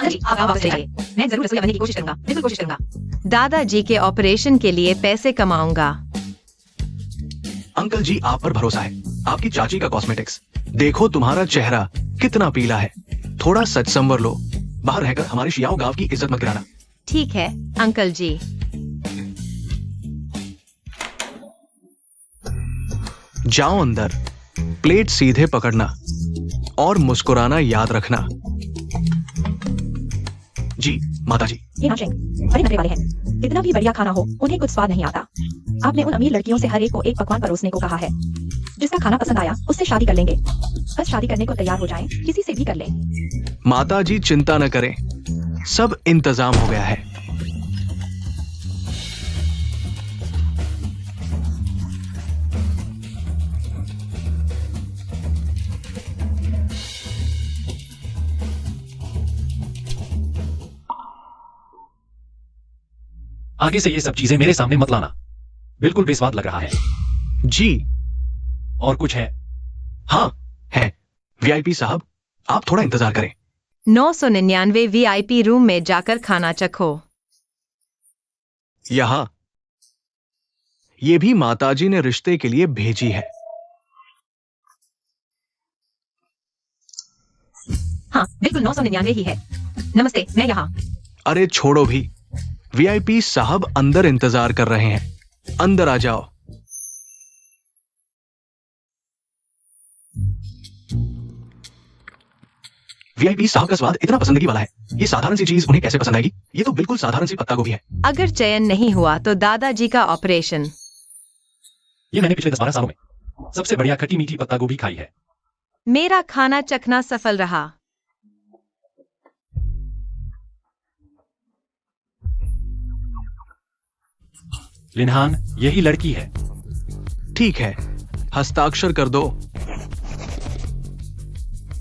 हाँ जी, आप वापस चले जाइए। मैं जरूर रसोई बनने की कोशिश करूंगा, बिल्कुल कोशिश करूंगा। दादाजी के ऑपरेशन के लिए पैसे कमाऊंगा। अंकल जी, आप पर भरोसा है। आपकी चाची का कॉस्मेटिक्स देखो, तुम्हारा चेहरा कितना पीला है। थोड़ा सच संवर लो। बाहर रहकर हमारे शियाओ गांव की इज्जत मत गिराना। ठीक है अंकल जी। जाओ अंदर, प्लेट सीधे पकड़ना और मुस्कुराना याद रखना। जी माता जी। ये नाशेंग बड़े नखरे वाले हैं। कितना भी बढ़िया खाना हो, उन्हें कुछ स्वाद नहीं आता। आपने उन अमीर लड़कियों से हर एक को एक पकवान परोसने को कहा है। जिसका खाना पसंद आया उससे शादी कर लेंगे। बस शादी करने को तैयार हो जाएं, किसी से भी कर लें। माता जी चिंता न करें, सब इंतजाम हो गया है। आगे से ये सब चीजें मेरे सामने मत लाना। बिल्कुल बेस्वाद लग रहा है। जी। और कुछ है? हाँ है। वीआईपी साहब, आप थोड़ा इंतजार करें। 999 वीआईपी रूम में जाकर खाना चखो। यहाँ ये भी माताजी ने रिश्ते के लिए भेजी है। हाँ बिल्कुल 999 ही है। नमस्ते, मैं यहाँ। अरे छोड़ो भी, वीआईपी साहब अंदर इंतजार कर रहे हैं। अंदर आ जाओ। वीआईपी साहब का स्वाद इतना पसंदगी वाला है, ये साधारण सी चीज उन्हें कैसे पसंद आएगी? ये तो बिल्कुल साधारण सी पत्ता गोभी है। अगर चयन नहीं हुआ तो दादाजी का ऑपरेशन। ये मैंने पिछले 10-12 सालों में सबसे बढ़िया खट्टी मीठी पत्ता गोभी खाई है। मेरा खाना चखना सफल रहा। लिनहान, यही लड़की है। ठीक है, हस्ताक्षर कर दो।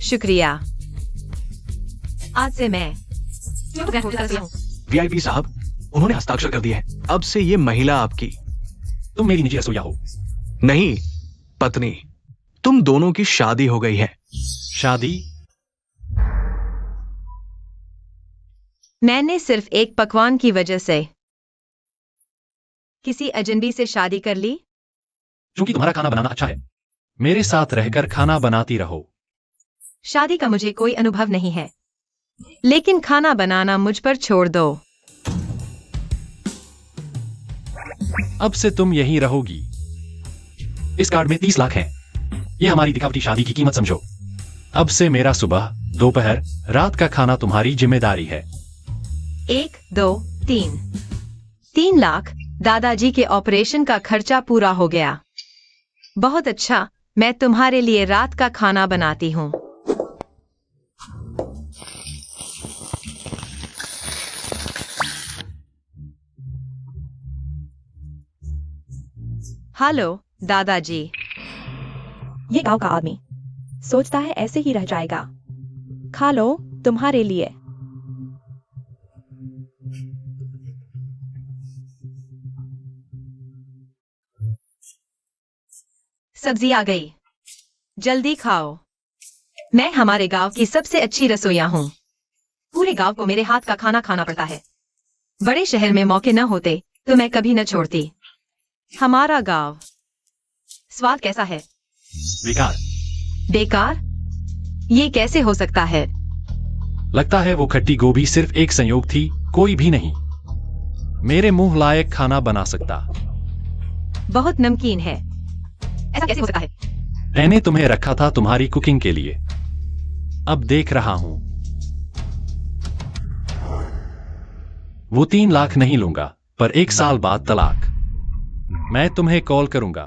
शुक्रिया। आज से मैं वीआईपी साहब, उन्होंने हस्ताक्षर कर दिए हैं। अब से ये महिला आपकी। तुम मेरी निजी रसोइया हो। नहीं, पत्नी। तुम दोनों की शादी हो गई है। शादी? मैंने सिर्फ एक पकवान की वजह से किसी अजनबी से शादी कर ली। क्योंकि तुम्हारा खाना बनाना अच्छा है, मेरे साथ रहकर खाना बनाती रहो। शादी का मुझे कोई अनुभव नहीं है, लेकिन खाना बनाना मुझ पर छोड़ दो। अब से तुम यहीं रहोगी। इस कार्ड में 30 लाख हैं। ये हमारी दिखावटी शादी की कीमत समझो। अब से मेरा सुबह, दोपहर, रात का खाना तुम्हारी जिम्मेदारी है। 1, 2, 3। 3 लाख। दादाजी के ऑपरेशन का खर्चा पूरा हो गया। बहुत अच्छा, मैं तुम्हारे लिए रात का खाना बनाती हूँ। हेलो दादाजी। ये गांव का आदमी सोचता है ऐसे ही रह जाएगा। खा लो, तुम्हारे लिए। सब्जी आ गई, जल्दी खाओ। मैं हमारे गांव की सबसे अच्छी रसोइया हूँ। पूरे गांव को मेरे हाथ का खाना खाना पड़ता है। बड़े शहर में मौके न होते तो मैं कभी न छोड़ती। हमारा गांव। स्वाद कैसा है? बेकार। बेकार? ये कैसे हो सकता है? लगता है वो खट्टी गोभी सिर्फ एक संयोग थी, कोई भी नहीं मेरे मुंह लायक खाना बना सकता। बहुत नमकीन है। ऐसा कैसे हो सकता है? मैंने तुम्हें रखा था तुम्हारी कुकिंग के लिए। अब देख रहा हूं। वो 3 लाख नहीं लूंगा, पर 1 साल बाद तलाक। मैं तुम्हें कॉल करूंगा।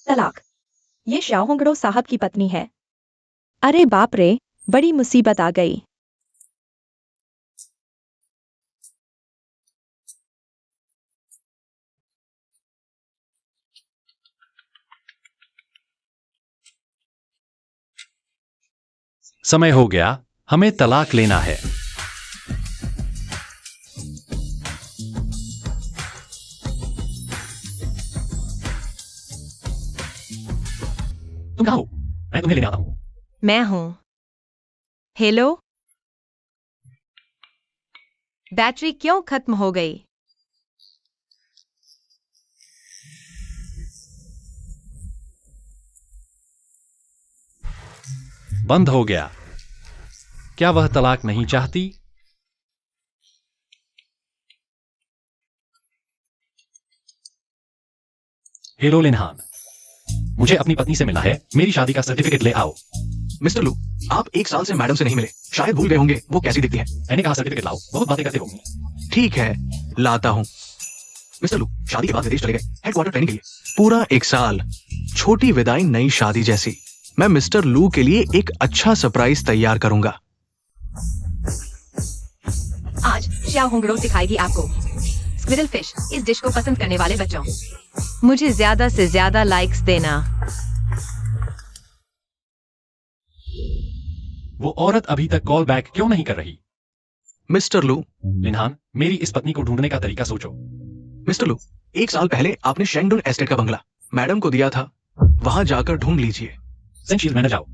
तलाक? ये श्याओहोंगड़ो साहब की पत्नी है। अरे बाप रे, बड़ी मुसीबत आ गई। समय हो गया, हमें तलाक लेना है। तुम कहाँ हो? मैं तुम्हें लेने आता हूं। मैं हूं। हेलो। बैटरी क्यों खत्म हो गई? बंद हो गया। क्या वह तलाक नहीं चाहती? हेलो लिनहान, मुझे अपनी पत्नी से मिलना है। मेरी शादी का सर्टिफिकेट ले आओ। मिस्टर लू, आप 1 साल से मैडम से नहीं मिले, शायद भूल गए होंगे वो कैसी दिखती है। मैंने कहा सर्टिफिकेट लाओ, बहुत बातें करते हो। ठीक है, लाता हूँ। मिस्टर लू शादी के बाद विदेश चले गए हेडक्वार्टर ट्रेनिंग के लिए। पूरा 1 साल, छोटी विदाई नई शादी जैसी। मैं मिस्टर लू के लिए एक अच्छा सरप्राइज तैयार करूंगा। आज श्याओ होंगड़ो सिखाएगी आपको स्क्विरल फिश, इस डिश को पसंद करने वाले बच्चों। मुझे ज्यादा से ज्यादा लाइक्स देना। वो औरत अभी तक कॉल बैक क्यों नहीं कर रही? मिस्टर लू, लिनहान, मेरी इस पत्नी को ढूंढने का तरीका सोचो। मिस्टर लू, 1 साल पहले आपने शेंगडुन एस्टेट का बंगला मैडम को दिया था, वहां जाकर ढूंढ लीजिए। सेंशियल मैंने जाओ।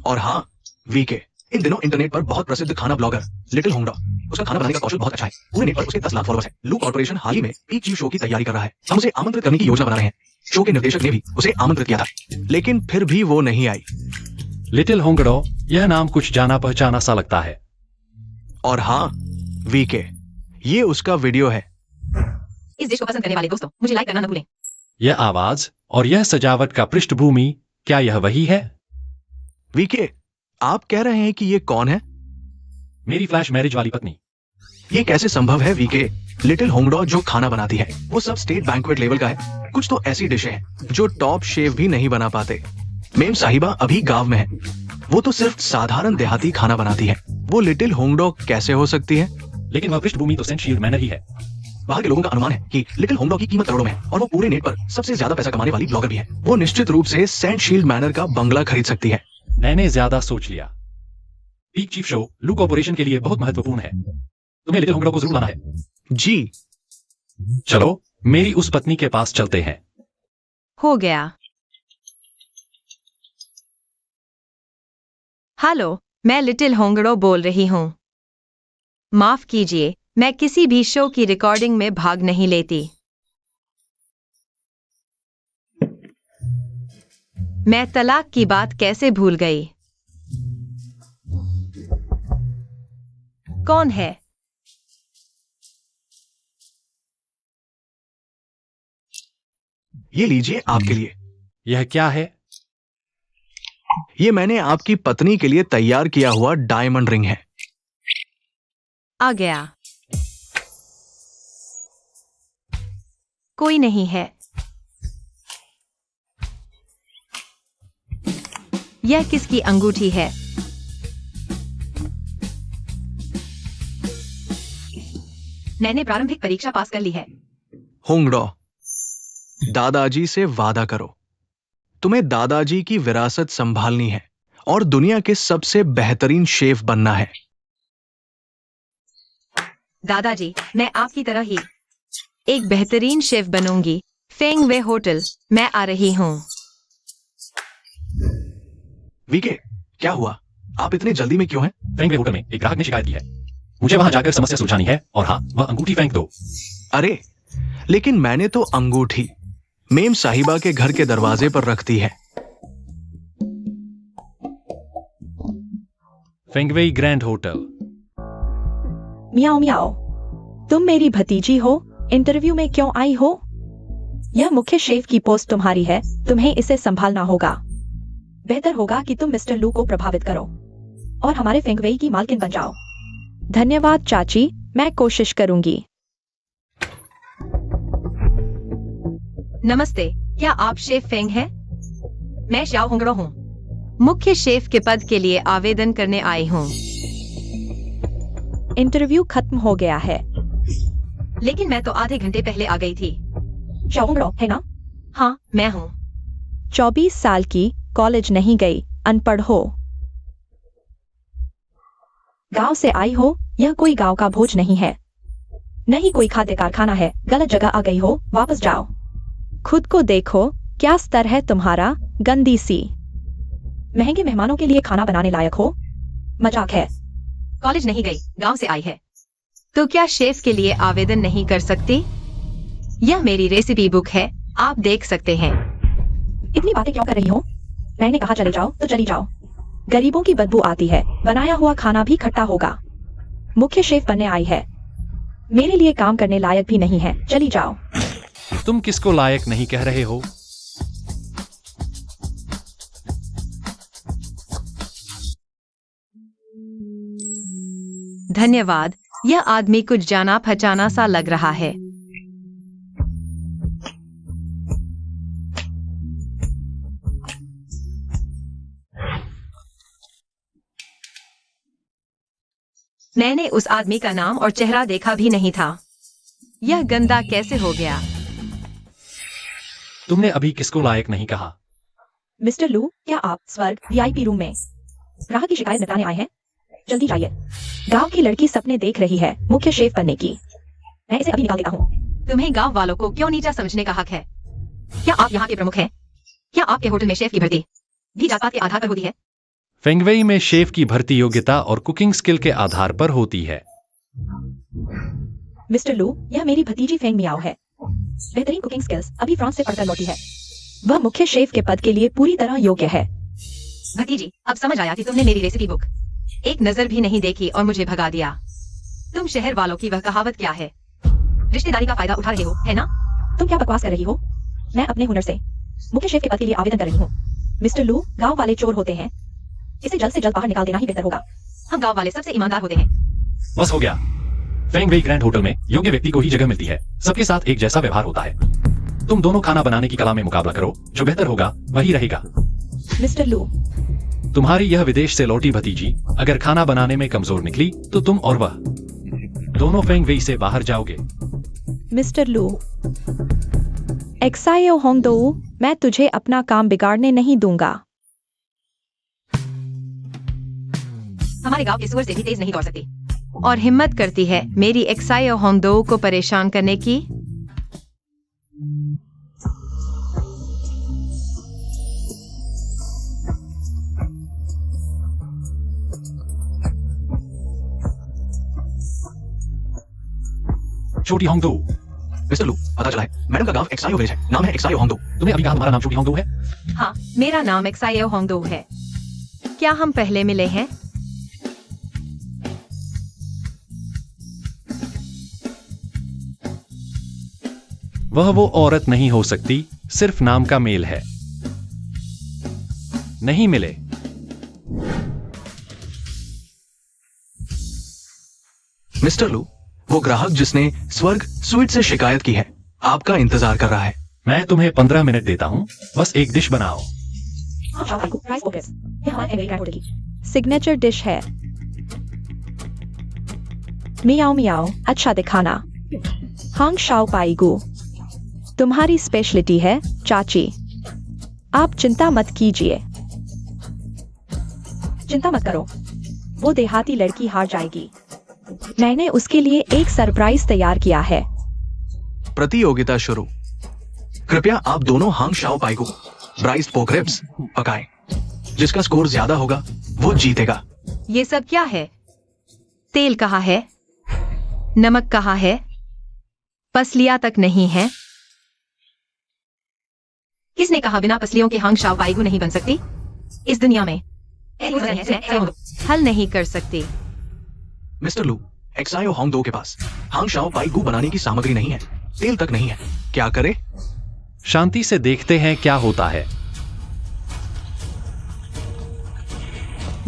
और हाँ, वीके, इन दिनों इंटरनेट पर बहुत प्रसिद्ध खाना ब्लॉगर लिटिल होंगडा, उसका खाना बनाने का कौशल बहुत अच्छा है। पूरे नेट पर उसके 10 लाख फॉलोअर्स हैं। लू कॉर्पोरेशन हाल ही में पीक चीफ शो की तैयारी कर रहा है। हम उसे आमंत्रित करने की योजना बना रहे हैं। शो के निर्देशक ने भी उसे आमंत्रित किया था, लेकिन फिर भी वो नहीं आई। लिटिल होंगड़ो, यह नाम कुछ जाना पहचाना सा लगता है। और हाँ वीके, ये उसका वीडियो है। इस डिश को पसंद करने वाले दोस्तों, मुझे लाइक करना न भूलें। यह आवाज और यह सजावट का पृष्ठभूमि, क्या यह वही है? वीके, आप कह रहे हैं कि ये कौन है? मेरी फ्लैश मैरिज वाली पत्नी। ये कैसे संभव है वीके? लिटिल होंगडो जो खाना बनाती है वो सब स्टेट बैंक्वेट लेवल का है। कुछ तो ऐसी डिशें हैं जो टॉप शेफ भी नहीं बना पाते। मेम साहिबा अभी गांव में है, वो तो सिर्फ साधारण देहाती खाना बनाती है। वो लिटिल होंगडो कैसे हो सकती है? लेकिन वह पृष्ठभूमि तो सेंट शील्ड मैनर ही है। बाहर के लोगों का अनुमान है कि लिटिल होंगडो की कीमत करोड़ों में है और वो पूरे नेट पर सबसे ज्यादा पैसा कमाने वाली ब्लॉगर भी है। वो निश्चित रूप से सेंट शील्ड मैनर का बंगला खरीद सकती है। मैंने ज्यादा सोच लिया। पीक चीफ शो लू कॉर्पोरेशन के लिए बहुत महत्वपूर्ण है। तुम्हें लिटिल होंगडो को जरूर लाना है। जी चलो मेरी उस पत्नी के पास चलते हैं। हो गया। हेलो, मैं लिटिल होंगड़ो बोल रही हूँ। माफ कीजिए, मैं किसी भी शो की रिकॉर्डिंग में भाग नहीं लेती। मैं तलाक की बात कैसे भूल गई? कौन है? ये लीजिए आपके लिए। यह क्या है? ये मैंने आपकी पत्नी के लिए तैयार किया हुआ डायमंड रिंग है। आ गया। कोई नहीं है। यह किसकी अंगूठी है? मैंने प्रारंभिक परीक्षा पास कर ली है। होंगडो, दादाजी से वादा करो। तुम्हें दादाजी की विरासत संभालनी है और दुनिया के सबसे बेहतरीन शेफ बनना है। दादाजी, मैं आपकी तरह ही एक बेहतरीन शेफ बनूंगी। फेंग वे होटल, मैं आ रही हूँ। वीके, क्या हुआ? आप इतने जल्दी में क्यों हैं? फेंग वे होटल में एक ग्राहक ने शिकायत की है। मुझे वहां जाकर समस्या सुलझानी है। और हाँ, वह अंगूठी फेंक दो। अरे, लेकिन मैंने तो अंगूठी मेम साहिबा के घर के दरवाजे पर रख दी है। फेंगवेई ग्रैंड होटल। मियाओ मियाओ, तुम मेरी भतीजी हो, इंटरव्यू में क्यों आई हो? यह मुख्य शेफ की पोस्ट तुम्हारी है, तुम्हें इसे संभालना होगा। बेहतर होगा कि तुम मिस्टर लू को प्रभावित करो और हमारे फेंगवेई की मालकिन बन जाओ। धन्यवाद चाची, मैं कोशिश करूंगी। नमस्ते, क्या आप शेफ फेंग हैं? मैं श्याओ होंगड़ो हूँ। मुख्य शेफ के पद के लिए आवेदन करने आई हूँ। इंटरव्यू खत्म हो गया है। लेकिन मैं तो आधे घंटे पहले आ गई थी। श्याओ होंगड़ो है ना? हाँ, मैं हूँ। 24 साल की, कॉलेज नहीं गई, अनपढ़ हो। गांव से आई हो, यह कोई गांव का भोज नहीं है, नहीं कोई खाद्य कारखाना है। गलत जगह आ गई हो, वापस जाओ। खुद को देखो, क्या स्तर है तुम्हारा, गंदी सी। महंगे मेहमानों के लिए खाना बनाने लायक हो? मजाक है। कॉलेज नहीं गई, गांव से आई है। तो क्या शेफ के लिए आवेदन नहीं कर सकती? यह मेरी रेसिपी बुक है, आप देख सकते हैं। इतनी बातें क्यों कर रही हो? मैंने कहा चले जाओ तो चली जाओ। गरीबों की बदबू आती है, बनाया हुआ खाना भी खट्टा होगा। मुख्य शेफ बनने आई है, मेरे लिए काम करने लायक भी नहीं है, चली जाओ। तुम किसको लायक नहीं कह रहे हो? धन्यवाद, यह आदमी कुछ जाना पहचाना सा लग रहा है। मैंने उस आदमी का नाम और चेहरा देखा भी नहीं था। यह गंदा कैसे हो गया? तुमने अभी किसको लायक नहीं कहा? मिस्टर लू, क्या आप स्वर्ग वीआईपी रूम में ग्राहक की शिकायत निपटाने आए हैं? जल्दी जाइए। गांव की लड़की सपने देख रही है मुख्य शेफ बनने की। मैं इसे अभी निकाल देता हूँ। तुम्हें गांव वालों को क्यों नीचा समझने का हक है? क्या आप यहाँ के प्रमुख हैं? क्या आपके होटल में शेफ की भर्ती भी जात पात के आधार पर होती है? फेंगवेई में शेफ की भर्ती योग्यता और कुकिंग स्किल के आधार पर होती है। मिस्टर लू, यह मेरी भतीजी फेंग मियाओ है। बेहतरीन कुकिंग स्किल्स, अभी फ्रांस से पढ़कर लौटी है। वह मुख्य शेफ के पद के लिए पूरी तरह योग्य है। भतीजी, अब समझ आया कि तुमने मेरी रेसिपी बुक एक नजर भी नहीं देखी और मुझे भगा दिया। तुम शहर वालों की वह कहावत क्या है, रिश्तेदारी का फायदा उठा रहे हो, है ना? तुम क्या बकवास कर रही हो? मैं अपने हुनर से मुख्य शेफ के पद के लिए आवेदन कर रही हूँ। मिस्टर लू, गांव वाले चोर होते हैं, इसे जल्द से जल्द बाहर निकाल देना ही बेहतर होगा। हम गांव वाले सबसे ईमानदार होते हैं। बस हो गया। फेंगवेई ग्रैंड होटल में योग्य व्यक्ति को ही जगह मिलती है। सबके साथ एक जैसा व्यवहार होता है। तुम दोनों खाना बनाने की कला में मुकाबला करो, जो बेहतर होगा वही रहेगा। मिस्टर लू, तुम्हारी यह विदेश से लौटी भतीजी अगर खाना बनाने में कमजोर निकली तो तुम और वह दोनों फेंगवेई से बाहर जाओगे। मिस्टर लू, एक्सायो होंगदो, मैं तुझे अपना काम बिगाड़ने नहीं दूंगा। हमारे गांव के सुअर से भी तेज नहीं दौड़ सकती और हिम्मत करती है मेरी एक्सायो होंगदो को परेशान करने की। छोटी होंगदो। मिस्टर लू, पता चला है मैडम का गांव एक्सायो विलेज है, नाम है एक्सायो होंगदो। तुमने अभी कहा तुम्हारा नाम छोटी होंगदो है? हाँ, मेरा नाम एक्सायो होंगदो है। क्या हम पहले मिले हैं? वह वो औरत नहीं हो सकती, सिर्फ नाम का मेल है। नहीं मिले। मिस्टर लू, वो ग्राहक जिसने स्वर्ग स्वीट से शिकायत की है आपका इंतजार कर रहा है। मैं तुम्हें 15 मिनट देता हूँ, बस एक डिश बनाओ। सिग्नेचर डिश है। मियाओ मियाओ, अच्छा दिखाना। हांग शाओ पाईगू, तुम्हारी स्पेशलिटी है चाची। आप चिंता मत कीजिए। चिंता मत करो, वो देहाती लड़की हार जाएगी। मैंने उसके लिए एक सरप्राइज तैयार किया है। प्रतियोगिता शुरू। कृपया आप दोनों हांग शाओ पाईगू ब्राइस्ड पोर्क रिब्स पकाएं। जिसका स्कोर ज्यादा होगा वो जीतेगा। ये सब क्या है? तेल कहाँ है? नमक कहाँ है? पसलियां तक नहीं है। किसने कहा बिना पसलियों के हांग शाओ पाईगू नहीं बन सकती? इस दुनिया में हल नहीं कर सकती। मिस्टर लू, एक्सायो होंगदो के पास हांग शाओ पाईगू बनाने की सामग्री नहीं है, तेल तक नहीं है। क्या करे? शांति से देखते हैं क्या होता है।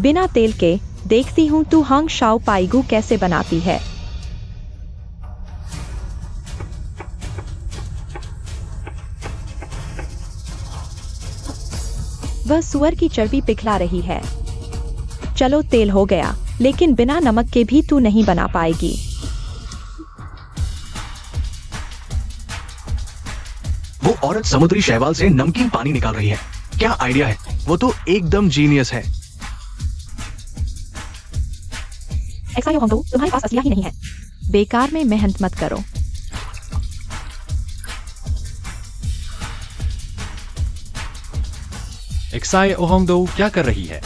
बिना तेल के देखती हूँ तू हांग शाओ पाईगू कैसे बनाती है। वह सुअर की चर्बी पिघला रही है। चलो, तेल हो गया, लेकिन बिना नमक के भी तू नहीं बना पाएगी। वो औरत समुद्री शैवाल से नमकीन पानी निकाल रही है। क्या आइडिया है? वो तो एकदम जीनियस है। एक्सायो होंगदो, तुम्हारे पास असलिया ही नहीं है। बेकार में मेहनत मत करो। एक्साई ओहोंगडो क्या कर रही है?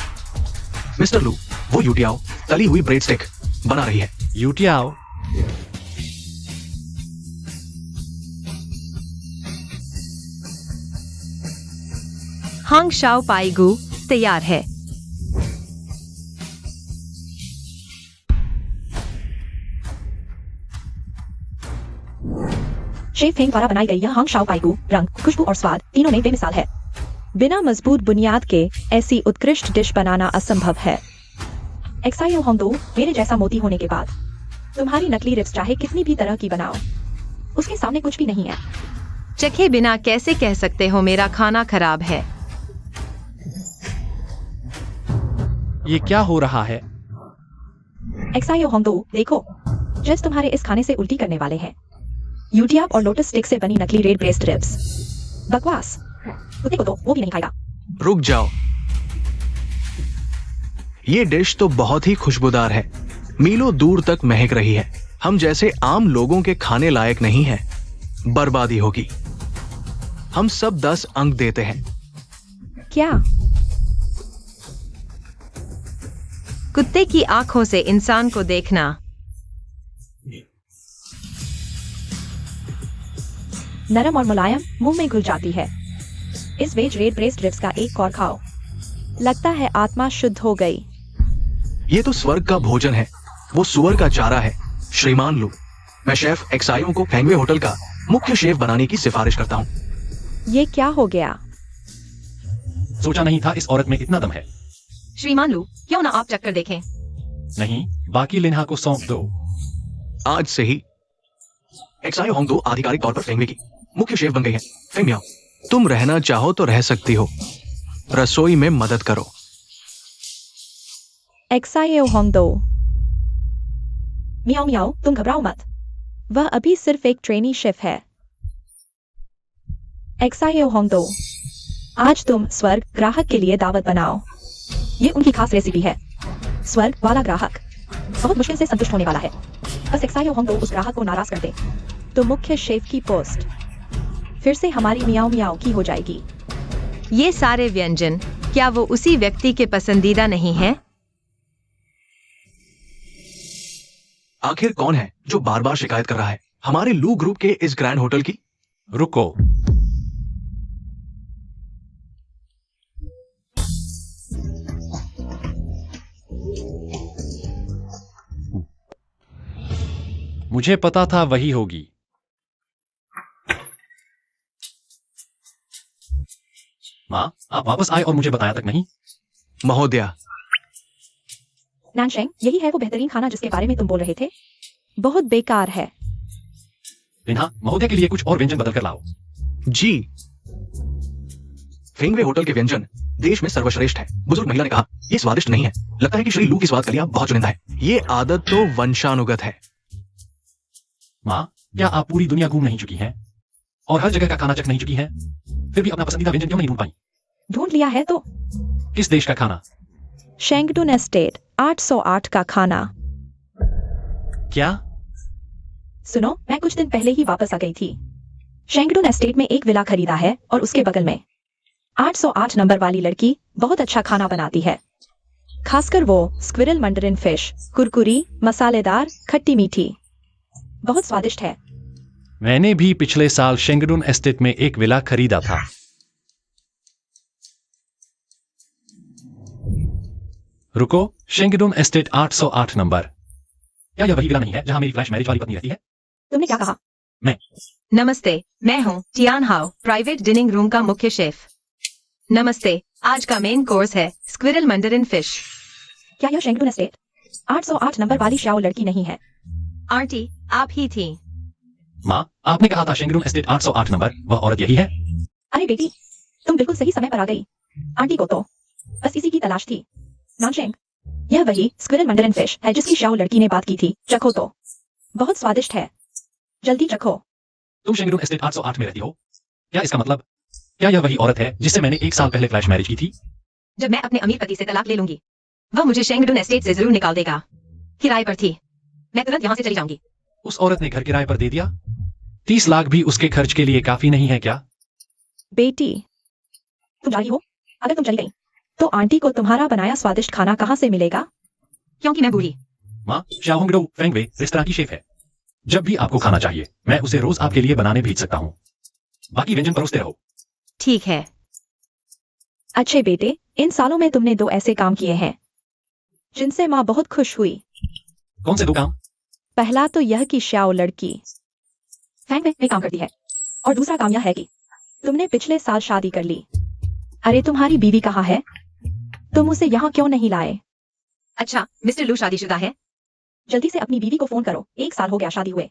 मिस्टर लू, वो यूटियाओ तली हुई ब्रेड स्टिक बना रही है। यूटियाओ, हांग शाओ पाईगु तैयार है। शेफ फेंग द्वारा बनाई गई यह हांग शाओ पाईगु रंग, खुशबू और स्वाद तीनों में बेमिसाल है। बिना मजबूत बुनियाद के ऐसी उत्कृष्ट डिश बनाना असंभव है। एक्साई ओहोंगडो, मेरे जैसा मोती होने के बाद तुम्हारी नकली रिब्स चाहे कितनी भी तरह की बनाओ, उसके सामने कुछ भी नहीं है। चखे बिना कैसे कह सकते हो मेरा खाना खराब है? ये क्या हो रहा है? एक्साई ओहोंगडो, देखो, जज तुम्हारे इस खाने से उल्टी करने वाले हैं। यूटियाप और लोटस स्टिक से बनी नकली रेड ब्रेस्ट रिब्स, बकवास। कुत्ते को तो वो भी नहीं खाएगा। रुक जाओ, ये डिश तो बहुत ही खुशबूदार है, मीलों दूर तक महक रही है। हम जैसे आम लोगों के खाने लायक नहीं है, बर्बादी होगी। हम सब 10 अंक देते हैं। क्या? कुत्ते की आंखों से इंसान को देखना। नरम और मुलायम, मुंह में घुल जाती है। इस वेज रेड ब्रेस्ट रिब्स का एक और खाओ। लगता है आत्मा शुद्ध हो गई। ये तो स्वर्ग का भोजन है, वो सुअर का चारा है। श्रीमान लू, मैं शेफ एक्साइयों को फेंगवे होटल का मुख्य शेफ बनाने की सिफारिश करता हूँ। ये क्या हो गया? सोचा नहीं था इस औरत में इतना दम है। श्रीमान लू, क्यों ना आप चक्कर देखें? नहीं, बाकी लिन्हा को सौंप दो। आज से ही एक्साई होंगडो आधिकारिक तौर पर फेंगवे की मुख्य शेफ बन गई है। फेंग मियाओ, तुम रहना चाहो तो रह सकती हो, रसोई में मदद करो। एक्साई ओहोंगडो, मियाओ मियाओ, तुम घबराओ मत, वह अभी सिर्फ एक ट्रेनी शेफ है। एक्साई ओहोंगडो, आज तुम स्वर्ग ग्राहक के लिए दावत बनाओ। ये उनकी खास रेसिपी है। स्वर्ग वाला ग्राहक बहुत मुश्किल से संतुष्ट होने वाला है। बस एक्साई ओहोंगडो उस ग्राहक को नाराज कर दे तो मुख्य शेफ की पोस्ट फिर से हमारी मियाओ मियाओ की हो जाएगी। ये सारे व्यंजन क्या वो उसी व्यक्ति के पसंदीदा नहीं हैं? आखिर कौन है जो बार बार शिकायत कर रहा है हमारे लू ग्रुप के इस ग्रैंड होटल की? रुको, मुझे पता था वही होगी। माँ, आप वापस आए और मुझे बताया तक नहीं। महोदया, नानशेंग, यही है वो बेहतरीन खाना जिसके बारे में तुम बोल रहे थे? बहुत बेकार है। लिन्हा, महोदया के लिए कुछ और व्यंजन बदल कर लाओ। जी। फेंगवे होटल के व्यंजन देश में सर्वश्रेष्ठ है। बुजुर्ग महिला ने कहा, ये स्वादिष्ट नहीं है। लगता है कि श्री लू की स्वाद कलियां बहुत चुनिंदा है। ये आदत तो वंशानुगत है। माँ, क्या आप पूरी दुनिया घूम नहीं चुकी हैं और हर जगह का खाना चख नहीं चुकी हैं? फिर भी अपना पसंदीदा व्यंजन क्यों नहीं ढूंढ पाई? ढूंढ लिया है तो। किस देश का खाना? शेंगडुन एस्टेट 808 का खाना। क्या? सुनो, मैं कुछ दिन पहले ही वापस आ गई थी। शेंगडुन एस्टेट में एक विला खरीदा है और उसके बगल में 808 नंबर वाली लड़की बहुत अच्छा खाना बनाती है। खासकर वो स्क्विरल मंडरिन फिश, कुरकुरी, मसालेदार, खट्टी मीठी, बहुत स्वादिष्ट है। मैंने भी पिछले साल शेंगडुन एस्टेट में एक विला खरीदा था। रुको, शेंगडुन एस्टेट 808 नंबर। क्या यह वही विला नहीं है जहां मेरी फ्लैश मैरिज वाली पत्नी रहती है? तुमने क्या कहा? मैं। नमस्ते, मैं हूँ टियान हाओ, प्राइवेट डिनिंग रूम का मुख्य शेफ। नमस्ते, आज का मेन कोर्स है स्क्विरल मंडरिन फिश। क्या यह शेंगडुन एस्टेट 808 नंबर वाली श्याओ लड़की नहीं है? आंटी, आप ही थी। माँ, आपने कहा था शेंगडुन एस्टेट 808 नंबर, वह औरत यही है? अरे बेटी, तुम बिल्कुल सही समय पर आ गई। आंटी को तो बस इसी की तलाश थी। नानशेंग, यह वही स्क्विरल मंडरिन फिश है जिसकी श्याओ लड़की ने बात की थी। चखो तो, बहुत स्वादिष्ट है, जल्दी चखो। तुम शेंगडुन एस्टेट 808 में रहती हो? क्या इसका मतलब, क्या यह वही औरत है जिससे मैंने 1 साल पहले फ्लैश मैरिज की थी? जब मैं अपने अमीर पति से तलाक ले लूंगी, वह मुझे शेंगडुन एस्टेट से जरूर निकाल देगा। किराए पर थी, मैं तुरंत यहाँ से चली जाऊंगी। उस औरत ने घर किराए पर दे दिया? 30 लाख भी उसके खर्च के लिए काफी नहीं है क्या? बेटी, तुम जा रही हो? अगर तुम चली गई तो आंटी को तुम्हारा बनाया स्वादिष्ट खाना कहाँ से मिलेगा? क्योंकि मैं बूढ़ी। माँ, शाओहोंगडो फेंगवे रेस्तरां की शेफ है। जब भी आपको खाना चाहिए मैं उसे रोज आपके लिए बनाने भेज सकता हूँ। बाकी व्यंजन परोसते रहो। ठीक है। अच्छे बेटे, इन सालों में तुमने 2 ऐसे काम किए हैं जिनसे माँ बहुत खुश हुई। कौन से 2 काम? पहला तो यह कि श्याओ लड़की फैंग में काम करती है, और दूसरा काम यह है कि तुमने पिछले साल शादी कर ली। अरे तुम्हारी बीवी कहाँ है? तुम उसे यहाँ क्यों नहीं लाए? अच्छा, मिस्टर लू शादीशुदा है? जल्दी से अपनी बीवी को फोन करो, 1 साल हो गया शादी हुए।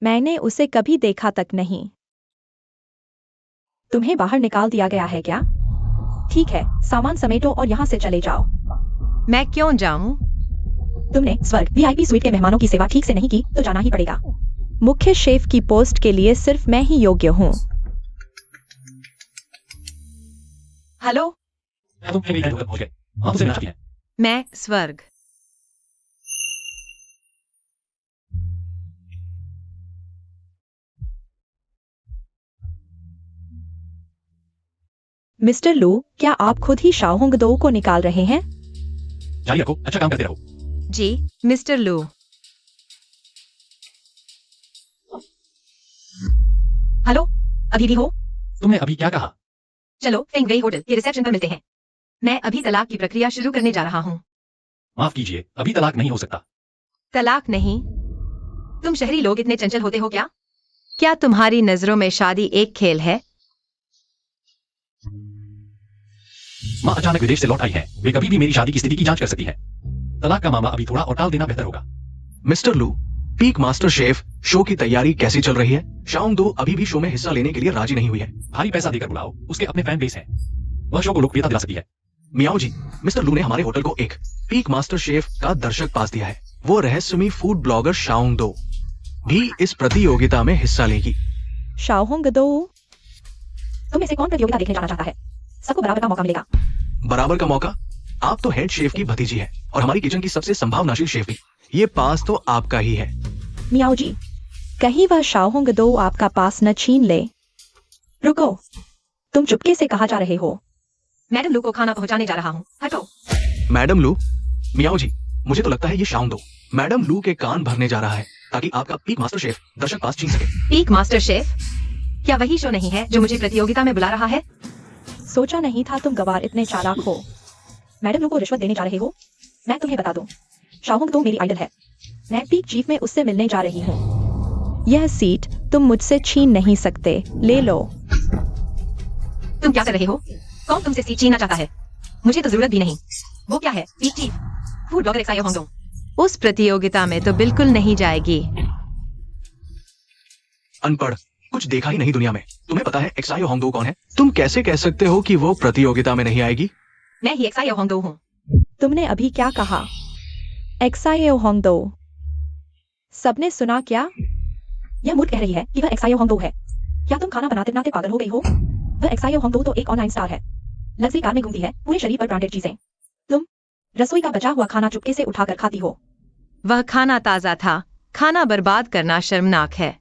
मैंने उसे कभी देखा तक नहीं। तुम्हें बाहर निकाल दिया गया है क्या? ठीक है, सामान समेटो और यहाँ से चले जाओ। मैं क्यों जाऊं? तुमने स्वर्ग वीआईपी स्वीट के मेहमानों की सेवा ठीक से नहीं की तो जाना ही पड़ेगा। मुख्य शेफ की पोस्ट के लिए सिर्फ मैं ही योग्य हूँ। हेलो, तुम फेंगवे तक पहुंच गए। आप उसे मिलना चाहती हैं। मैं स्वर्ग। मिस्टर लू, क्या आप खुद ही शाओहोंगदो को निकाल रहे हैं? जारी रखो, अच्छा काम करते रहो। जी, मिस्टर लू। हेलो, अभी भी हो? तुमने अभी क्या कहा? चलो फेंगवे होटल के रिसेप्शन पर मिलते हैं। मैं अभी तलाक की प्रक्रिया शुरू करने जा रहा हूँ। माफ कीजिए, अभी तलाक नहीं हो सकता। तलाक नहीं? तुम शहरी लोग इतने चंचल होते हो क्या? क्या तुम्हारी नजरों में शादी एक खेल है? माँ अचानक विदेश से लौट आई है, वे कभी भी मेरी शादी की स्थिति की जांच कर सकती है। तलाक का मामला अभी थोड़ा और टाल देना बेहतर होगा। मिस्टर लू, पीक मास्टर शेफ शो की तैयारी कैसी चल रही है? शाओंगदो अभी भी शो में हिस्सा लेने के लिए राजी नहीं हुई है। भारी पैसा देकर बुलाओ, उसके अपने फैन बेस हैं। वह शो को लोकप्रियता दिला सकती है। मियाओ जी, मिस्टर लू ने हमारे होटल को एक पीक मास्टर शेफ का दर्शक पास दिया है। वो रहस्यमयी फूड ब्लॉगर शाओंगदो भी इस प्रतियोगिता में हिस्सा लेगी। शाओहोंगदो, तुम इसे कौन प्रतियोगिता देखने जाना चाहता है? सबको बराबर का मौका मिलेगा। बराबर का मौका? आप तो हेड शेफ की भतीजी है और हमारी किचन की सबसे संभावनाशील शेफ भी। ये पास तो आपका ही है। मियाओ जी, कहीं वह शाओहोंगदो आपका पास न छीन ले। रुको, तुम चुपके से कहाँ जा रहे हो? मैडम लू को खाना पहुंचाने जा रहा हूँ। हटो। मैडम लू? मियाओ जी, मुझे तो लगता है ये शाओंगदो मैडम लू के कान भरने जा रहा है ताकि आपका पीक मास्टर शेफ दर्शक पास छीन सके। Peak master chef? क्या वही शो नहीं है जो मुझे प्रतियोगिता में बुला रहा है? सोचा नहीं था तुम गवार इतने चालाक हो। मैडम लू को रिश्वत देने जा रहे हो? मैं तुम्हें बता दूं, शाओहोंगदो मेरी आइडल है। मैं पीक चीफ में उससे मिलने जा रही हूँ। यह सीट तुम मुझसे छीन नहीं सकते, ले लो। तुम क्या कर रहे हो? कौन तुमसे सीट छीनना चाहता है? मुझे तो जरूरत भी नहीं। वो क्या है? Peak chief, food blogger Shaohongdo. उस प्रतियोगिता में तो बिल्कुल नहीं जाएगी। अनपढ़, कुछ देखा ही नहीं दुनिया में। तुम्हें पता है शाओहोंगदो कौन है? तुम कैसे कह सकते हो कि वो प्रतियोगिता में नहीं आएगी? मैं ही शाओहोंगदो हूँ। तुमने अभी क्या कहा? शाओहोंगदो? सबने सुना क्या? यह मूर्ख कह रही है कि वह शाओहोंगदो है। क्या तुम खाना बनाते बनाते पागल हो गई हो? वह शाओहोंगदो तो एक ऑनलाइन स्टार है। लग्जरी कार में घूमती है, पूरे शरीर पर ब्रांडेड चीजें। तुम रसोई का बचा हुआ खाना चुपके से उठाकर खाती हो। वह खाना ताजा था। खाना बर्बाद करना शर्मनाक है।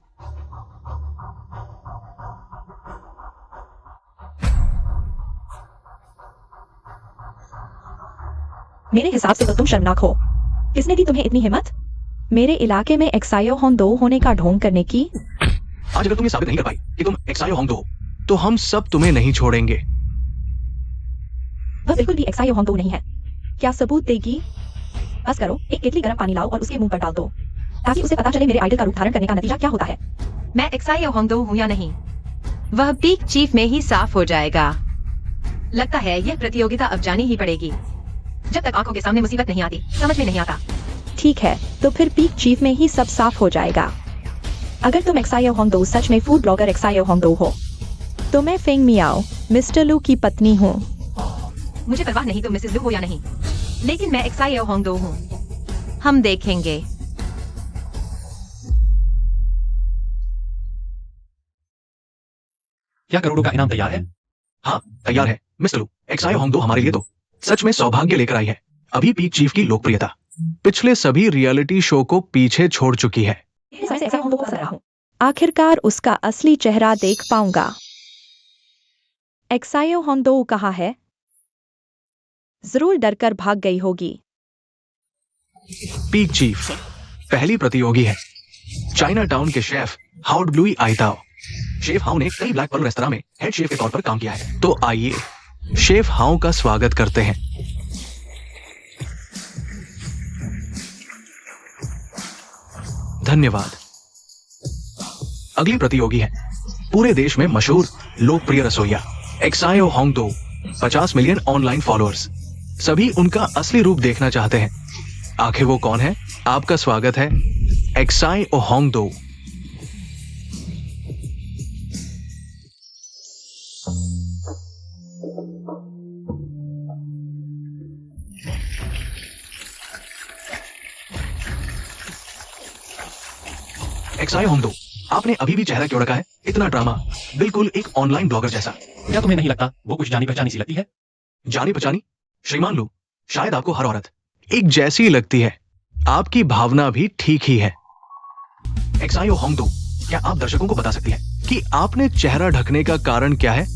मेरे हिसाब से तो तुम शर्मनाक हो। किसने दी तुम्हें इतनी हिम्मत मेरे इलाके में शाओहोंगदो होने का ढोंग करने की? आज अगर तुम ये साबित नहीं कर पाई कि तुम शाओहोंगदो हो, तो हम सब तुम्हें नहीं छोड़ेंगे। वह बिल्कुल भी शाओहोंगदो नहीं है। क्या सबूत देगी? बस करो, एक केतली गर्म पानी लाओ और उसके मुंह पर डाल दो, ताकि उसे पता चले मेरे आइडल का रूप धारण करने का नतीजा क्या होता है। मैं शाओहोंगदो हूँ या नहीं, वह पीक चीफ में ही साफ हो जाएगा। लगता है यह प्रतियोगिता अब जानी ही पड़ेगी। जब तक आंखों के सामने मुसीबत नहीं आती, समझ में नहीं आता। ठीक है, तो फिर पीक चीफ में ही सब साफ हो जाएगा। अगर तुम शाओहोंगदो सच में फूड ब्लॉगर शाओहोंगदो हो, तो मैं फेंग मियाओ, मिस्टर लू की पत्नी हूँ। मुझे परवाह नहीं तुम मिसेस लू हो या नहीं, लेकिन मैं शाओहोंगदो हूँ। हम देखेंगे। क्या करोड़ों का इनाम तैयार है? हाँ, तैयार है मिस्टर लू। शाओहोंगदो हमारे लिए तो सच में सौभाग्य लेकर आई है। अभी पीक चीफ की लोकप्रियता पिछले सभी रियलिटी शो को पीछे छोड़ चुकी है। आखिरकार उसका असली चेहरा देख पाऊंगा। शाओहोंगदो कहाँ है? जरूर डरकर भाग गई होगी। पीक चीफ पहली प्रतियोगी है चाइना टाउन के शेफ हाउड ब्लूई आइताओ। शेफ हाउ ने कई ब्लैक पर्ल रेस्तरां में हेड शेफ के तौर पर काम किया है। तो आइए शेफ हाउ का स्वागत करते हैं। धन्यवाद। अगली प्रतियोगी है पूरे देश में मशहूर लोकप्रिय रसोइया एक्सायो होंगडो। 50 मिलियन ऑनलाइन फॉलोअर्स। सभी उनका असली रूप देखना चाहते हैं। आखिर वो कौन है? आपका स्वागत है एक्सायो होंगडो। एक्सायो होंगडो, आपने अभी भी चेहरा क्यों रखा है? इतना ड्रामा, बिल्कुल एक ऑनलाइन ब्लॉगर जैसा। क्या तुम्हें नहीं लगता वो कुछ जानी पहचानी सी लगती है? जानी पहचानी? श्रीमान लू, शायद आपको हर औरत एक जैसी लगती है। आपकी भावना भी ठीक ही है। एक्सायो होंगडो, क्या आप दर्शकों को बता सकती हैं कि आपने चेहरा ढकने का कारण क्या है?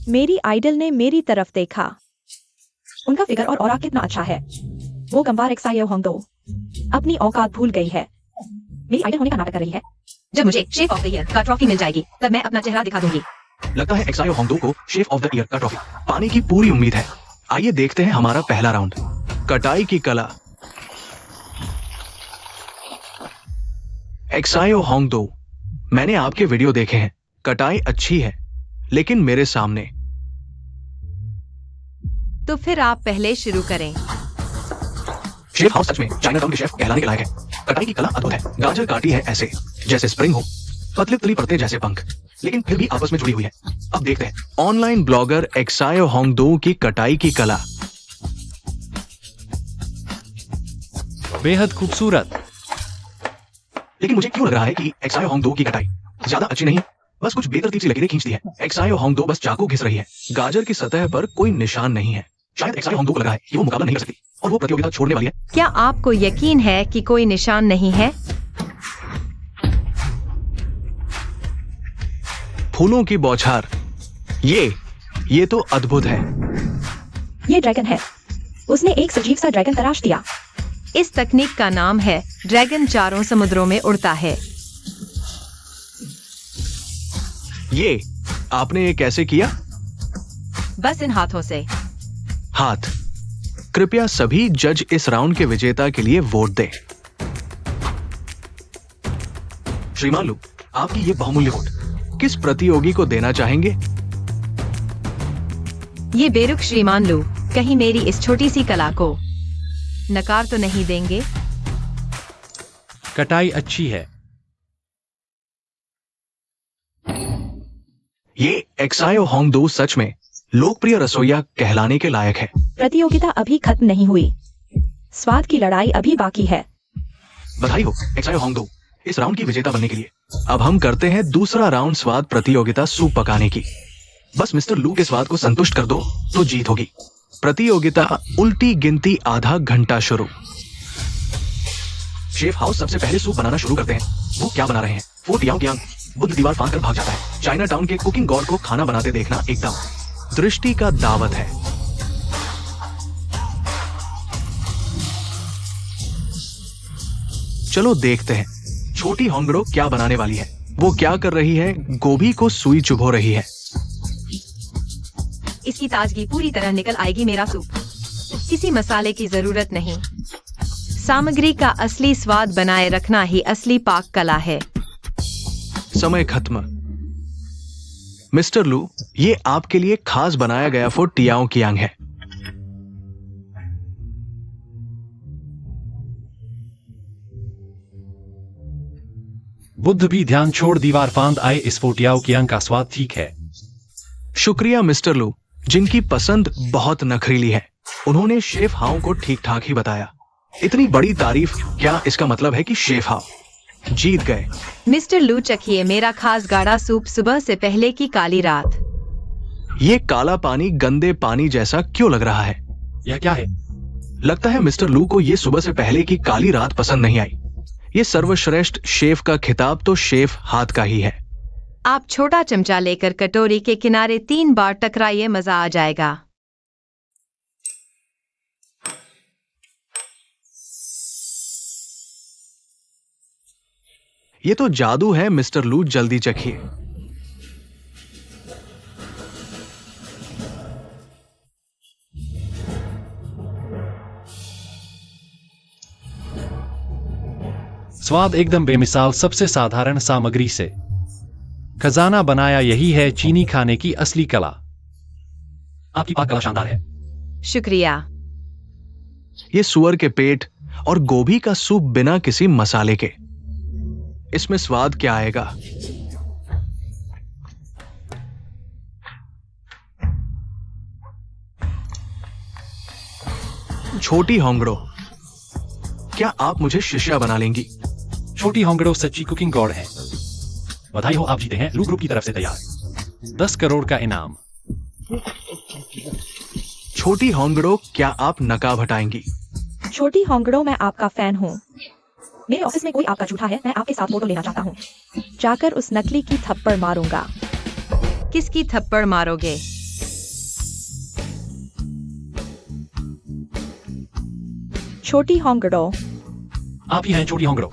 मेरी आइडल ने मेरी तरफ देखा। उनका फिगर और ऑरा कितना अच्छा है। वो गंवार एक्सायो होंगडो अपनी औकात भूल गई है। मेरी आइडल होने का नाटक कर रही है। जब मुझे शेफ ऑफ द ईयर का ट्रॉफी मिल जाएगी तब मैं अपना चेहरा दिखा दूंगी। लगता है एक्सायो होंगडो को शेफ ऑफ द ईयर का ट्रॉफी पाने की पूरी उम्मीद है। आइए देखते हैं हमारा पहला राउंड, कटाई की कला। एक्सायो होंगडो, मैंने आपके वीडियो देखे हैं। कटाई अच्छी है, लेकिन मेरे सामने। तो फिर आप पहले शुरू करें। शेफ हाउस सच में चाइना टाउन के शेफ कहलाने के लायक है। कटाई की कला अद्भुत है। गाजर काटी है ऐसे जैसे स्प्रिंग हो, पतली पतली परतें जैसे पंख, लेकिन फिर भी आपस में जुड़ी हुई है। अब देखते हैं ऑनलाइन ब्लॉगर एक्सायो होंगडो की कटाई की कला। बेहद खूबसूरत। लेकिन मुझे क्यों लग रहा है कि एक्सायो होंगडो की कटाई ज्यादा अच्छी नहीं, बस कुछ बेतरतीब सी लकीरें खींचती है। एक्सायो होंगडो बस चाकू घिस रही है। गाजर की सतह पर कोई निशान नहीं है। शायद एक्सायो होंगडो को लग रहा है कि वो मुकाबला नहीं कर सकती और वो प्रतियोगिता छोड़ने वाली है। क्या आपको यकीन है कि कोई निशान नहीं है? फूलों की बौछार, ये तो अद्भुत है। ये ड्रैगन है। उसने एक सजीव सा ड्रैगन तराश दिया। इस तकनीक का नाम है ड्रैगन चारों समुद्रों में उड़ता है। ये आपने ये कैसे किया? बस इन हाथों से। हाथ। कृपया सभी जज इस राउंड के विजेता के लिए वोट दें। श्रीमान लू, आपकी ये बहुमूल्य वोट किस प्रतियोगी को देना चाहेंगे? ये बेरुख श्रीमान लू, कहीं मेरी इस छोटी सी कला को नकार तो नहीं देंगे? कटाई अच्छी है। ये एक्सायो होंगडो सच में लोकप्रिय रसोइया कहलाने के लायक है। प्रतियोगिता अभी खत्म नहीं हुई। स्वाद की लड़ाई अभी बाकी है। बधाई हो एक्सायो होंगडो इस राउंड की विजेता बनने के लिए। अब हम करते हैं दूसरा राउंड, स्वाद प्रतियोगिता सूप पकाने की। बस मिस्टर लू के स्वाद को संतुष्ट कर दो तो जीत होगी। प्रतियोगिता उल्टी गिनती आधा घंटा शुरू। शेफ हाउस सबसे पहले सूप बनाना शुरू करते हैं। वो क्या बना रहे हैं? वो टियाओ कियांग बुद्ध दीवार फांद कर भाग जाता है। चाइना टाउन के कुकिंग गॉड को खाना बनाते देखना एकदम दृष्टि का दावत है। चलो देखते हैं छोटी होंगडो क्या बनाने वाली है। वो क्या कर रही है? गोभी को सुई चुभो रही है। इसकी ताजगी पूरी तरह निकल आएगी मेरा सूप। किसी मसाले की जरूरत नहीं। सामग्री का असली स्वाद बनाए रखना ही असली पाक कला है। समय खत्म। मिस्टर लू, ये आपके लिए खास बनाया गया फूड टियाओ कियांग है। बुद्ध भी ध्यान छोड़ दीवार फांद आए। इस फोटियाओ की अंग का स्वाद ठीक है। शुक्रिया मिस्टर लू, जिनकी पसंद बहुत नखरीली है। उन्होंने शेफ हाउ को ठीक ठाक ही बताया। इतनी बड़ी तारीफ, क्या इसका मतलब है कि शेफ हाउ जीत गए? मिस्टर लू, चखिए मेरा खास गाढ़ा सूप सुबह से पहले की काली रात। ये काला पानी गंदे पानी जैसा क्यों लग रहा है? यह क्या है? लगता है मिस्टर लू को ये सुबह से पहले की काली रात पसंद नहीं आई। ये सर्वश्रेष्ठ शेफ का खिताब तो शेफ हाथ का ही है। आप छोटा चमचा लेकर कटोरी के किनारे 3 बार टकराइए, मजा आ जाएगा। ये तो जादू है मिस्टर लू, जल्दी चखिए। स्वाद एकदम बेमिसाल, सबसे साधारण सामग्री से खजाना बनाया, यही है चीनी खाने की असली कला। आपकी पाक कला शानदार है। शुक्रिया। ये सुअर के पेट और गोभी का सूप बिना किसी मसाले के, इसमें स्वाद क्या आएगा। छोटी होंगड़ो, क्या आप मुझे शिष्या बना लेंगी? छोटी होंगड़ो सच्ची कुकिंग गॉड है। बधाई हो, आप जीते हैं लू ग्रुप की तरफ से तैयार 10 करोड़ का इनाम। छोटी होंगड़ो, क्या आप नकाब हटाएंगी? छोटी होंगड़ो, मैं आपका फैन हूँ। मेरे ऑफिस में कोई आपका जूठा है, मैं आपके साथ फोटो लेना चाहता हूँ। जाकर उस नकली की थप्पड़ मारूंगा। किसकी थप्पड़ मारोगे? छोटी होंगड़ो। आप ही हैं छोटी होंगड़ो?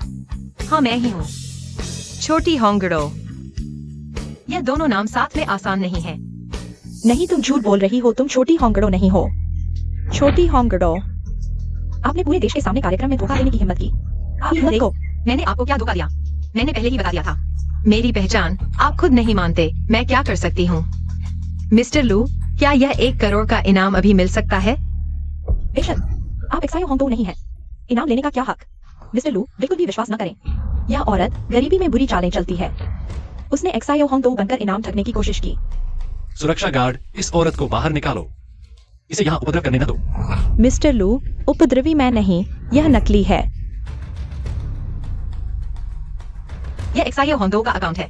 हाँ, मैं ही हूँ छोटी होंगड़ो। यह दोनों नाम साथ में आसान नहीं है। नहीं, तुम झूठ बोल रही हो, तुम छोटी होंगड़ो नहीं हो। छोटी होंगड़ो, आपने पूरे देश के सामने कार्यक्रम में धोखा देने की हिम्मत की। आप हिम्मत देखो। मैंने आपको क्या धोखा दिया? मैंने पहले ही बता दिया था। मेरी पहचान आप खुद नहीं मानते, मैं क्या कर सकती हूँ? मिस्टर लू, क्या यह 1 करोड़ का इनाम अभी मिल सकता है? बेशक, आप एक्सायो होंगडो नहीं है। इनाम लेने का क्या हक? मिस्टर लू, बिल्कुल भी विश्वास न करें। यह औरत गरीबी में बुरी चालें चलती है। उसने एक्सायो होंगडो बनकर इनाम ठगने की कोशिश की। सुरक्षा गार्ड, इस औरत को बाहर निकालो। इसे यहाँ उपद्रव करने न दो। मिस्टर लू, उपद्रवी मैं नहीं, यह नकली है। यह एक्सायो होंगडो का अकाउंट है।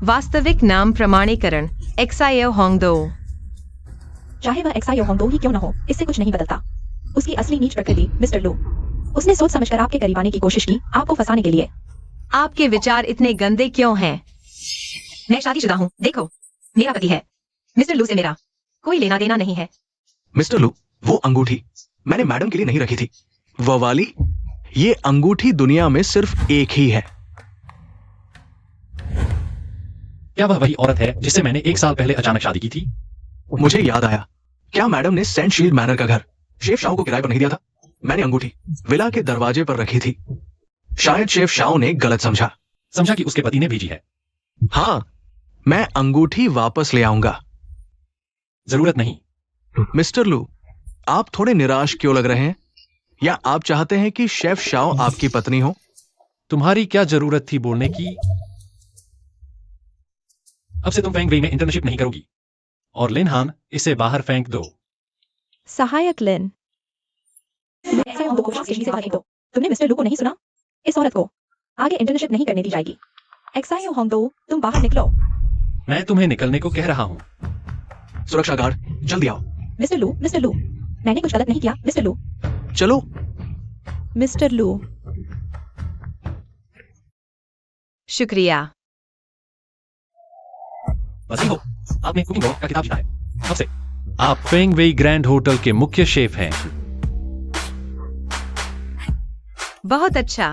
वास्तविक नाम प्रमाणीकरण एक्सायो होंगडो। चाहे वह एक्सायो होंगडो ही क्यों न हो, इससे कुछ नहीं बदलता। उसकी असली नीच प्रकृति, मिस्टर लू, उसने सोच समझकर आपके करीब आने की कोशिश की, आपको फंसाने के लिए। आपके विचार इतने गंदे क्यों हैं? मैं शादीशुदा हूँ, देखो, मेरा पति है। मिस्टर लू से मेरा कोई लेना देना नहीं है। मिस्टर लू, वो अंगूठी मैंने मैडम के लिए नहीं रखी थी। वो वाली, ये अंगूठी दुनिया में सिर्फ एक ही है। क्या वह वही औरत है जिससे मैंने 1 साल पहले अचानक शादी की थी? मुझे याद आया, क्या मैडम ने सेंट शील्ड मैनर का घर शेफ शाओ को किराए पर नहीं दिया था? मैंने अंगूठी विला के दरवाजे पर रखी थी। शायद शेफ शाओ ने गलत समझा कि उसके पति ने भेजी है। हाँ, मैं अंगूठी वापस ले आऊंगा। जरूरत नहीं। मिस्टर लू, आप थोड़े निराश क्यों लग रहे हैं? या आप चाहते हैं कि शेफ शाओ आपकी पत्नी हो? तुम्हारी क्या जरूरत थी बोलने की? अब से तुम फेंग वेई में इंटर्नशिप नहीं करोगी। और लिन हान, इसे बाहर फेंक दो। सहायक लिन, एक्सायो होंगडो को स्टेशन से बाहर फेंक दो। तुमने मिस्टर लू को नहीं सुना? इस औरत को आगे इंटर्नशिप नहीं करने दी जाएगी। एक्सायो होंगडो, तुम बाहर निकलो। मैं तुम्हें निकलने को कह रहा हूँ। सुरक्षा गार्ड, जल्दी आओ। मिस्टर लू, मैंने कुछ गलत नहीं किया। मिस्टर लू, चलो। मिस्टर लू। शुक्रिया। बधाई हो, आपने कुकिंग का किताब जीता है। अब से आप फेंग वेई ग्रैंड होटल के मुख्य शेफ हैं। बहुत अच्छा।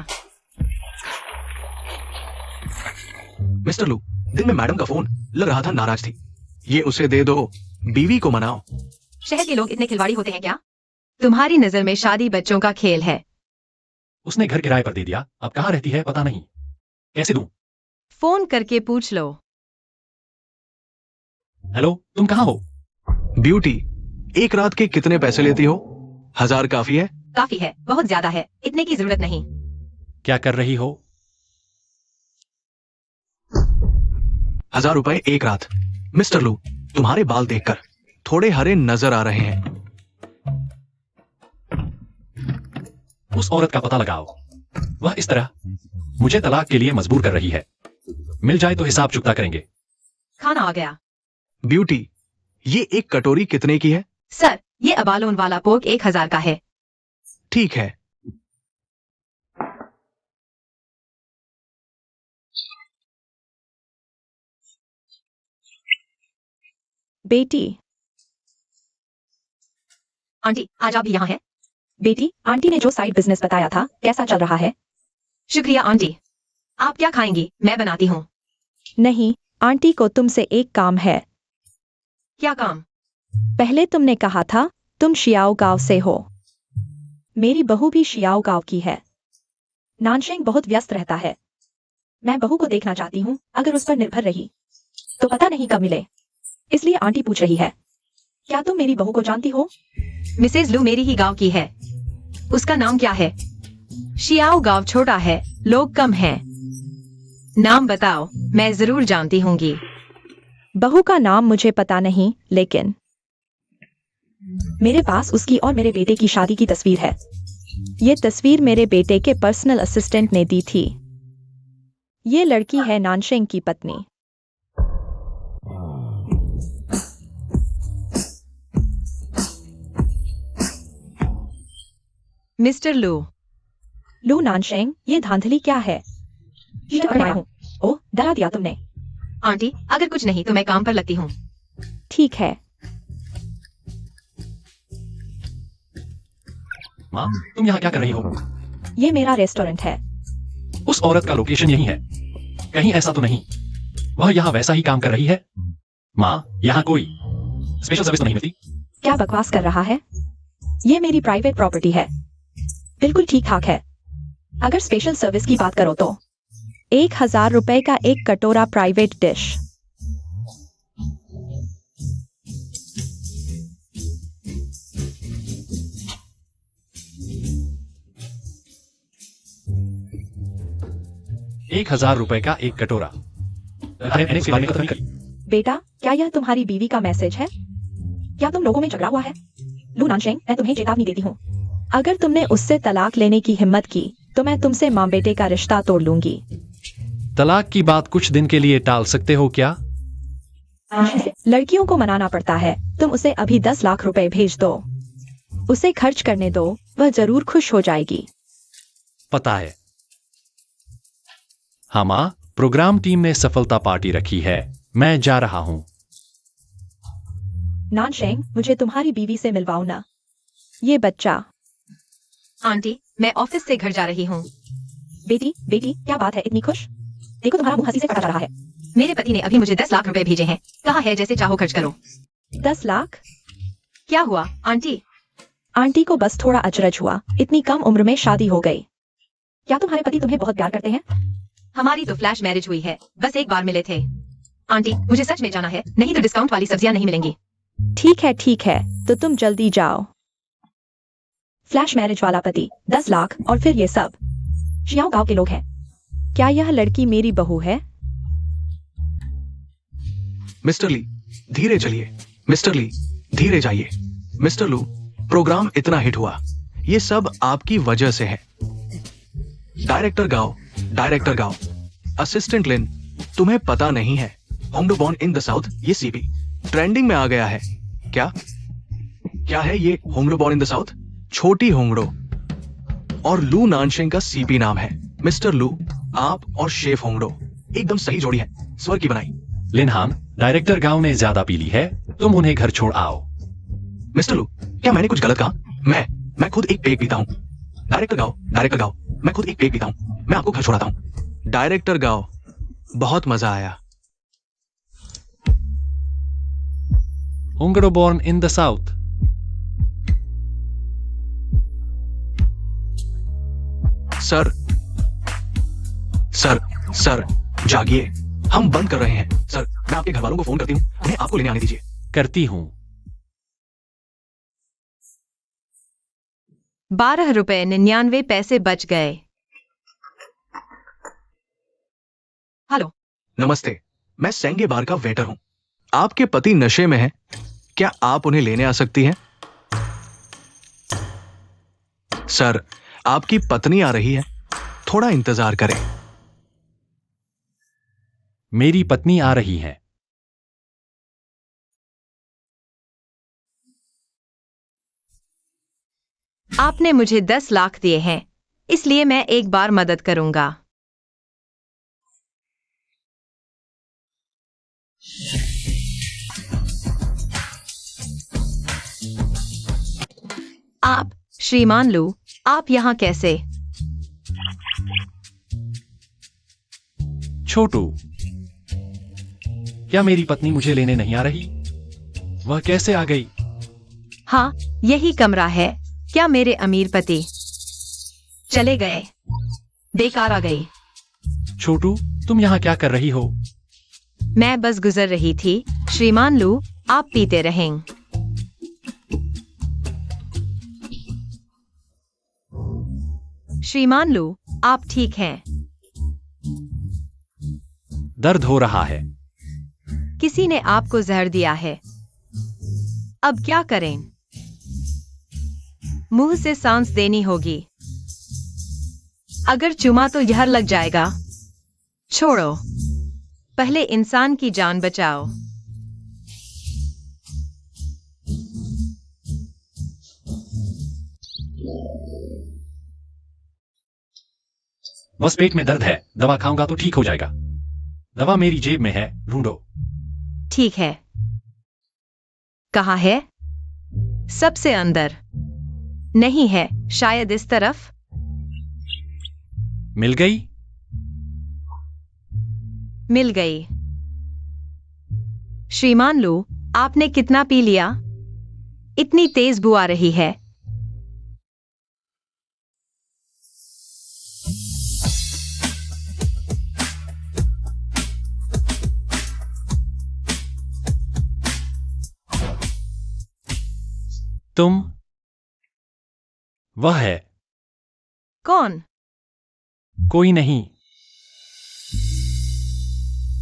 मिस्टर लू, दिन में मैडम का फोन लग रहा था नाराज थी। ये उसे दे दो, बीवी को मनाओ। शहर के लोग इतने खिलवाड़ी होते हैं क्या? तुम्हारी नजर में शादी बच्चों का खेल है। उसने घर किराए पर दे दिया, अब कहाँ रहती है पता नहीं। कैसे दूं? फोन करके पूछ लो। हेलो, तुम कहाँ हो? ब्यूटी, एक रात के कितने पैसे लेती हो? 1000 काफी है? काफी है, बहुत ज्यादा है, इतने की जरूरत नहीं। क्या कर रही हो? 1000 रुपए एक रात। मिस्टर लू, तुम्हारे बाल देखकर थोड़े हरे नजर आ रहे हैं। उस औरत का पता लगाओ। वह इस तरह मुझे तलाक के लिए मजबूर कर रही है। मिल जाए तो हिसाब चुकता करेंगे। खाना आ गया। ब्यूटी, ये एक कटोरी कितने की है? सर, ये अबालोन वाला पोर्क 1000 का है। ठीक है। बेटी, आंटी, आज आप भी यहाँ हैं? बेटी, आंटी ने जो साइड बिजनेस बताया था, कैसा चल रहा है? शुक्रिया आंटी। आप क्या खाएंगी? मैं बनाती हूँ। नहीं, आंटी को तुमसे एक काम है। क्या काम? पहले तुमने कहा था तुम शियाओ गांव से हो। मेरी बहू भी शियाओ गांव की है। नानशेंग बहुत व्यस्त रहता है। मैं बहू को देखना चाहती हूँ। अगर उस पर निर्भर रही तो पता नहीं कब मिले। इसलिए आंटी पूछ रही है, क्या तुम मेरी बहू को जानती हो? मिसेज लू मेरी ही गांव की है। उसका नाम क्या है? शियाओ गांव छोटा है, लोग कम हैं। नाम बताओ, मैं जरूर जानती होंगी। बहू का नाम मुझे पता नहीं, लेकिन मेरे पास उसकी और मेरे बेटे की शादी की तस्वीर है। ये तस्वीर मेरे बेटे के पर्सनल असिस्टेंट ने दी थी। ये लड़की है नानशेंग की पत्नी। मिस्टर लू। लू नानशेंग, ये धांधली क्या है? मैं हूँ। ओह, डरा दिया तुमने। आंटी, अगर कुछ नहीं तो मैं काम पर लगती हूँ। ठीक है। माँ, तुम यहाँ क्या कर रही हो? ये मेरा रेस्टोरेंट है। उस औरत का लोकेशन यही है। कहीं ऐसा तो नहीं वह यहाँ वैसा ही काम कर रही है? माँ, यहाँ कोई स्पेशल सर्विस तो नहीं मिलती? क्या बकवास कर रहा है? ये मेरी प्राइवेट प्रॉपर्टी है। बिल्कुल ठीक ठाक है। अगर स्पेशल सर्विस की बात करो तो 1000 रुपए का एक कटोरा प्राइवेट डिश। ₹1000 का एक कटोरा। अरे मैंने इसके बारे में तो नहीं करी। बेटा, क्या यह तुम्हारी बीवी का मैसेज है? क्या तुम लोगों में झगड़ा हुआ है? लू नानशेंग, मैं तुम्हें चेतावनी देती हूँ। अगर तुमने उससे तलाक लेने की हिम्मत की तो मैं तुमसे माँ बेटे का रिश्ता तोड़ लूंगी। तलाक की बात कुछ दिन के लिए टाल सकते हो क्या? लड़कियों को मनाना पड़ता है। तुम उसे अभी 10 लाख रुपए भेज दो। उसे खर्च करने दो, वह जरूर खुश हो जाएगी। पता है। हाँ माँ, प्रोग्राम टीम ने सफलता पार्टी रखी है। मैं जा रहा हूँ। नानशेंग, मुझे तुम्हारी बीवी से मिलवाओ ना। ये बच्चा। आंटी, मैं ऑफिस से घर जा रही हूँ। बेटी, बेटी, क्या बात है, इतनी खुश? देखो तुम्हारा मुंह हंसी से फटा जा रहा है। मेरे पति ने अभी मुझे 10 लाख रुपए भेजे हैं। कहा है जैसे चाहो खर्च करो। 10 लाख? क्या हुआ आंटी? आंटी को बस थोड़ा अचरज हुआ। इतनी कम उम्र में शादी हो गई। क्या तुम्हारे पति तुम्हें बहुत प्यार करते हैं? हमारी तो फ्लैश मैरिज हुई है, बस एक बार मिले थे। आंटी, मुझे सच में जाना है, नहीं तो डिस्काउंट वाली सब्जियां नहीं मिलेंगी। ठीक है, तो तुम जल्दी जाओ। फ्लैश मैरिज वाला पति, 10 लाख और फिर ये सब। शियाओ गांव के लोग हैं। क्या यह लड़की मेरी बहू है? मिस्टर ली, धीरे चलिए। मिस्टर ली, धीरे जाइए। मिस्टर लू, प्रोग्राम इतना हिट हुआ, ये सब आपकी वजह से है। डायरेक्टर गाओ, असिस्टेंट लिन, तुम्हें पता नहीं है, होंगडो बॉर्न इन द साउथ, ये सीपी ट्रेंडिंग में आ गया है। क्या है ये होंगडो बॉर्न इन द साउथ? छोटी होंगडो। और लू नानशेंग का सीपी नाम है। मिस्टर लू, आप और शेफ होंगडो एकदम सही जोड़ी है, स्वर की बनाई। लिनहान, डायरेक्टर गांव ने ज्यादा पी ली है, तुम उन्हें घर छोड़ आओ। मिस्टर लू, क्या मैंने कुछ गलत कहा? मैं खुद एक पेग पीता हूँ। डायरेक्टर गाओ, मैं खुद एक पेग पीता हूँ। मैं आपको घर छोड़ाता हूँ। डायरेक्टर गाओ, बहुत मजा आया। Hongdo born in the south. Sir, जागिए, हम बंद कर रहे हैं। सर, मैं आपके घर वालों को फोन करती हूँ, उन्हें आपको लेने आने दीजिए। करती हूँ। 12.99 बच गए। हेलो। नमस्ते, मैं सेंगे बार का वेटर हूँ। आपके पति नशे में हैं, क्या आप उन्हें लेने आ सकती हैं? सर, आपकी पत्नी आ रही है, थोड़ा इंतजार करें। मेरी पत्नी आ रही है। आपने मुझे 10 लाख दिए हैं, इसलिए मैं एक बार मदद करूंगा। आप, श्रीमान लू, आप यहां कैसे? छोटू, क्या मेरी पत्नी मुझे लेने नहीं आ रही? वह कैसे आ गई? हाँ, यही कमरा है। क्या मेरे अमीर पति चले गए? बेकार आ गई। छोटू, तुम यहाँ क्या कर रही हो? मैं बस गुजर रही थी। श्रीमान लू, आप पीते रहें। श्रीमान लू, आप ठीक हैं? दर्द हो रहा है। किसी ने आपको जहर दिया है। अब क्या करें? मुंह से सांस देनी होगी। अगर चुमा तो जहर लग जाएगा। छोड़ो, पहले इंसान की जान बचाओ। बस पेट में दर्द है, दवा खाऊंगा तो ठीक हो जाएगा। दवा मेरी जेब में है, ढूंढो। ठीक है। कहाँ है? सबसे अंदर। नहीं है, शायद इस तरफ। मिल गई? मिल गई। श्रीमान लू, आपने कितना पी लिया? इतनी तेज बू आ रही है। तुम? वह है। कौन? कोई नहीं।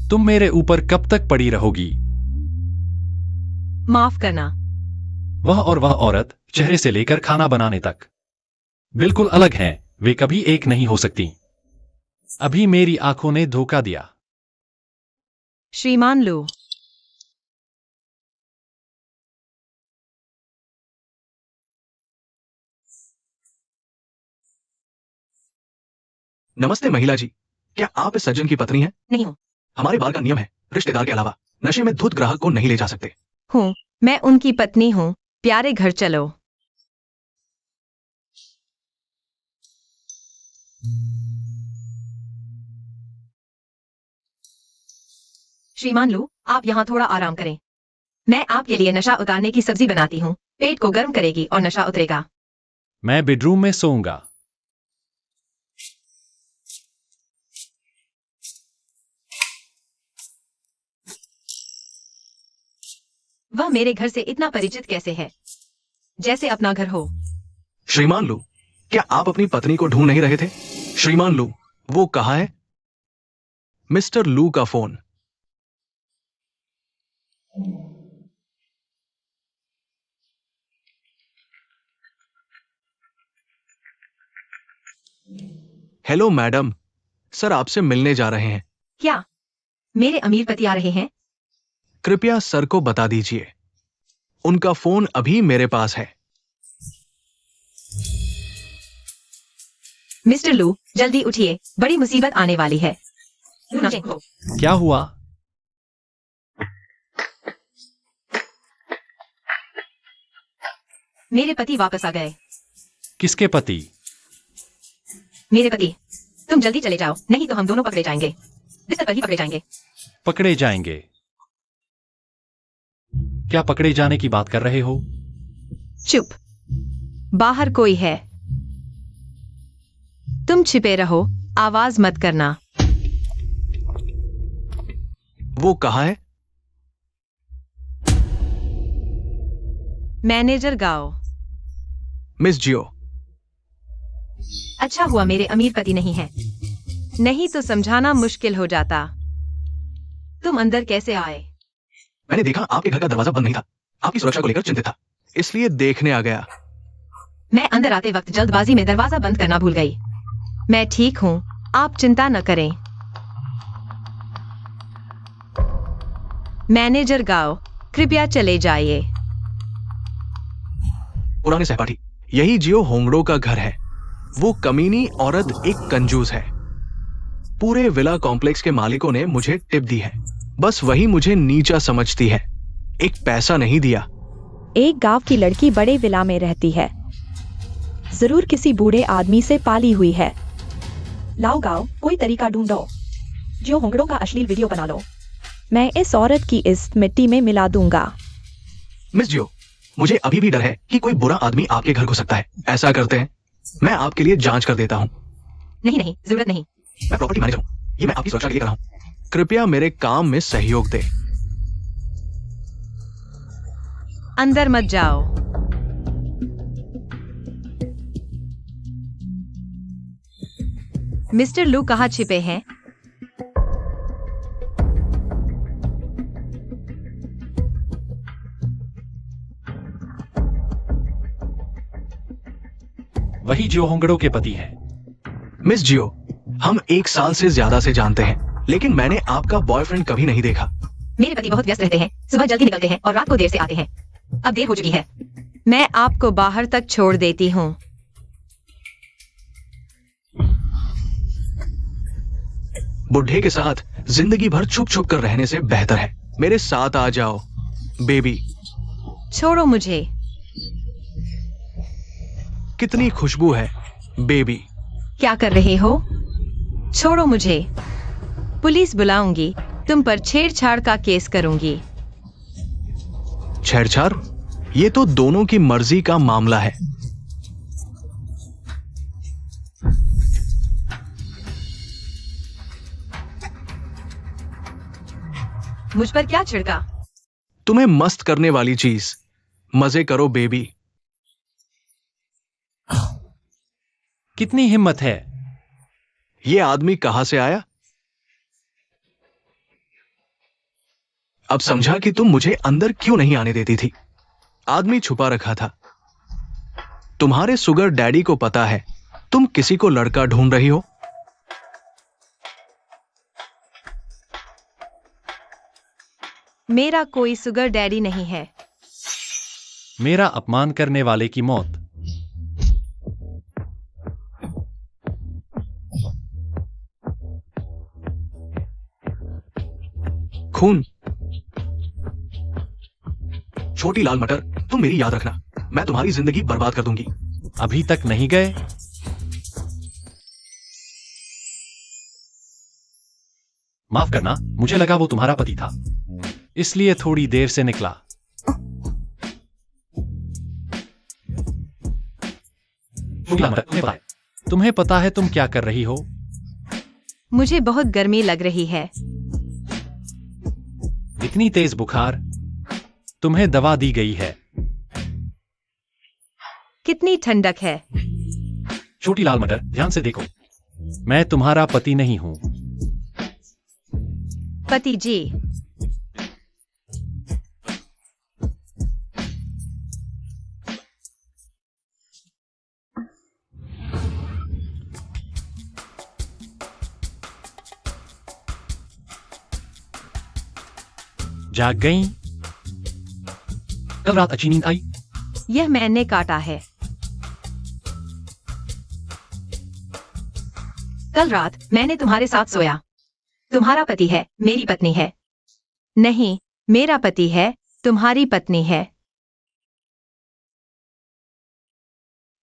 तुम मेरे ऊपर कब तक पड़ी रहोगी? माफ करना। वह और वह औरत चेहरे से लेकर खाना बनाने तक बिल्कुल अलग हैं। वे कभी एक नहीं हो सकती। अभी मेरी आंखों ने धोखा दिया। श्रीमान लू, नमस्ते महिला जी, क्या आप इस सज्जन की पत्नी हैं? नहीं हूं। हमारे बार का नियम है, रिश्तेदार के अलावा नशे में धुत ग्राहक को नहीं ले जा सकते। हूं, मैं उनकी पत्नी हूं। प्यारे, घर चलो। श्रीमान लू, आप यहाँ थोड़ा आराम करें। मैं आपके लिए नशा उतारने की सब्जी बनाती हूँ। पेट को गर्म करेगी और नशा उतरेगा। मैं बेडरूम में सोऊंगा। वह मेरे घर से इतना परिचित कैसे है? जैसे अपना घर हो। श्रीमान लू, क्या आप अपनी पत्नी को ढूंढ नहीं रहे थे? श्रीमान लू, वो कहाँ है? मिस्टर लू का फोन। हेलो मैडम, सर आपसे मिलने जा रहे हैं। क्या मेरे अमीर पति आ रहे हैं? कृपया सर को बता दीजिए। उनका फोन अभी मेरे पास है। मिस्टर लू, जल्दी उठिए, बड़ी मुसीबत आने वाली है। क्या हुआ? मेरे पति वापस आ गए। किसके पति? मेरे पति। तुम जल्दी चले जाओ, नहीं तो हम दोनों पकड़े जाएंगे। बिस्तर पर ही पकड़े जाएंगे। पकड़े जाएंगे? क्या पकड़े जाने की बात कर रहे हो? चुप, बाहर कोई है। तुम छिपे रहो, आवाज मत करना। वो कहाँ है? मैनेजर गाओ। मिस जियो। अच्छा हुआ मेरे अमीर पति नहीं है, नहीं तो समझाना मुश्किल हो जाता। तुम अंदर कैसे आए? मैंने देखा आपके घर का दरवाजा बंद नहीं था। आपकी सुरक्षा को लेकर चिंतित था, इसलिए देखने आ गया। मैं अंदर आते वक्त जल्दबाजी में दरवाजा बंद करना भूल गई। मैं ठीक हूँ, आप चिंता न करें। मैनेजर गाओ, कृपया चले जाइए। पुराने सहपाठी, यही जियो होंगड़ो का घर है। वो कमीनी औरत एक कंजूस है। पूरे विला कॉम्प्लेक्स के मालिकों ने मुझे टिप दी है, बस वही मुझे नीचा समझती है। एक पैसा नहीं दिया। एक गांव की लड़की बड़े विला में रहती है। जरूर किसी बूढ़े आदमी से पाली हुई है। लाओ गाओ, कोई तरीका ढूंढो। जियो होंगड़ो का अश्लील वीडियो बना लो। मैं इस औरत की इस मिट्टी में मिला दूंगा। मिस जियो, मुझे अभी भी डर है कि कोई बुरा आदमी आपके घर घुस सकता है। ऐसा करते हैं, मैं आपके लिए जांच कर देता हूँ। नहीं नहीं, जरूरत नहीं। मैं प्रॉपर्टी मैनेजर हूँ, ये मैं आपकी सुरक्षा के लिए कर रहा हूँ। कृपया मेरे काम में सहयोग दें। अंदर मत जाओ। मिस्टर लू कहाँ छिपे हैं? वही जियो होंगड़ो के पति हैं। मिस जियो, हम 1 साल से ज्यादा से जानते हैं, लेकिन मैंने आपका बॉयफ्रेंड कभी नहीं देखा। मेरे पति बहुत व्यस्त रहते हैं, सुबह जल्दी निकलते हैं और रात को देर से आते हैं। अब देर हो चुकी है। मैं आपको बाहर तक छोड़ देती हूँ। बुढ़े के साथ जिंदगी भर छुप छुप कर रहने से बेहतर है। मेरे साथ आ जाओ, बेबी। छोड़ो मुझे। कितनी खुशबू है, बेबी। क्या कर रहे हो? छोड़ो मुझे। पुलिस बुलाऊंगी, तुम पर छेड़छाड़ का केस करूंगी। छेड़छाड़? ये तो दोनों की मर्जी का मामला है। मुझ पर क्या छिड़का? तुम्हें मस्त करने वाली चीज। मजे करो, बेबी। कितनी हिम्मत है? ये आदमी कहां से आया? अब समझा कि तुम मुझे अंदर क्यों नहीं आने देती थी। आदमी छुपा रखा था। तुम्हारे सुगर डैडी को पता है तुम किसी को लड़का ढूंढ रही हो। मेरा कोई सुगर डैडी नहीं है। मेरा अपमान करने वाले की मौत। खून। छोटी लाल मटर, तुम मेरी याद रखना, मैं तुम्हारी जिंदगी बर्बाद कर दूंगी। अभी तक नहीं गए? माफ करना, मुझे लगा वो तुम्हारा पति था, इसलिए थोड़ी देर से निकला। छोटी लाल मटर, तुम्हें पता है तुम क्या कर रही हो? मुझे बहुत गर्मी लग रही है। इतनी तेज बुखार। तुम्हें दवा दी गई है। कितनी ठंडक है। छोटी लाल मटर, ध्यान से देखो, मैं तुम्हारा पति नहीं हूं। पति जी। जाग गई? कल रात अच्छी नींद आई? यह मैंने काटा है। कल रात मैंने तुम्हारे साथ सोया। तुम्हारा पति है, मेरी पत्नी है। नहीं, मेरा पति है, तुम्हारी पत्नी है।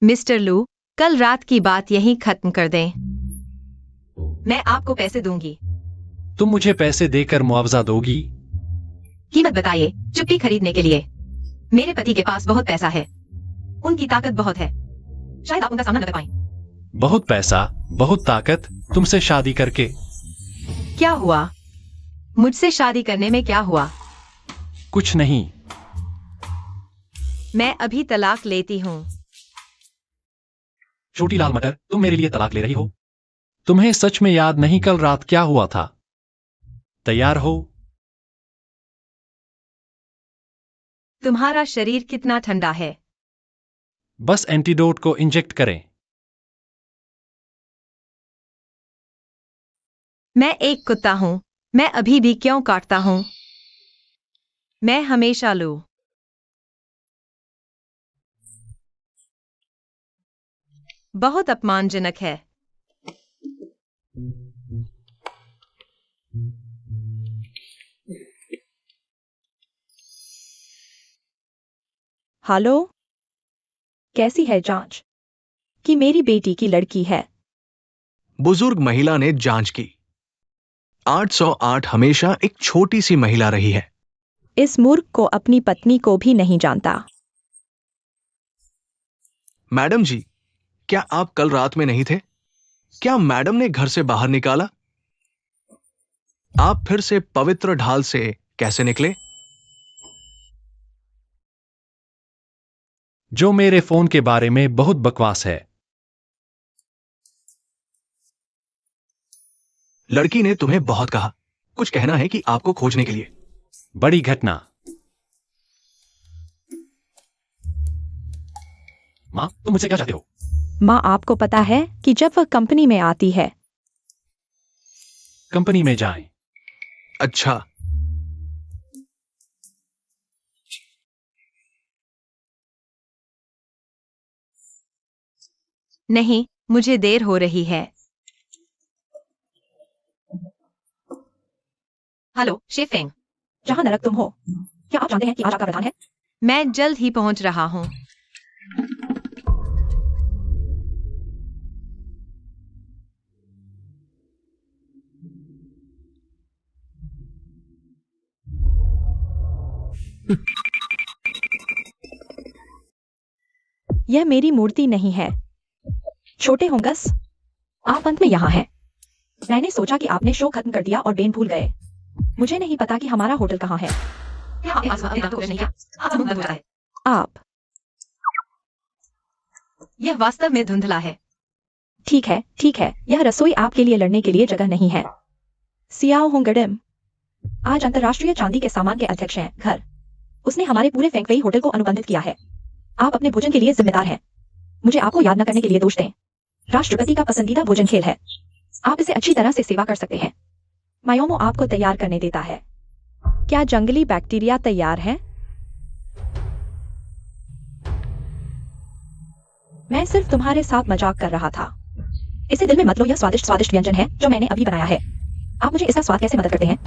मिस्टर लू, कल रात की बात यहीं खत्म कर दें। मैं आपको पैसे दूंगी। तुम मुझे पैसे देकर मुआवजा दोगी? कीमत बताइए, चुप्पी खरीदने के लिए। मेरे पति के पास बहुत पैसा है, उनकी ताकत बहुत है, शायद आप उनका सामना न कर पाएं। बहुत पैसा, बहुत ताकत, तुमसे शादी करके? क्या हुआ? मुझसे शादी करने में क्या हुआ? कुछ नहीं। मैं अभी तलाक लेती हूँ। छोटी लाल मटर, तुम मेरे लिए तलाक ले रही हो? तुम्हें सच में याद नहीं कल रात क्या हुआ था? तैयार हो? तुम्हारा शरीर कितना ठंडा है। बस एंटीडोट को इंजेक्ट करें। मैं एक कुत्ता हूँ, मैं अभी भी क्यों काटता हूँ? मैं हमेशा लू। बहुत अपमानजनक है। हेलो, कैसी है जांच कि मेरी बेटी की लड़की है? बुजुर्ग महिला ने जांच की। 808 हमेशा एक छोटी सी महिला रही है। इस मूर्ख को अपनी पत्नी को भी नहीं जानता। मैडम जी, क्या आप कल रात में नहीं थे? क्या मैडम ने घर से बाहर निकाला? आप फिर से पवित्र ढाल से कैसे निकले? जो मेरे फोन के बारे में बहुत बकवास है। लड़की ने तुम्हें बहुत कहा। कुछ कहना है कि आपको खोजने के लिए। बड़ी घटना। माँ, तुम मुझसे क्या चाहते हो? माँ, आपको पता है कि जब वह कंपनी में आती है। कंपनी में जाएं। अच्छा, नहीं, मुझे देर हो रही है। हेलो शेफिंग, जहाँ नरक तुम हो। क्या आप जानते हैं कि आज आपका प्रधान है? मैं जल्द ही पहुंच रहा हूं। यह मेरी मूर्ति नहीं है। छोटे होंगस, आप अंत में यहाँ हैं। मैंने सोचा कि आपने शो खत्म कर दिया और बेन भूल गए। मुझे नहीं पता कि हमारा होटल कहाँ है। आप यह वास्तव में धुंधला है। ठीक है, ठीक है। यह रसोई आपके लिए लड़ने के लिए जगह नहीं है। सियाओ होंगडम आज अंतर्राष्ट्रीय चांदी के सामान के अध्यक्ष हैं। घर उसने हमारे पूरे फेंगवेई होटल को अनुबंधित किया है। आप अपने भोजन के लिए जिम्मेदार हैं। मुझे आपको याद न करने के लिए दोष दें। राष्ट्रपति का पसंदीदा भोजन खेल है। आप इसे अच्छी तरह से सेवा कर सकते हैं। मायोमो आपको तैयार करने देता है। क्या जंगली बैक्टीरिया तैयार है? मैं सिर्फ तुम्हारे साथ मजाक कर रहा था। इसे दिल में मत लो। यह स्वादिष्ट स्वादिष्ट व्यंजन है जो मैंने अभी बनाया है। आप मुझे इसका स्वाद कैसे मदद करते हैं?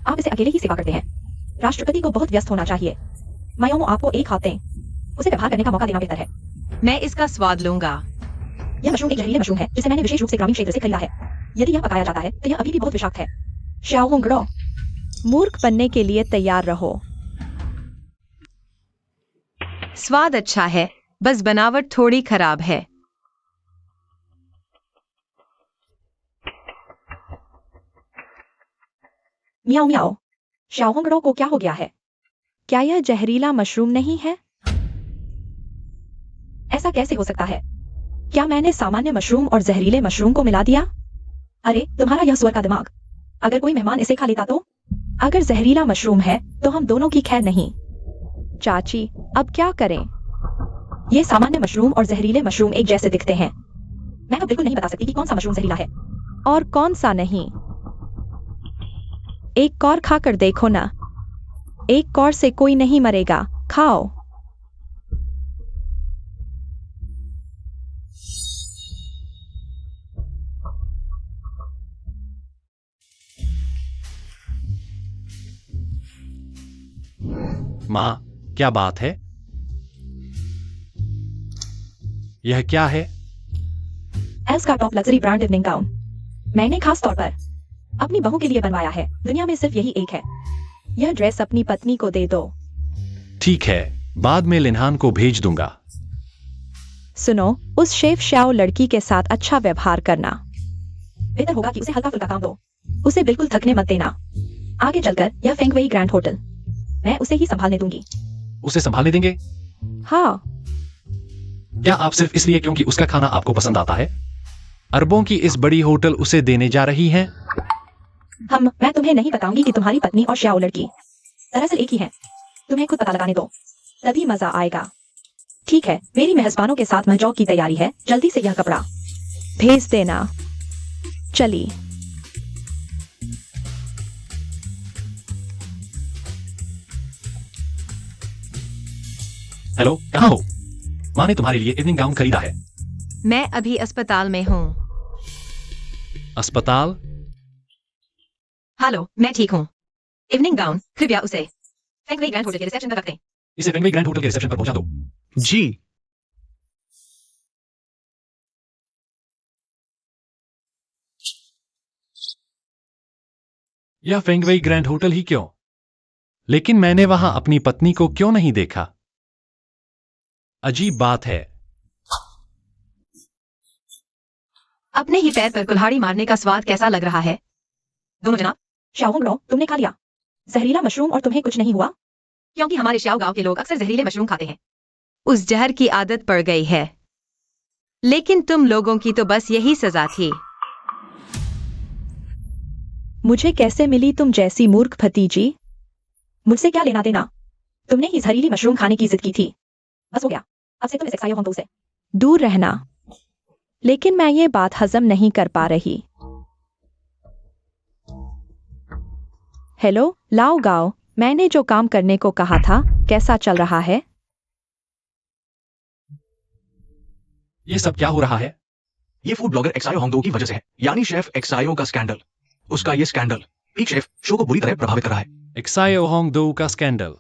आप इसे अकेले ही सेवा करते हैं। राष्ट्रपति को बहुत व्यस्त होना चाहिए। मायोमो आपको एक हाथ दें। उसे व्यवहार करने का मौका देना बेहतर है। मैं इसका स्वाद लूंगा। यह मशरूम एक जहरीले मशरूम है जिसे मैंने विशेष रूप से ग्रामीण क्षेत्र से खरीदा है। यदि यह पकाया जाता है तो यह अभी भी बहुत विषाक्त है। श्याओंगड़ो, मूर्ख बनने के लिए तैयार रहो। स्वाद अच्छा है, बस बनावट थोड़ी खराब है। मियाओ मियाओ, श्याओंगड़ो को क्या हो गया है? क्या यह जहरीला मशरूम नहीं है? ऐसा कैसे हो सकता है? क्या मैंने सामान्य मशरूम और जहरीले मशरूम को मिला दिया? अरे यह सुअर का दिमाग। अगर कोई मेहमान इसे खा लेता तो? अगर जहरीला मशरूम है तो हम दोनों की खैर नहीं। चाची, अब क्या करें? ये सामान्य मशरूम और जहरीले मशरूम एक जैसे दिखते हैं। मैं तो बिल्कुल नहीं बता सकती कि कौन सा मशरूम जहरीला है और कौन सा नहीं। एक कौर खाकर देखो ना। एक कौर से कोई नहीं मरेगा। खाओ। माँ, क्या बात है? यह क्या है? एल्स का top luxury brand evening gown मैंने खास तौर पर अपनी बहू के लिए बनवाया है। दुनिया में सिर्फ यही एक है। यह ड्रेस अपनी पत्नी को दे दो। ठीक है, बाद में लिनहान को भेज दूंगा। सुनो, उस शेफ श्याओ लड़की के साथ अच्छा व्यवहार करना। बेहतर होगा कि उसे हल्का फुल्का काम दो। उसे बिल्कुल थकने मत देना। आगे चलकर यह फेंगवेई ग्रैंड होटल मैं उसे ही संभालने दूंगी। उसे संभालने देंगे? हाँ। क्या आप सिर्फ इसलिए क्योंकि उसका खाना आपको पसंद आता है? अरबों की इस बड़ी होटल उसे देने जा रही है? मैं तुम्हें नहीं बताऊंगी कि तुम्हारी पत्नी और श्याओ लड़की दरअसल एक ही है। तुम्हें खुद पता लगाने दो, तभी मजा आएगा। ठीक है, मेरी मेहमानों के साथ महजौक की तैयारी है। जल्दी से यह कपड़ा भेज देना। चली। हेलो, कहाँ हो? माँ ने तुम्हारे लिए इवनिंग गाउन खरीदा है। मैं अभी अस्पताल में हूँ। अस्पताल? हेलो, मैं ठीक हूँ। इवनिंग गाउन, कृपया उसे फेंगवेई ग्रैंड होटल के रिसेप्शन पर रख दें। इसे फेंगवेई ग्रैंड होटल के रिसेप्शन पर पहुंचा दो। जी। यह फेंगवेई ग्रैंड होटल ही क्यों, लेकिन मैंने वहां अपनी पत्नी को क्यों नहीं देखा? अजीब बात है। अपने ही पैर पर कुल्हाड़ी मारने का स्वाद कैसा लग रहा है? दोनों जनाब, शाओ तुमने खा लिया जहरीला मशरूम और तुम्हें कुछ नहीं हुआ? क्योंकि हमारे श्याओ गांव के लोग अक्सर जहरीले मशरूम खाते हैं। उस जहर की आदत पड़ गई है। लेकिन तुम लोगों की तो बस यही सजा थी। मुझे कैसे मिली तुम जैसी मूर्ख भतीजी? मुझसे क्या लेना देना? तुमने ही जहरीली मशरूम खाने की जिद की थी। बस हो गया, अब से तुम इस एक्सायो होंगडो से दूर रहना। लेकिन मैं ये बात हजम नहीं कर पा रही। हेलो लाओ गाओ, मैंने जो काम करने को कहा था कैसा चल रहा है? ये सब क्या हो रहा है? ये फूड ब्लॉगर एक्सायो होंगडो की वजह से है, यानी शेफ एक्सायो का स्कैंडल। उसका ये स्कैंडल पीक शेफ शो को बुरी तरह प्रभावित कर रहा है। एक्सायो होंगडो का स्कैंडल।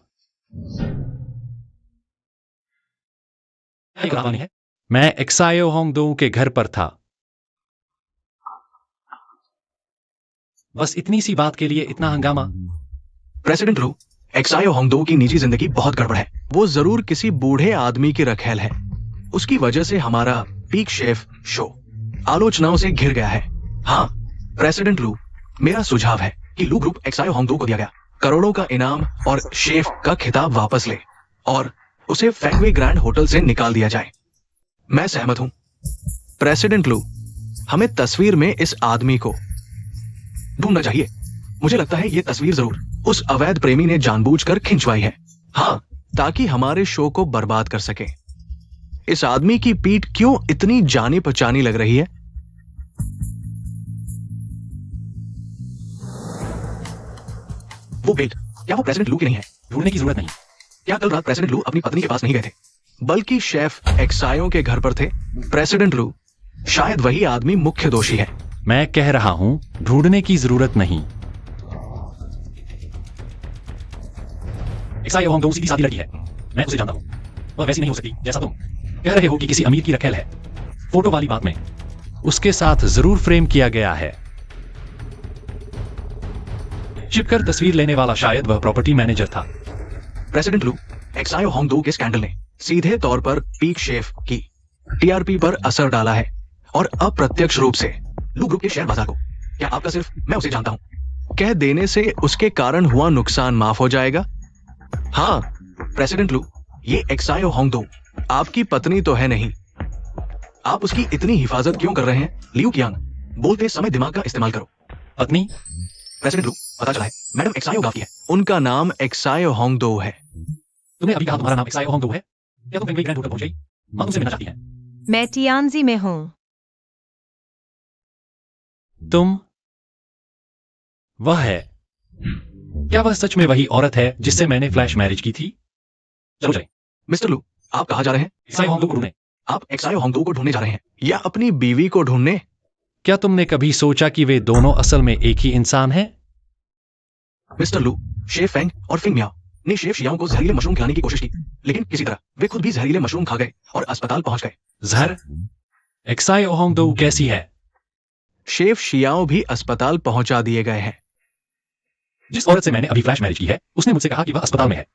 क्या कहानी है? मैं एक्सायो होंगडो के घर पर था। बस इतनी सी बात के लिए इतना हंगामा? प्रेसिडेंट लू, एक्सायो होंगडो की निजी जिंदगी बहुत गड़बड़ है। वो जरूर किसी बूढ़े आदमी की रखेल है। उसकी वजह से हमारा पीक शेफ शो आलोचनाओं से घिर गया है। हाँ प्रेसिडेंट लू, मेरा सुझाव है कि लू ग्रुप एक्सायो होंगडो को दिया गया करोड़ों का इनाम और शेफ का खिताब वापस ले और उसे फेंगवे ग्रैंड होटल से निकाल दिया जाए। मैं सहमत हूं प्रेसिडेंट लू, हमें तस्वीर में इस आदमी को ढूंढना चाहिए। मुझे लगता है ये तस्वीर जरूर उस अवैध प्रेमी ने जानबूझकर खिंचवाई है। हाँ, ताकि हमारे शो को बर्बाद कर सके। इस आदमी की पीठ क्यों इतनी जानी पहचानी लग रही है? वो बेल्ट, क्या वो प्रेसिडेंट लू की नहीं है? ढूंढने की जरूरत नहीं। क्या कल रात प्रेसिडेंट लू अपनी पत्नी के पास नहीं गए थे, बल्कि शेफ एक्सायो के घर पर थे? प्रेसिडेंट लू, शायद वही आदमी मुख्य दोषी है। मैं कह रहा हूं ढूंढने की जरूरत नहीं। एक्सायो होंगडो सीधी सादी लड़की है, मैं उसे जानता हूं। वह वैसी नहीं हो सकती जैसा तुम कह रहे हो कि किसी अमीर की रखेल है। फोटो वाली बात में उसके साथ जरूर फ्रेम किया गया है। छिपकर तस्वीर लेने वाला शायद वह प्रॉपर्टी मैनेजर था। प्रेसिडेंट लू, एक्सायो होंगडो के स्कैंडल ने सीधे तौर पर पीक शेफ की टीआरपी पर असर डाला है और अप्रत्यक्ष रूप से लू ग्रुप के शेयर बाजार को। क्या आपका सिर्फ मैं उसे जानता हूं कह देने से उसके कारण हुआ नुकसान माफ हो जाएगा? हाँ प्रेसिडेंट लू, ये एक्सायो होंगडो आपकी पत्नी तो है नहीं। आप उसकी इतनी हिफाजत क्यों कर रहे हैं? लियू कियांग, बोलते समय दिमाग का इस्तेमाल करो। पत्नी? प्रेसिडेंट लू, पता चला है मैडम एक्सायो गांव की है। उनका नाम एक्सायो होंगडो है। तुमने अभी कहा तुम्हारा नाम एक्सायो होंगडो है? क्या तुम फेंगवे ग्रैंड होटल पहुंच गई? मां तुमसे मिलना चाहती है। मैं टियानजी में हूं। तुम? वह है। क्या वह सच में वही औरत है जिससे मैंने फ्लैश मैरिज की थी? चलो चलें। मिस्टर लू, आप कहाँ जा रहे हैं? एक्सायो होंगडो को ढूंढने। आप एक्सायो होंगडो को ढूंढने जा रहे हैं या अपनी बीवी को ढूंढने? क्या तुमने कभी सोचा कि वे दोनों असल में एक ही इंसान हैं? मिस्टर लू, शेफ फेंग और फिंग मियाओ ने शेफ शियाओ को जहरीले मशरूम खिलाने की कोशिश की, लेकिन किसी तरह वे खुद भी जहरीले मशरूम खा गए और अस्पताल पहुंच गए। जहर? एक्सायो होंगडो कैसी है? शेफ शियाओ भी अस्पताल पहुंचा दिए गए हैं। जिस औरत से मैंने अभी फ्लैश मैरिज की है उसने मुझसे कहा कि वह अस्पताल में है।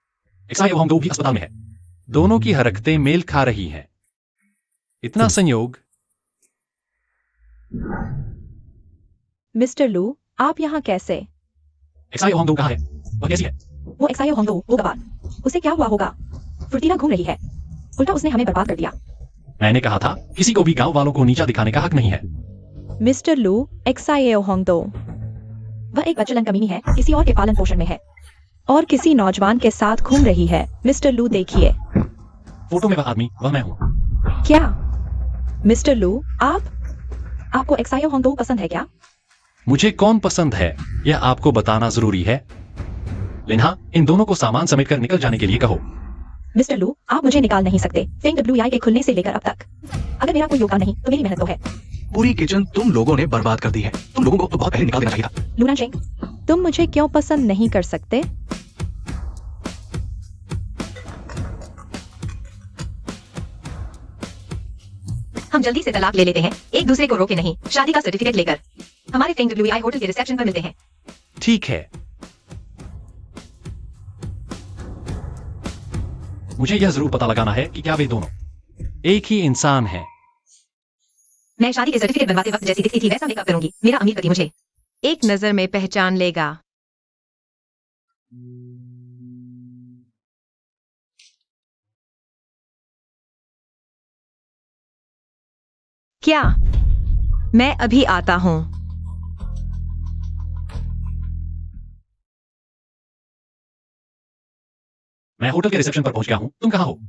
एक्सायो होंगडो भी अस्पताल में है। दोनों की हरकतें मेल खा रही हैं। इतना संयोग। मिस्टर लू, आप यहाँ कैसे? एक्सायो होंगडो कहाँ है? वह कैसी है? वो एक्सायो होंगडो, वो गवार, उसे क्या हुआ होगा? फुर्तीला घूम रही है। उल्टा उसने हमें बर्बाद कर दिया। मैंने कहा था किसी को भी गांव वालों को नीचा दिखाने का हक नहीं है। मिस्टर लू, एक्सायो होंगडो वह एक बचलन कमीनी है, किसी और के पालन पोषण में है और किसी नौजवान के साथ घूम रही है। मिस्टर लू देखिए। फोटो में वह आदमी वह मैं हूँ। क्या? मिस्टर लू, आपको एक्सायो होंगडो पसंद है क्या? मुझे कौन पसंद है यह आपको बताना जरूरी है। लिन्हा, इन दोनों को सामान समेटकर निकल जाने के लिए कहो। मिस्टर लू, आप मुझे निकाल नहीं सकते। फेंग WI के खुलने से लेकर अब तक अगर मेरा कोई योगदान नहीं तो मेरी मेहनत तो है। पूरी किचन तुम लोगों ने बर्बाद कर दी है। तुम लोगों को तो बहुत पहले निकाल देना चाहिए था। लूना चेंग, तुम मुझे क्यों पसंद नहीं कर सकते? हम जल्दी से तलाक ले लेते हैं, एक दूसरे को रोके नहीं, शादी का सर्टिफिकेट लेकर हमारे फेंग WI होटल के रिसेप्शन पर मिलते हैं। ठीक है। मुझे यह जरूर पता लगाना है कि क्या वे दोनों एक ही इंसान हैं। मैं शादी के सर्टिफिकेट बनवाते वक्त जैसी दिखती थी वैसा मेकअप करूंगी। मेरा अमीर पति मुझे एक नजर में पहचान लेगा। क्या? मैं अभी आता हूं। मैं होटल के रिसेप्शन पर पहुंच गया हूं। तुम कहां हो?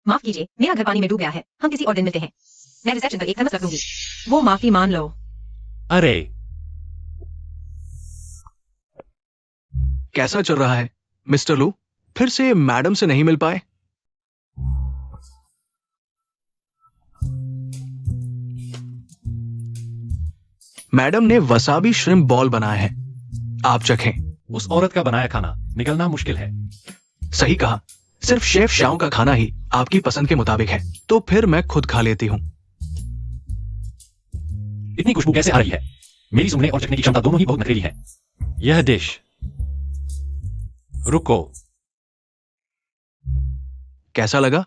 माफ कीजिए, मेरा घर पानी में डूब गया है। हम किसी और दिन मिलते हैं। मैं रिसेप्शन पर एक थर्मस रख दूंगी। वो माफी मान लो। अरे, कैसा चल रहा है मिस्टर लू? फिर से मैडम से नहीं मिल पाए? मैडम ने वसाबी श्रिम्प बॉल बनाए हैं, आप चखें। उस औरत का बनाया खाना निकलना मुश्किल है। सही कहा, सिर्फ शेफ शाओ का खाना ही आपकी पसंद के मुताबिक है, तो फिर मैं खुद खा लेती हूं। इतनी खुशबू कैसे आ रही है? मेरी सुनने और चखने की क्षमता दोनों ही बहुत नखरीली है। यह डिश, रुको, कैसा लगा?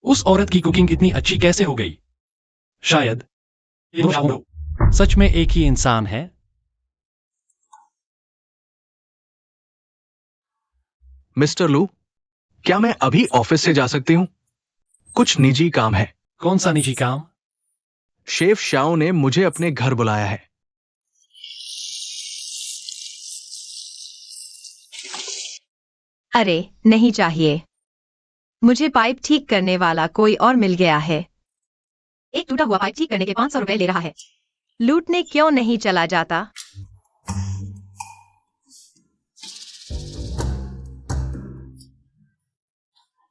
उस औरत की कुकिंग इतनी अच्छी कैसे हो गई? शायद ये दो शाओ सच में एक ही इंसान है। मिस्टर लू, क्या मैं अभी ऑफिस से जा सकती हूं? कुछ निजी काम है। कौन सा निजी काम? शेफ शाओ ने मुझे अपने घर बुलाया है। अरे नहीं चाहिए। मुझे पाइप ठीक करने वाला कोई और मिल गया है। एक टूटा हुआ पाइप ठीक करने के 500 रुपए ले रहा है। लूटने क्यों नहीं चला जाता?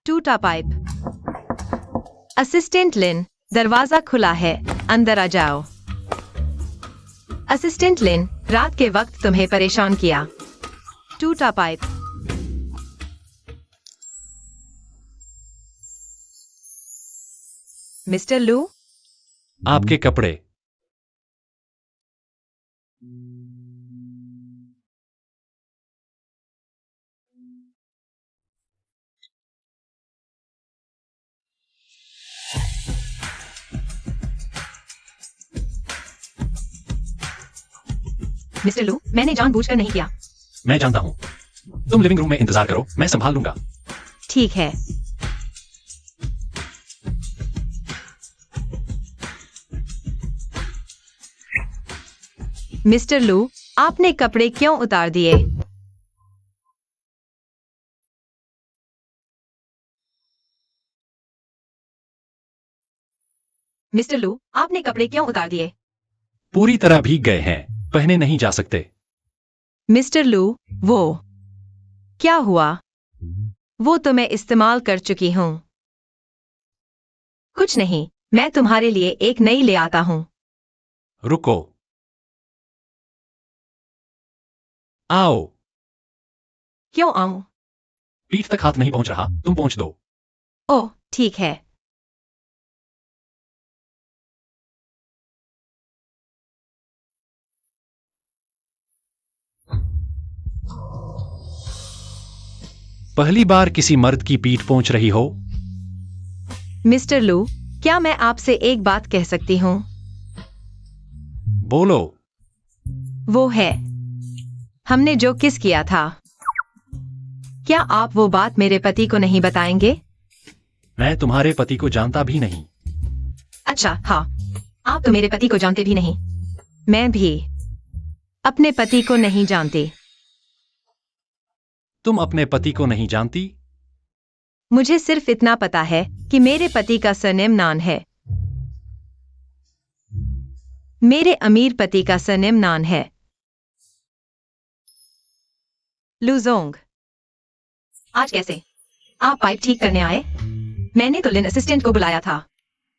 टूटा पाइप। असिस्टेंट लिन, दरवाजा खुला है, अंदर आ जाओ। असिस्टेंट लिन, रात के वक्त तुम्हें परेशान किया। टूटा पाइप। मिस्टर लू, आपके कपड़े। मिस्टर लू, मैंने जानबूझकर नहीं किया। मैं जानता हूं। तुम लिविंग रूम में इंतजार करो, मैं संभाल लूंगा। ठीक है। मिस्टर लू, आपने कपड़े क्यों उतार दिए? मिस्टर लू, आपने कपड़े क्यों उतार दिए? पूरी तरह भीग गए हैं, पहने नहीं जा सकते। मिस्टर लू, वो क्या हुआ? वो तो मैं इस्तेमाल कर चुकी हूं। कुछ नहीं, मैं तुम्हारे लिए एक नई ले आता हूं। रुको, आओ। क्यों आऊं? पीठ तक हाथ नहीं पहुंच रहा, तुम पहुंच दो। ओह ठीक है। पहली बार किसी मर्द की पीठ पहुंच रही हो? मिस्टर लू, क्या मैं आपसे एक बात कह सकती हूं? बोलो। वो है, हमने जो किस किया था। क्या आप वो बात मेरे पति को नहीं बताएंगे? मैं तुम्हारे पति को जानता भी नहीं। अच्छा हाँ, आप तो मेरे पति को जानते भी नहीं। मैं भी अपने पति को नहीं जानती। तुम अपने पति को नहीं जानती? मुझे सिर्फ इतना पता है कि मेरे पति का सरनेम नान है। मेरे अमीर पति का सरनेम नान है। लुजोंग। आज कैसे? आप पाइप ठीक करने आए? मैंने तो लिन असिस्टेंट को बुलाया था।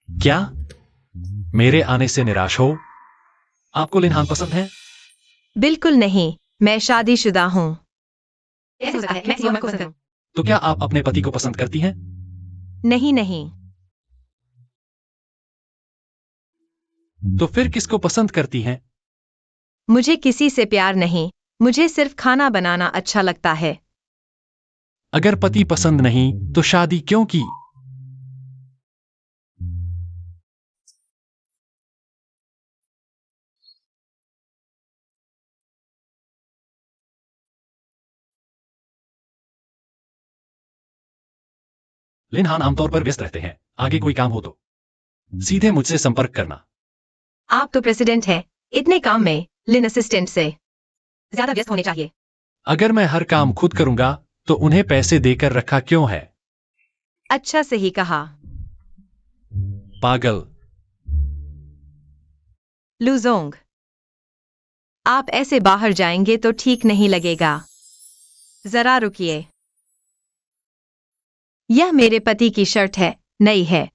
क्या मेरे आने से निराश हो? आपको लिनहान पसंद है? बिल्कुल नहीं, मैं शादीशुदा हूँ। कैसे हो सकता है मैं किसी और को पसंद करूं? तो क्या आप अपने पति को पसंद करती हैं? नहीं नहीं। तो फिर किसको पसंद करती हैं? मुझे किसी से प्यार नहीं, मुझे सिर्फ खाना बनाना अच्छा लगता है। अगर पति पसंद नहीं तो शादी क्यों की? लिनहान आमतौर पर व्यस्त रहते हैं। आगे कोई काम हो तो सीधे मुझसे संपर्क करना। आप तो प्रेसिडेंट हैं, इतने काम में लिन असिस्टेंट से ज्यादा व्यस्त होने चाहिए। अगर मैं हर काम खुद करूंगा तो उन्हें पैसे देकर रखा क्यों है? अच्छा से ही कहा। पागल। लुजोंग, आप ऐसे बाहर जाएंगे तो ठीक नहीं लगेगा। जरा रुकिए। यह मेरे पति की शर्ट है, नई है।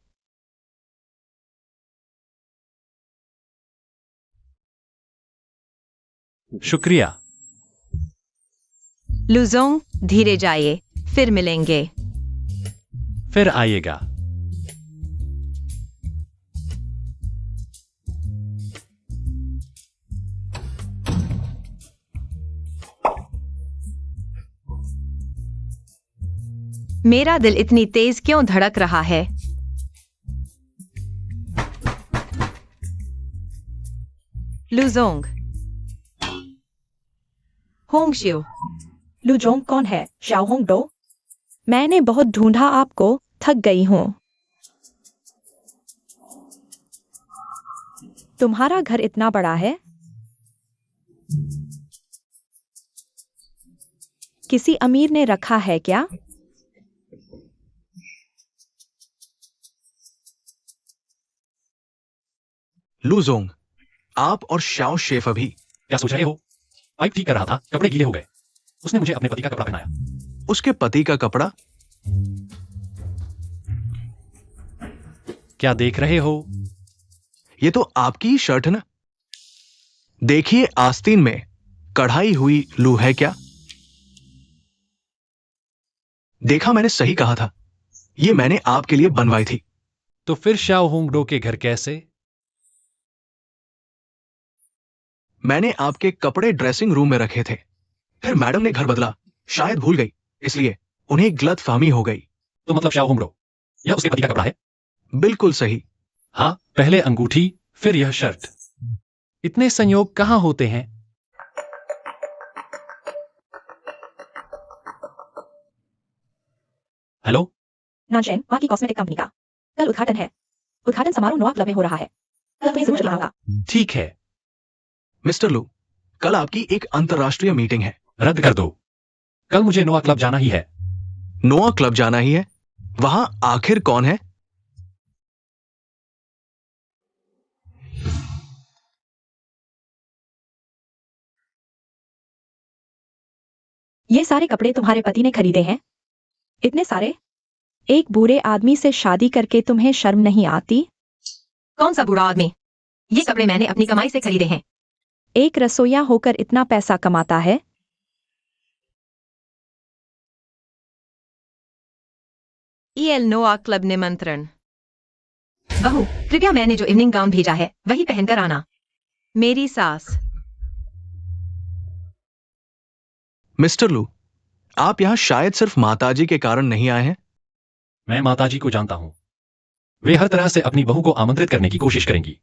शुक्रिया। लुजोंग, धीरे जाइए, फिर मिलेंगे। फिर आइएगा। मेरा दिल इतनी तेज क्यों धड़क रहा है? लुजोंग। होंगशियो। लुजोंग कौन है? शाओहोंग डो? मैंने बहुत ढूंढा आपको, थक गई हूँ। तुम्हारा घर इतना बड़ा है? किसी अमीर ने रखा है क्या? लुजोंग, आप और शाओ शेफ अभी क्या सोच रहे हो? पाइप ठीक कर रहा था, कपड़े गीले हो गए। उसने मुझे अपने पति का कपड़ा पहनाया। उसके पति का कपड़ा? क्या देख रहे हो? ये तो आपकी ही शर्ट है ना? देखिए, आस्तीन में कढ़ाई हुई लू है क्या? देखा, मैंने सही कहा था। ये मैंने आपके लिए बनवाई थी। तो फिर शाओ होंगडो के घर कैसे? मैंने आपके कपड़े ड्रेसिंग रूम में रखे थे। फिर मैडम ने घर बदला, शायद भूल गई, इसलिए उन्हें गलतफहमी हो गई। तो मतलब शाओ होंगडो, यह उसके पति का कपड़ा है? बिल्कुल सही। हाँ, पहले अंगूठी, फिर यह शर्ट। इतने संयोग कहाँ होते हैं? हेलो। नानशेन, वहाँ की कॉस्मेटिक कंपनी का कल उद्घाटन है। उद्घाटन समारोह नोआ क्लब में हो रहा है। कल मैं जरूर आऊंगा। ठीक है। मिस्टर लू, कल आपकी एक अंतर्राष्ट्रीय मीटिंग है। रद्द कर दो। कल मुझे नोआ क्लब जाना ही है। नोआ क्लब जाना ही है? वहां आखिर कौन है? ये सारे कपड़े तुम्हारे पति ने खरीदे हैं? इतने सारे? एक बुरे आदमी से शादी करके तुम्हें शर्म नहीं आती? कौन सा बुरा आदमी? ये कपड़े मैंने अपनी कमाई से खरीदे हैं। एक रसोइया होकर इतना पैसा कमाता है? ईएल नोआ क्लब निमंत्रण। बहू, कृपया मैंने जो इवनिंग गाउन भेजा है वही पहनकर आना। मेरी सास। मिस्टर लू, आप यहां शायद सिर्फ माताजी के कारण नहीं आए हैं। मैं माताजी को जानता हूं। वे हर तरह से अपनी बहू को आमंत्रित करने की कोशिश करेंगी।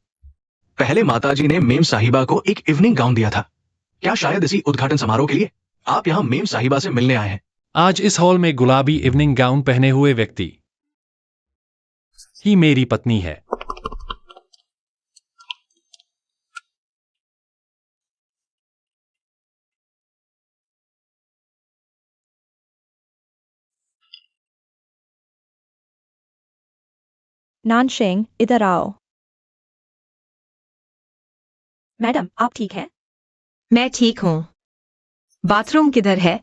पहले माताजी ने मेम साहिबा को एक इवनिंग गाउन दिया था। क्या शायद इसी उद्घाटन समारोह के लिए आप यहां मेम साहिबा से मिलने आए हैं? आज इस हॉल में गुलाबी इवनिंग गाउन पहने हुए व्यक्ति ही मेरी पत्नी है। नानशेंग, इधर आओ। मैडम, आप ठीक हैं? मैं ठीक हूं। बाथरूम किधर है?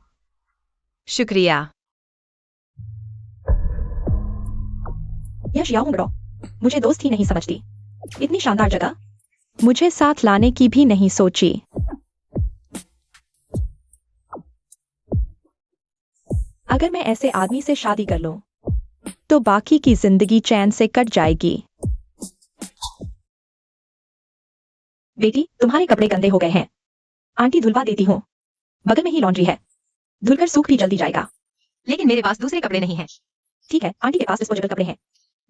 शुक्रिया। यह शियाओ होंगडो मुझे दोस्त ही नहीं समझती। इतनी शानदार जगह मुझे साथ लाने की भी नहीं सोची। अगर मैं ऐसे आदमी से शादी कर लूं तो बाकी की जिंदगी चैन से कट जाएगी। बेटी, तुम्हारे कपड़े गंदे हो गए हैं। आंटी धुलवा देती हूँ, बगल में ही लॉन्ड्री है, धुलकर सूख भी जल्दी जाएगा। लेकिन मेरे पास दूसरे कपड़े नहीं हैं। ठीक है, आंटी के पास डिस्पोजेबल कपड़े हैं,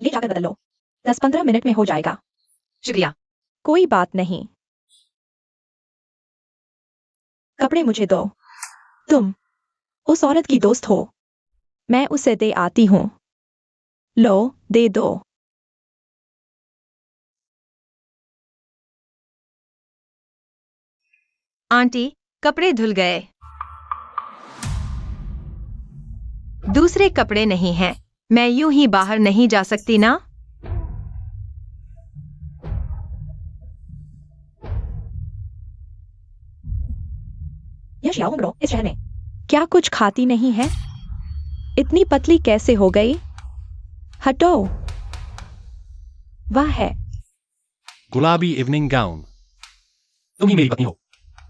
ले जाकर बदल लो, 10-15 मिनट में हो जाएगा। शुक्रिया। कोई बात नहीं, कपड़े मुझे दो। तुम उस औरत की दोस्त हो, मैं उसे दे आती हूँ। लो, दे दो। आंटी, कपड़े धुल गए। दूसरे कपड़े नहीं हैं। मैं यूं ही बाहर नहीं जा सकती ना? यह शियाओ होंगड़ो इस शहर में क्या कुछ खाती नहीं है? इतनी पतली कैसे हो गई? हटो। वह है गुलाबी इवनिंग गाउन। तुम ही मेरी पत्नी हो।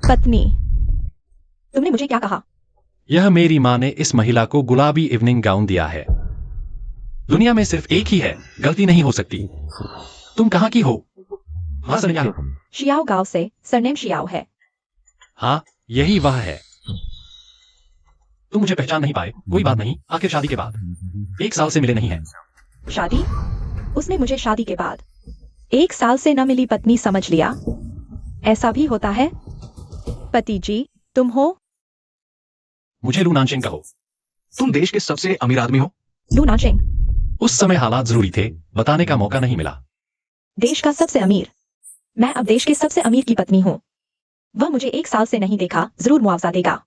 पत्नी। तुमने मुझे क्या कहा? यह मेरी माँ ने इस महिला को गुलाबी इवनिंग गाउन दिया है। दुनिया में सिर्फ एक ही है, गलती नहीं हो सकती। तुम कहाँ की हो? हाँ सर, क्या? शियाओ गांव से, सरनेम शियाओ है। हाँ, यही वह है। तुम मुझे पहचान नहीं पाए, कोई बात नहीं, आखिर शादी के बाद 1 साल से मिले नहीं हैं। शादी? उसने मुझे शादी के बाद 1 साल से न मिली पत्नी समझ लिया। ऐसा भी होता है? पति जी, तुम हो? मुझे लू नानशिंग कहो। तुम देश के सबसे अमीर आदमी हो। लू नानशिंग? उस समय हालात जरूरी थे, बताने का मौका नहीं मिला। देश का सबसे अमीर? मैं अब देश के सबसे अमीर की पत्नी हूँ। वह मुझे 1 साल से नहीं देखा, जरूर मुआवजा देगा।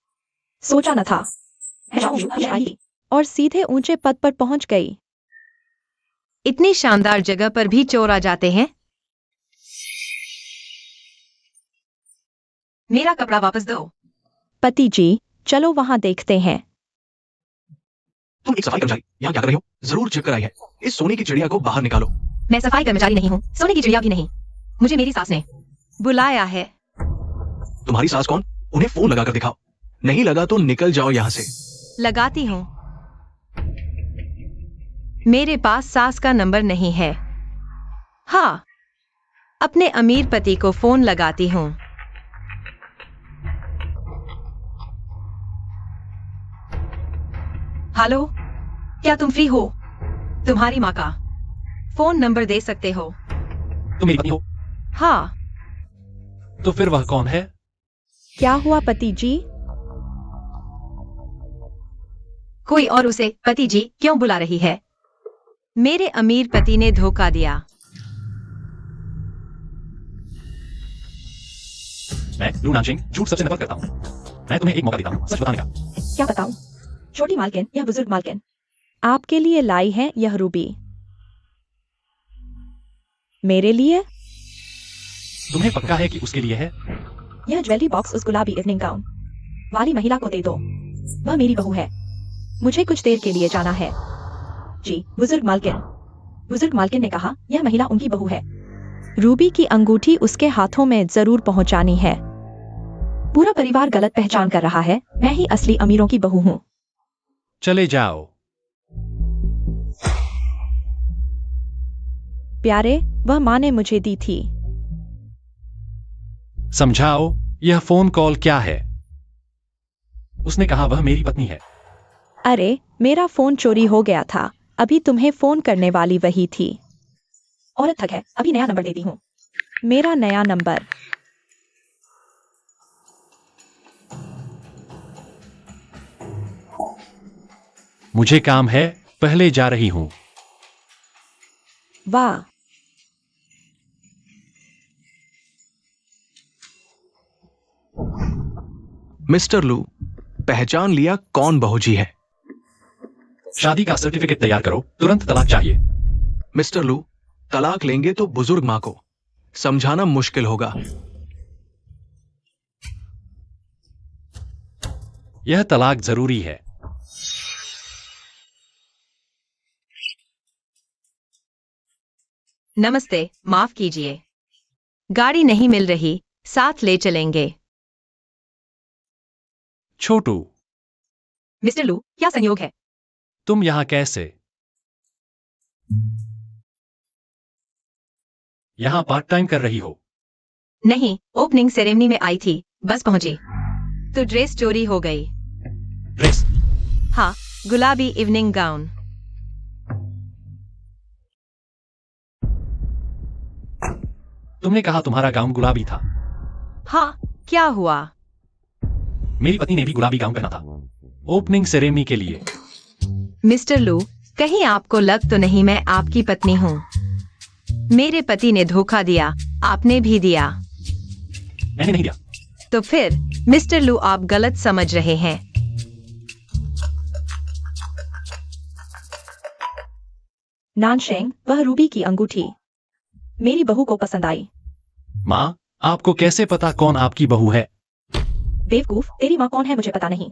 सोचा न था। मैं जाऊंगी, अब आई। और सीधे ऊंचे पद पर पहुंच गई। इतनी शानदार जगह पर भी चोर आ जाते हैं। मेरा कपड़ा वापस दो। पति जी, चलो वहां देखते हैं। तुम एक सफाई कर्मचारी यहाँ क्या कर रही हो? जरूर चेक कराई है। इस सोने की चिड़िया को बाहर निकालो। मैं सफाई कर्मचारी नहीं हूँ, सोने की चिड़िया भी नहीं। मुझे मेरी सास ने बुलाया है। तुम्हारी सास कौन? उन्हें फोन लगाकर दिखाओ। नहीं लगा तो निकल जाओ यहाँ से। लगाती हूँ। मेरे पास सास का नंबर नहीं है। हाँ, अपने अमीर पति को फोन लगाती हूँ। हेलो, क्या तुम फ्री हो? तुम्हारी माँ का फोन नंबर दे सकते हो? तुम मेरी पत्नी हो? हाँ। तो फिर वह कौन है? क्या हुआ पति जी? कोई और उसे पति जी क्यों बुला रही है? मेरे अमीर पति ने धोखा दिया। मैं लू नानशिंग झूठ सबसे नफरत करता हूँ। मैं तुम्हें एक मौका देता हूँ सच बताने का। क्या बताऊं? छोटी मालकिन या बुजुर्ग मालकिन, आपके लिए लाई है यह रूबी। मेरे लिए? तुम्हें पक्का है कि उसके लिए है? यह ज्वेलरी बॉक्स उस गुलाबी इवनिंग गाउन वाली महिला को दे दो। वह मेरी बहू है। मुझे कुछ देर के लिए जाना है। जी, बुजुर्ग मालकिन। बुजुर्ग मालकिन ने कहा यह महिला उनकी बहू है। रूबी की अंगूठी उसके हाथों में जरूर पहुंचानी है। पूरा परिवार गलत पहचान कर रहा है। मैं ही असली अमीरों की बहू हूँ। चले जाओ। प्यारे, वह माँ ने मुझे दी थी। समझाओ, यह फोन कॉल क्या है? उसने कहा वह मेरी पत्नी है। अरे, मेरा फोन चोरी हो गया था। अभी तुम्हें फोन करने वाली वही थी। औरत थक है, अभी नया नंबर देती हूँ। मेरा नया नंबर। मुझे काम है, पहले जा रही हूं। वाह, मिस्टर लू, पहचान लिया कौन बहूजी है? शादी का सर्टिफिकेट तैयार करो, तुरंत तलाक चाहिए। मिस्टर लू, तलाक लेंगे तो बुजुर्ग माँ को समझाना मुश्किल होगा। यह तलाक जरूरी है। नमस्ते, माफ कीजिए, गाड़ी नहीं मिल रही, साथ ले चलेंगे। छोटू, मिस्टर लू, क्या संयोग है? तुम यहां कैसे? यहां पार्ट टाइम कर रही हो? नहीं, ओपनिंग सेरेमनी में आई थी, बस पहुंची तो ड्रेस चोरी हो गई। ड्रेस? हाँ, गुलाबी इवनिंग गाउन। तुमने कहा तुम्हारा गाउन गुलाबी था। हाँ, क्या हुआ? मेरी पत्नी ने भी गुलाबी गाउन पहना था ओपनिंग सेरेमनी के लिए। मिस्टर लू, कहीं आपको लग तो नहीं मैं आपकी पत्नी हूँ? मेरे पति ने धोखा दिया, आपने भी दिया। मैंने नहीं दिया। तो फिर मिस्टर लू आप गलत समझ रहे हैं। नानशेंग, वह रूबी की अंगूठी मेरी बहू को पसंद आई। माँ, आपको कैसे पता कौन आपकी बहू है? बेवकूफ, तेरी माँ कौन है मुझे पता नहीं।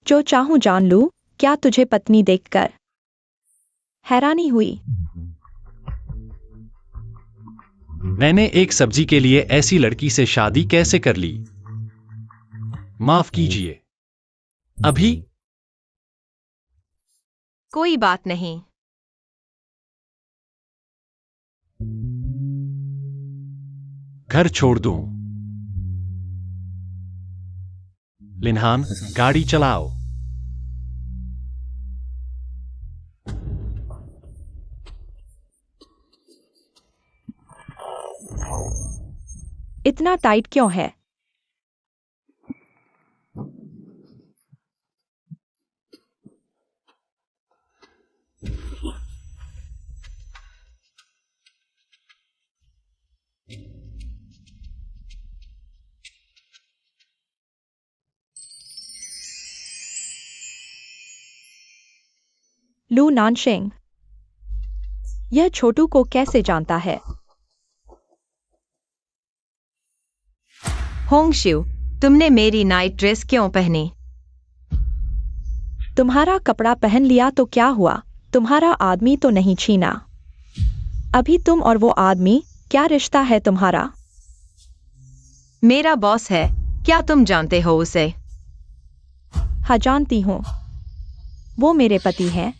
जो चाहूं जान लूं, क्या तुझे पत्नी देखकर हैरानी हुई? मैंने एक सब्जी के लिए ऐसी लड़की से शादी कैसे कर ली? माफ कीजिए। अभी कोई बात नहीं। घर छोड़ दूं। लिनहान, गाड़ी चलाओ। इतना टाइट क्यों है? लू नानशेंग, यह छोटू को कैसे जानता है? होंगशिउ, तुमने मेरी नाइट ड्रेस क्यों पहनी? तुम्हारा कपड़ा पहन लिया तो क्या हुआ? तुम्हारा आदमी तो नहीं छीना। अभी तुम और वो आदमी, क्या रिश्ता है तुम्हारा? मेरा बॉस है, क्या तुम जानते हो उसे? हाँ, जानती हूँ। वो मेरे पति हैं।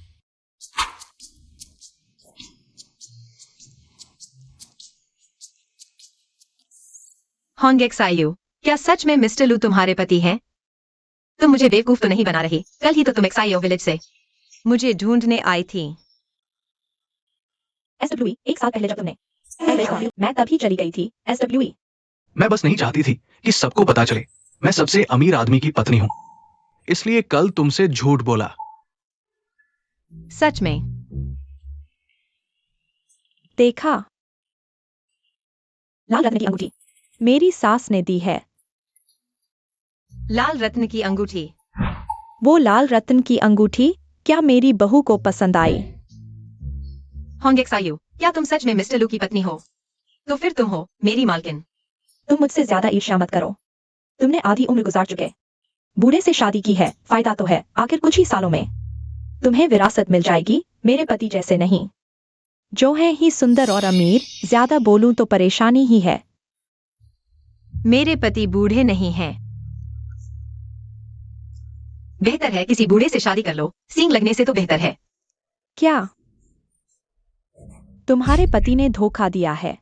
होंगेक्सायू, क्या सच में मिस्टर लू तुम्हारे पति हैं? तुम मुझे बेवकूफ तो नहीं बना रही? कल ही तो तुम एक्साइयो विलेज से मुझे ढूंढने आई थी। SWE, एक साल पहले जब तुमने मैं तभी चली गई थी। SWE, मैं बस नहीं चाहती थी कि सबको पता चले मैं सबसे अमीर आदमी की पत्नी हूं, इसलिए कल तुमसे झूठ बोला। सच में? देखा? लाल रत्न की अंगूठी मेरी सास ने दी है। लाल रत्न की अंगूठी? वो लाल रत्न की अंगूठी क्या मेरी बहू को पसंद आई? होंगेक्सायू, क्या तुम सच में मिस्टर लू की पत्नी हो? तो फिर तुम हो मेरी मालकिन। तुम मुझसे ज्यादा ईर्ष्या मत करो। तुमने आधी उम्र गुजार चुके बूढ़े से शादी की है, फायदा तो है, आखिर कुछ ही सालों में तुम्हें विरासत मिल जाएगी, मेरे पति जैसे नहीं, जो है ही सुंदर और अमीर। ज्यादा बोलूं तो परेशानी ही है। मेरे पति बूढ़े नहीं हैं। बेहतर है किसी बूढ़े से शादी कर लो, सींग लगने से तो बेहतर है। क्या तुम्हारे पति ने धोखा दिया है?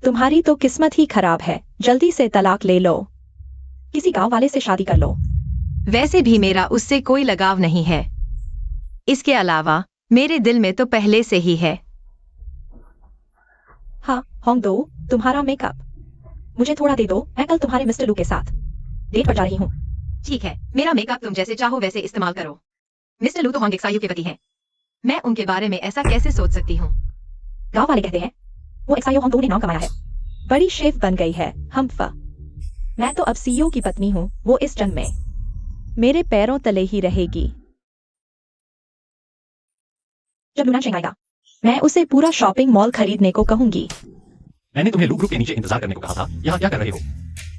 तुम्हारी तो किस्मत ही खराब है। जल्दी से तलाक ले लो, किसी गांव वाले से शादी कर लो। वैसे भी मेरा उससे कोई लगाव नहीं है। इसके अलावा मेरे दिल में तो पहले से ही है। हाँ, होंग दो, तुम्हारा मेकअप मुझे थोड़ा दे दो, मैं कल तुम्हारे मिस्टर लू के साथ डेट पर जा रही हूँ। ठीक है, मेरा मेकअप तुम जैसे चाहो वैसे इस्तेमाल करो। मिस्टर लू तो होंगेक्सायू के पति हैं। मैं उनके बारे में ऐसा कैसे सोच सकती हूँ? गांव वाले कहते हैं वो एक्सायो होंग दो ने नाम कमाया है, बड़ी शेफ बन गई है। हम्फ, मैं तो अब सीईओ की पत्नी हूँ। वो इस जन्म में मेरे पैरों तले ही रहेगी। जब लूना शेंग आएगा, मैं उसे पूरा शॉपिंग मॉल खरीदने को कहूंगी। मैंने तुम्हें लू ग्रुप के नीचे इंतजार करने को कहा था। यहाँ क्या कर रहे हो?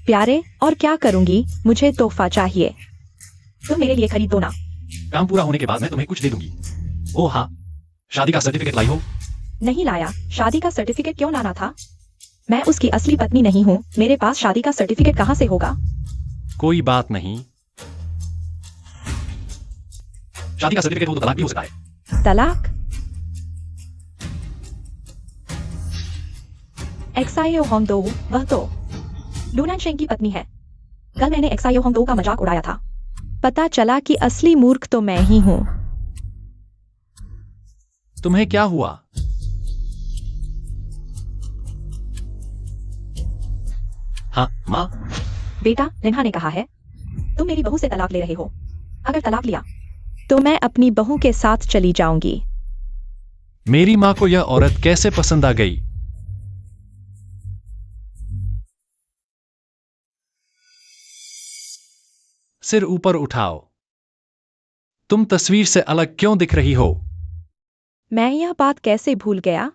प्यारे, और क्या करूंगी, मुझे तोहफा चाहिए। तुम मेरे लिए खरीद दो ना। काम पूरा होने के बाद मैं तुम्हें कुछ दे दूंगी। ओह हाँ, शादी का सर्टिफिकेट लाई हो? नहीं लाया। शादी का सर्टिफिकेट क्यों लाना था? मैं उसकी असली पत्नी नहीं हूँ, मेरे पास शादी का सर्टिफिकेट कहाँ से होगा? कोई बात नहीं। शादी का सर्टिफिकेट हो तो तलाक भी हो सकता है। तलाक? एक्सायो होंग दो, वह तो लू नानशेंग की पत्नी है। कल मैंने एक्सायो होंगडो का मजाक उड़ाया था। पता चला कि असली मूर्ख तो मैं ही हूं। तुम्हें क्या हुआ? हाँ माँ। बेटा, लिन्हा ने कहा है तुम मेरी बहू से तलाक ले रहे हो। अगर तलाक लिया तो मैं अपनी बहू के साथ चली जाऊंगी। मेरी माँ को यह औरत कैसे पसंद आ गई? सिर ऊपर उठाओ। तुम तस्वीर से अलग क्यों दिख रही हो? मैं यह बात कैसे भूल गया?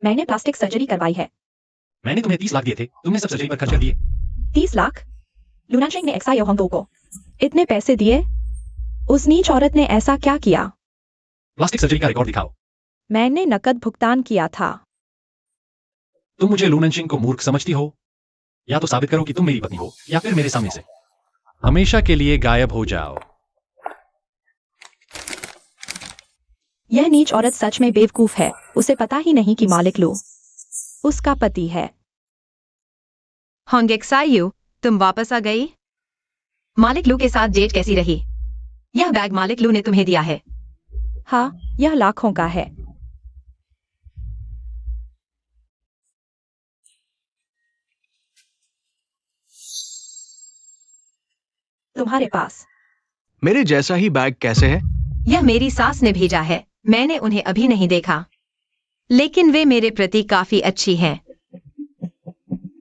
मैंने प्लास्टिक सर्जरी करवाई है। मैंने तुम्हें 30 लाख दिए थे, तुमने सब सर्जरी पर खर्च कर दिए। 30 लाख? लू नानशेंग ने एक्सायो होंगडो को इतने पैसे दिए? उस नीच औरत ने ऐसा क्या किया? प्लास्टिक सर्जरी का रिकॉर्ड दिखाओ। मैंने नकद भुगतान किया था। तुम मुझे लू नानशेंग को मूर्ख समझती हो? या तो साबित करो कि तुम मेरी पत्नी हो, या फिर मेरे सामने से हमेशा के लिए गायब हो जाओ। यह नीच औरत सच में बेवकूफ है। उसे पता ही नहीं कि मालिक लू उसका पति है। होंगेक्सायू, तुम वापस आ गई? मालिक लू के साथ डेट कैसी रही? यह बैग मालिक लू ने तुम्हें दिया है। हाँ, यह लाखों का है। तुम्हारे पास मेरे जैसा ही बैग कैसे है? यह मेरी सास ने भेजा है। मैंने उन्हें अभी नहीं देखा, लेकिन वे मेरे प्रति काफी अच्छी हैं।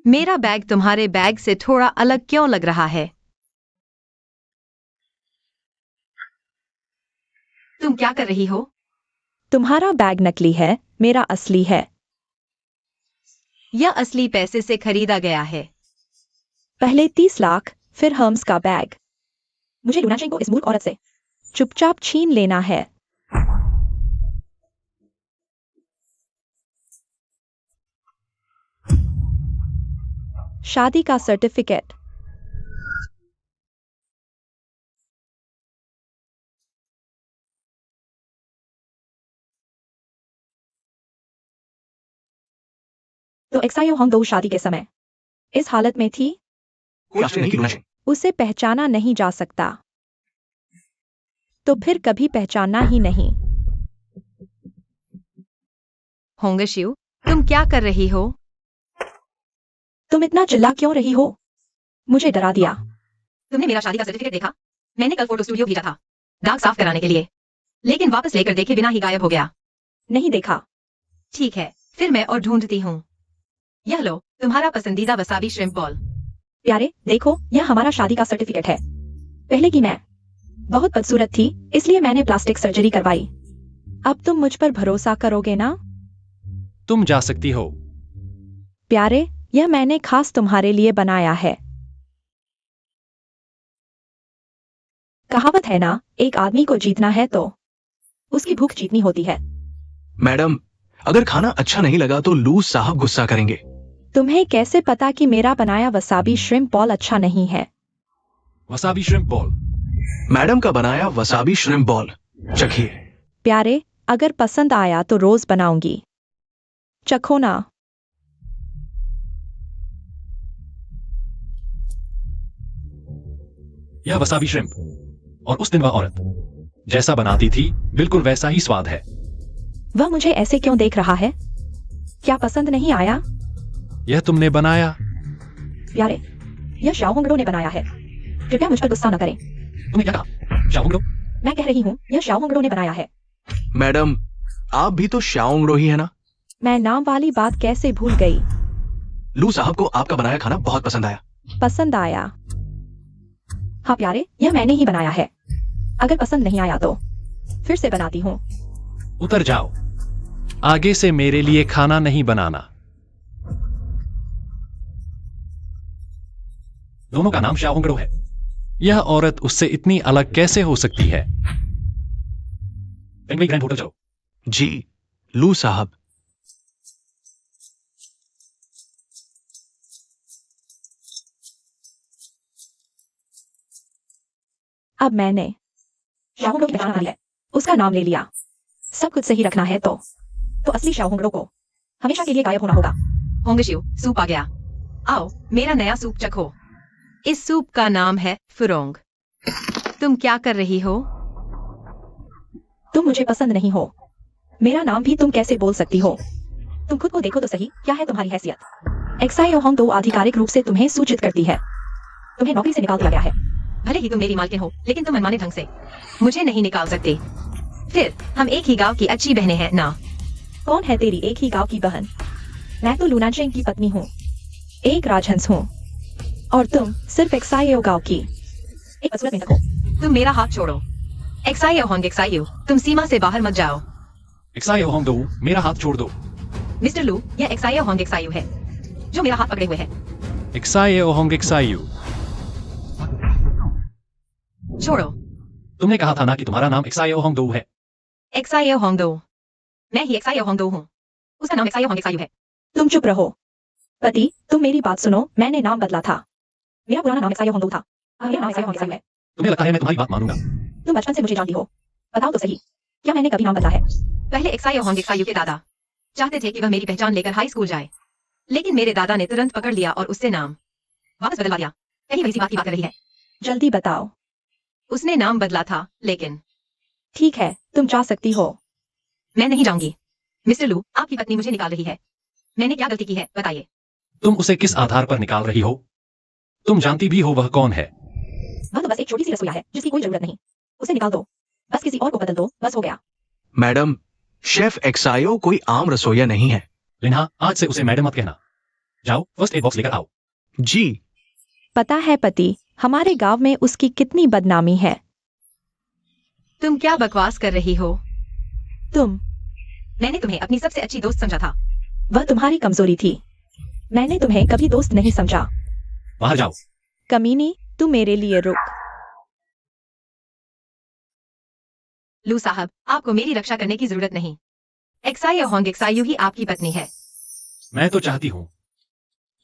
मेरा बैग तुम्हारे बैग से थोड़ा अलग क्यों लग रहा है? तुम क्या कर रही हो? तुम्हारा बैग नकली है, मेरा असली है। यह असली पैसे से खरीदा गया है। पहले 30 लाख, फिर हर्म्स का बैग। मुझे लू नानशेंग को इस मूर्ख औरत से चुपचाप छीन लेना है। शादी का सर्टिफिकेट। तो एक्सायो होंगडो शादी के समय इस हालत में थी। कोई आश्चर्य नहीं कि लू नानशेंग उसे पहचाना नहीं जा सकता, तो फिर कभी पहचानना ही नहीं। होंगशिउ, तुम क्या कर रही हो? तुम इतना चिल्ला क्यों रही हो? मुझे डरा दिया। तुमने मेरा शादी का सर्टिफिकेट देखा? मैंने कल फोटो स्टूडियो भेजा था दाग साफ कराने के लिए, लेकिन वापस लेकर देखे बिना ही गायब हो गया। नहीं देखा। ठीक है, फिर मैं और ढूंढती हूँ। यह लो, तुम्हारा पसंदीदा वसाबी श्रिम्प बॉल। प्यारे, देखो, यह हमारा शादी का सर्टिफिकेट है। पहले की मैं बहुत बदसूरत थी, इसलिए मैंने प्लास्टिक सर्जरी करवाई। अब तुम मुझ पर भरोसा करोगे ना? तुम जा सकती हो। प्यारे, यह मैंने खास तुम्हारे लिए बनाया है। कहावत है ना, एक आदमी को जीतना है तो उसकी भूख जीतनी होती है। मैडम, अगर खाना अच्छा नहीं लगा तो लू साहब गुस्सा करेंगे। तुम्हें कैसे पता कि मेरा बनाया वसाबी श्रिम्प बॉल अच्छा नहीं है? Wasabi shrimp ball. मैडम का बनाया वसाबी श्रिम्प बॉल चखिए। प्यारे, अगर पसंद आया तो रोज बनाऊंगी। चखो ना। यह वसाबी श्रिम्प, और उस दिन वह औरत जैसा बनाती थी बिल्कुल वैसा ही स्वाद है। वह मुझे ऐसे क्यों देख रहा है? क्या पसंद नहीं आया? यह तुमने बनाया? प्यारे, यह शाओ होंगडो ने बनाया है। कृपया मुझ पर गुस्सा न करें। तुमने क्या कहा? शाओंगडो? मैं कह रही हूँ, यह शाओ होंगडो ने बनाया है। मैडम, आप भी तो शाओंगडो ही है ना? मैं नाम वाली बात कैसे भूल गई? लू साहब को आपका बनाया खाना बहुत पसंद आया। पसंद आया? हाँ प्यारे, यह मैंने ही बनाया है। अगर पसंद नहीं आया तो फिर से बनाती हूँ। उतर जाओ। आगे से मेरे लिए खाना नहीं बनाना। दोनों का नाम शाओंगडो है। यह औरत उससे इतनी अलग कैसे हो सकती है? पेंगुइन ग्रैंड होटल चलो। जी, लू साहब। अब मैंने शाओ होंगडो की पहचान बनाई है, उसका नाम ले लिया। सब कुछ सही रखना है तो असली शाओ होंगडो को हमेशा के लिए गायब होना होगा। होंगशियो, सूप आ गया। आओ, मेरा नया सूप चखो। इस सूप का नाम है फुरोंग। तुम क्या कर रही हो? तुम मुझे पसंद नहीं हो। मेरा नाम भी तुम कैसे बोल सकती हो? तुम खुद को देखो तो सही, क्या है तुम्हारी हैसियत? एक्साइयो होंग दो आधिकारिक रूप से तुम्हें सूचित करती है। तुम्हें नौकरी से निकाल दिया गया है। भले ही तुम मेरी मालकिन हो, लेकिन तुम मनमाने ढंग से मुझे नहीं निकाल सकते। फिर हम एक ही गांव की अच्छी बहनें हैं ना? कौन है तेरी एक ही गांव की बहन? मैं तो लूनाचेंग की पत्नी हूँ, एक राजहंस हूँ, और तुम सिर्फ एक्साइयो गांव की एक बदसूरत मेंढक हो। तुम मेरा हाथ छोड़ो। एक्साइयो होंग एक्साइयो, तुम सीमा से बाहर मत जाओ। एक्साइयो होंग दो, मेरा हाथ छोड़ दो। मिस्टर लू, यह एक्साइयो होंग एक्साइयो है जो मेरा हाथ पकड़े हुए है। एक्साइयो होंग एक्साइयो, छोड़ो। तुमने कहा था ना कि तुम्हारा नाम एक्साइयो होंग दो है। एक्साइयो होंग दो। मैं ही एक्साइयो होंग दो हूँ। उसका नाम एक्साइयो होंग एक्साइयो है। तुम चुप रहो। पति, तुम मेरी बात सुनो, मैंने नाम बदला था। मेरा पुराना नाम एक्साइयो होंग दो था। मेरा नाम एक्साइयो होंग एक्साइयो है। तुम्हें लगता है मैं तुम्हारी बात मानूंगा? तुम बचपन से मुझे जानती हो, बताओ तो सही, क्या मैंने कभी नाम बदला है? पहले एक्साइयो होंग एक्साइयो के दादा चाहते थे कि वह मेरी पहचान लेकर हाई स्कूल जाए, लेकिन मेरे दादा ने तुरंत पकड़ लिया और उससे नाम वापस बदलवा दिया। कहीं वही सी बात की बात कर रही है। जल्दी बताओ। उसने नाम बदला था, लेकिन ठीक है, तुम जा सकती हो। मैं नहीं जाऊंगी। मिस्टर लू, आपकी पत्नी मुझे निकाल रही है। मैंने क्या गलती की है, बताइए। तुम उसे किस आधार पर निकाल रही हो? तुम जानती भी हो वह कौन है? वह तो बस एक छोटी सी रसोईया है जिसकी कोई जरूरत नहीं। उसे निकाल दो, बस किसी और को बदल दो, बस हो गया। मैडम, शेफ एक्सायो कोई आम रसोइया नहीं है। लिन्हा, आज से उसे मैडम मत कहना। जाओ, फर्स्ट एड बॉक्स लेकर आओ। जी। पता है पति, हमारे गांव में उसकी कितनी बदनामी है। तुम क्या बकवास कर रही हो? तुम मैंने तुम्हें अपनी सबसे अच्छी दोस्त समझा था। वह तुम्हारी कमजोरी थी। मैंने तुम्हें कभी दोस्त नहीं समझा। बाहर जाओ। कमीनी, तू मेरे लिए रुक। लू साहब, आपको मेरी रक्षा करने की जरूरत नहीं। एक्साइयो होंग एक्साइयो ही आपकी पत्नी है। मैं तो चाहती हूँ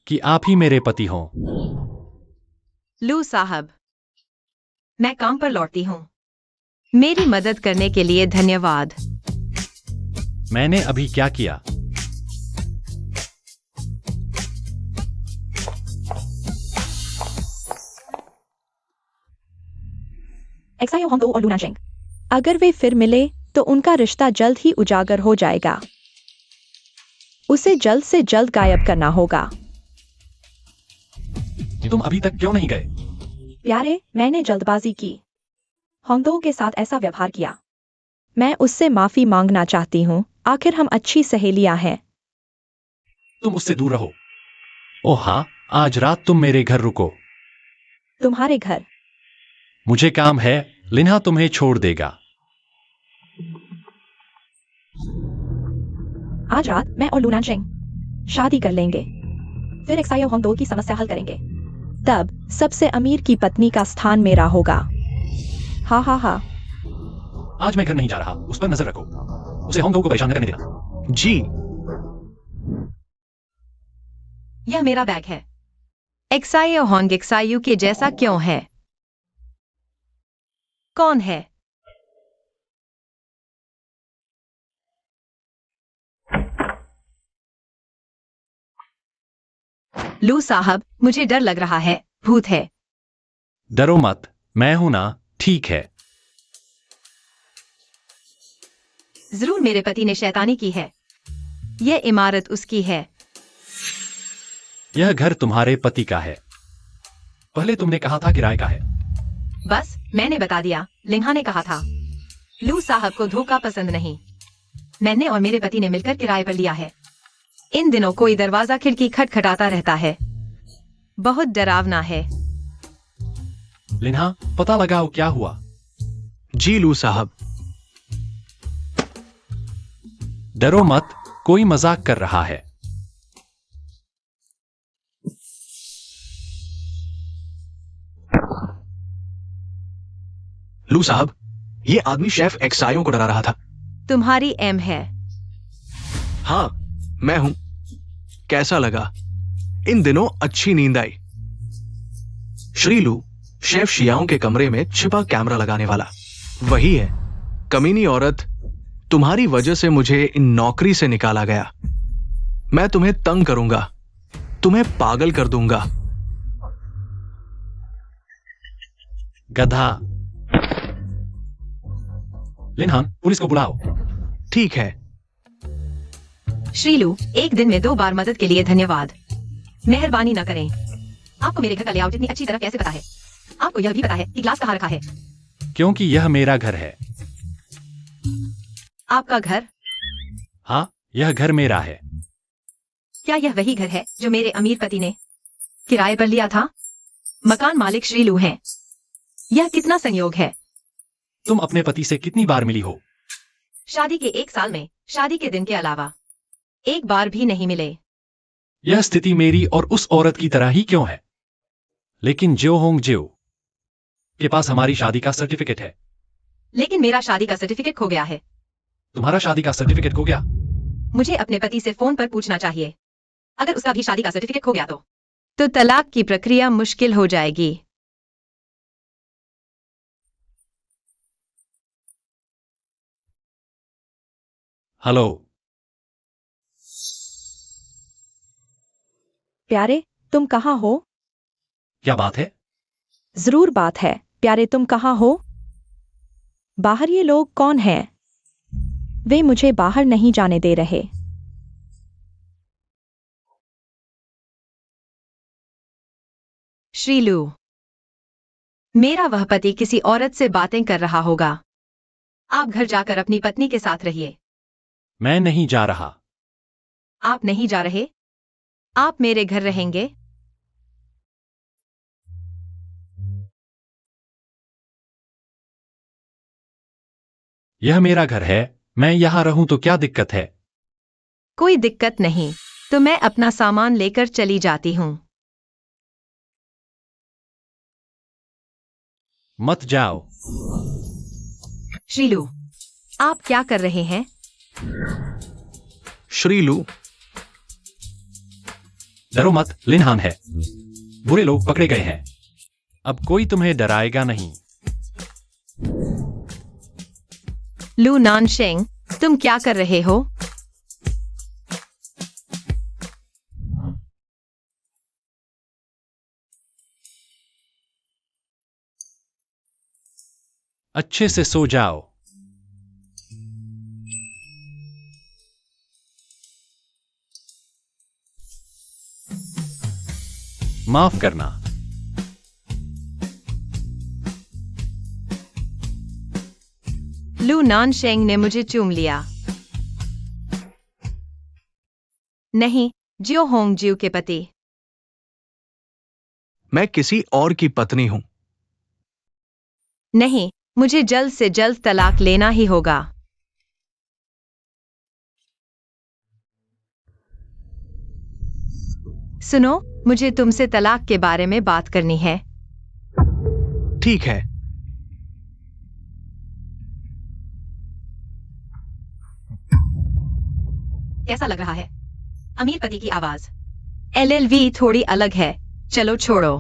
कि आप ही मेरे पति हों। लू साहब, मैं काम पर लौटती हूँ। मेरी मदद करने के लिए धन्यवाद। मैंने अभी क्या किया? एक्साइयो होंग दो और लूनाचेंग, अगर वे फिर मिले तो उनका रिश्ता जल्द ही उजागर हो जाएगा। उसे जल्द से जल्द गायब करना होगा। तुम अभी तक क्यों नहीं गए? प्यारे, मैंने जल्दबाजी की। होंगदो के साथ ऐसा व्यवहार किया। मैं उससे माफी मांगना चाहती हूँ, आखिर हम अच्छी सहेलियां हैं। तुम उससे दूर रहो। ओह हाँ, आज रात तुम मेरे घर रुको। तुम्हारे घर? मुझे काम है, लिन्हा तुम्हें छोड़ देगा। आज रात मैं और लूनाचेंग शादी कर लेंगे, फिर एक्साइयो होंग दो की समस्या हल करेंगे। तब सबसे अमीर की पत्नी का स्थान मेरा होगा। हा हा हा। आज मैं घर नहीं जा रहा, उस पर नजर रखो। उसे होंग दो को परेशान न करने देना। जी। यह मेरा बैग है। एक्साइयो होंग एक्साइयो के जैसा क्यों है? कौन है? लू साहब, मुझे डर लग रहा है, भूत है। डरो मत, मैं हूं ना, ठीक है। जरूर मेरे पति ने शैतानी की है। यह इमारत उसकी है। यह घर तुम्हारे पति का है। पहले तुमने कहा था किराए का है। बस मैंने बता दिया, लिन्हा ने कहा था। लू साहब को धोखा पसंद नहीं। मैंने और मेरे पति ने मिलकर किराए पर लिया है। इन दिनों कोई दरवाजा खिड़की खटखटाता रहता है। बहुत डरावना है। लिन्हा, पता लगाओ क्या हुआ। जी लू साहब। डरो मत, कोई मजाक कर रहा है। लू साहब, ये आदमी शेफ एक्सायो को डरा रहा था। तुम्हारी एम है। हाँ, मैं हूं। कैसा लगा? इन दिनों अच्छी नींद आई। श्री लू, शेफ शियाओं के कमरे में छिपा कैमरा लगाने वाला वही है। कमीनी औरत, तुम्हारी वजह से मुझे इन नौकरी से निकाला गया। मैं तुम्हें तंग करूंगा, तुम्हें पागल कर दूंगा। गधा। लिनहान, पुलिस को बुलाओ। ठीक है। श्रीलू, एक दिन में 2 बार मदद के लिए धन्यवाद। मेहरबानी न करें। आपको मेरे घर का लेआउट इतनी अच्छी तरह कैसे पता है? आपको यह भी पता है कि ग्लास कहाँ रखा है? क्योंकि यह मेरा घर है। आपका घर? हाँ, यह घर मेरा है। क्या यह वही घर है जो मेरे अमीर पति ने किराए पर लिया था? मकान मालिक श्रीलू हैं। यह कितना संयोग है। तुम अपने पति से कितनी बार मिली हो? शादी के 1 साल में, शादी के दिन के अलावा 1 बार भी नहीं मिले। यह स्थिति मेरी और उस औरत की तरह ही क्यों है? लेकिन जो होंग जियो के पास हमारी शादी का सर्टिफिकेट है। लेकिन मेरा शादी का सर्टिफिकेट खो गया है। तुम्हारा शादी का सर्टिफिकेट खो गया? मुझे अपने पति से फोन पर पूछना चाहिए। अगर उसका भी शादी का सर्टिफिकेट खो गया तो तलाक की प्रक्रिया मुश्किल हो जाएगी। हेलो। प्यारे, तुम कहाँ हो? क्या बात है? जरूर बात है। प्यारे, तुम कहाँ हो? बाहर ये लोग कौन हैं? वे मुझे बाहर नहीं जाने दे रहे। श्रीलू, मेरा वह पति किसी औरत से बातें कर रहा होगा। आप घर जाकर अपनी पत्नी के साथ रहिए। मैं नहीं जा रहा। आप नहीं जा रहे? आप मेरे घर रहेंगे? यह मेरा घर है, मैं यहां रहूं तो क्या दिक्कत है? कोई दिक्कत नहीं, तो मैं अपना सामान लेकर चली जाती हूँ। मत जाओ। श्रीलू, आप क्या कर रहे हैं? श्रीलू, डरो मत, लिनहान है। बुरे लोग पकड़े गए हैं। अब कोई तुम्हें डराएगा नहीं। लू नानशेंग, तुम क्या कर रहे हो? अच्छे से सो जाओ। माफ करना। लू नानशेंग ने मुझे चूम लिया। नहीं, जियो होंग जियो के पति। मैं किसी और की पत्नी हूं। नहीं, मुझे जल्द से जल्द तलाक लेना ही होगा। सुनो, मुझे तुमसे तलाक के बारे में बात करनी है। ठीक है। कैसा लग रहा है? अमीर पति की आवाज। एलएलवी थोड़ी अलग है। चलो छोड़ो।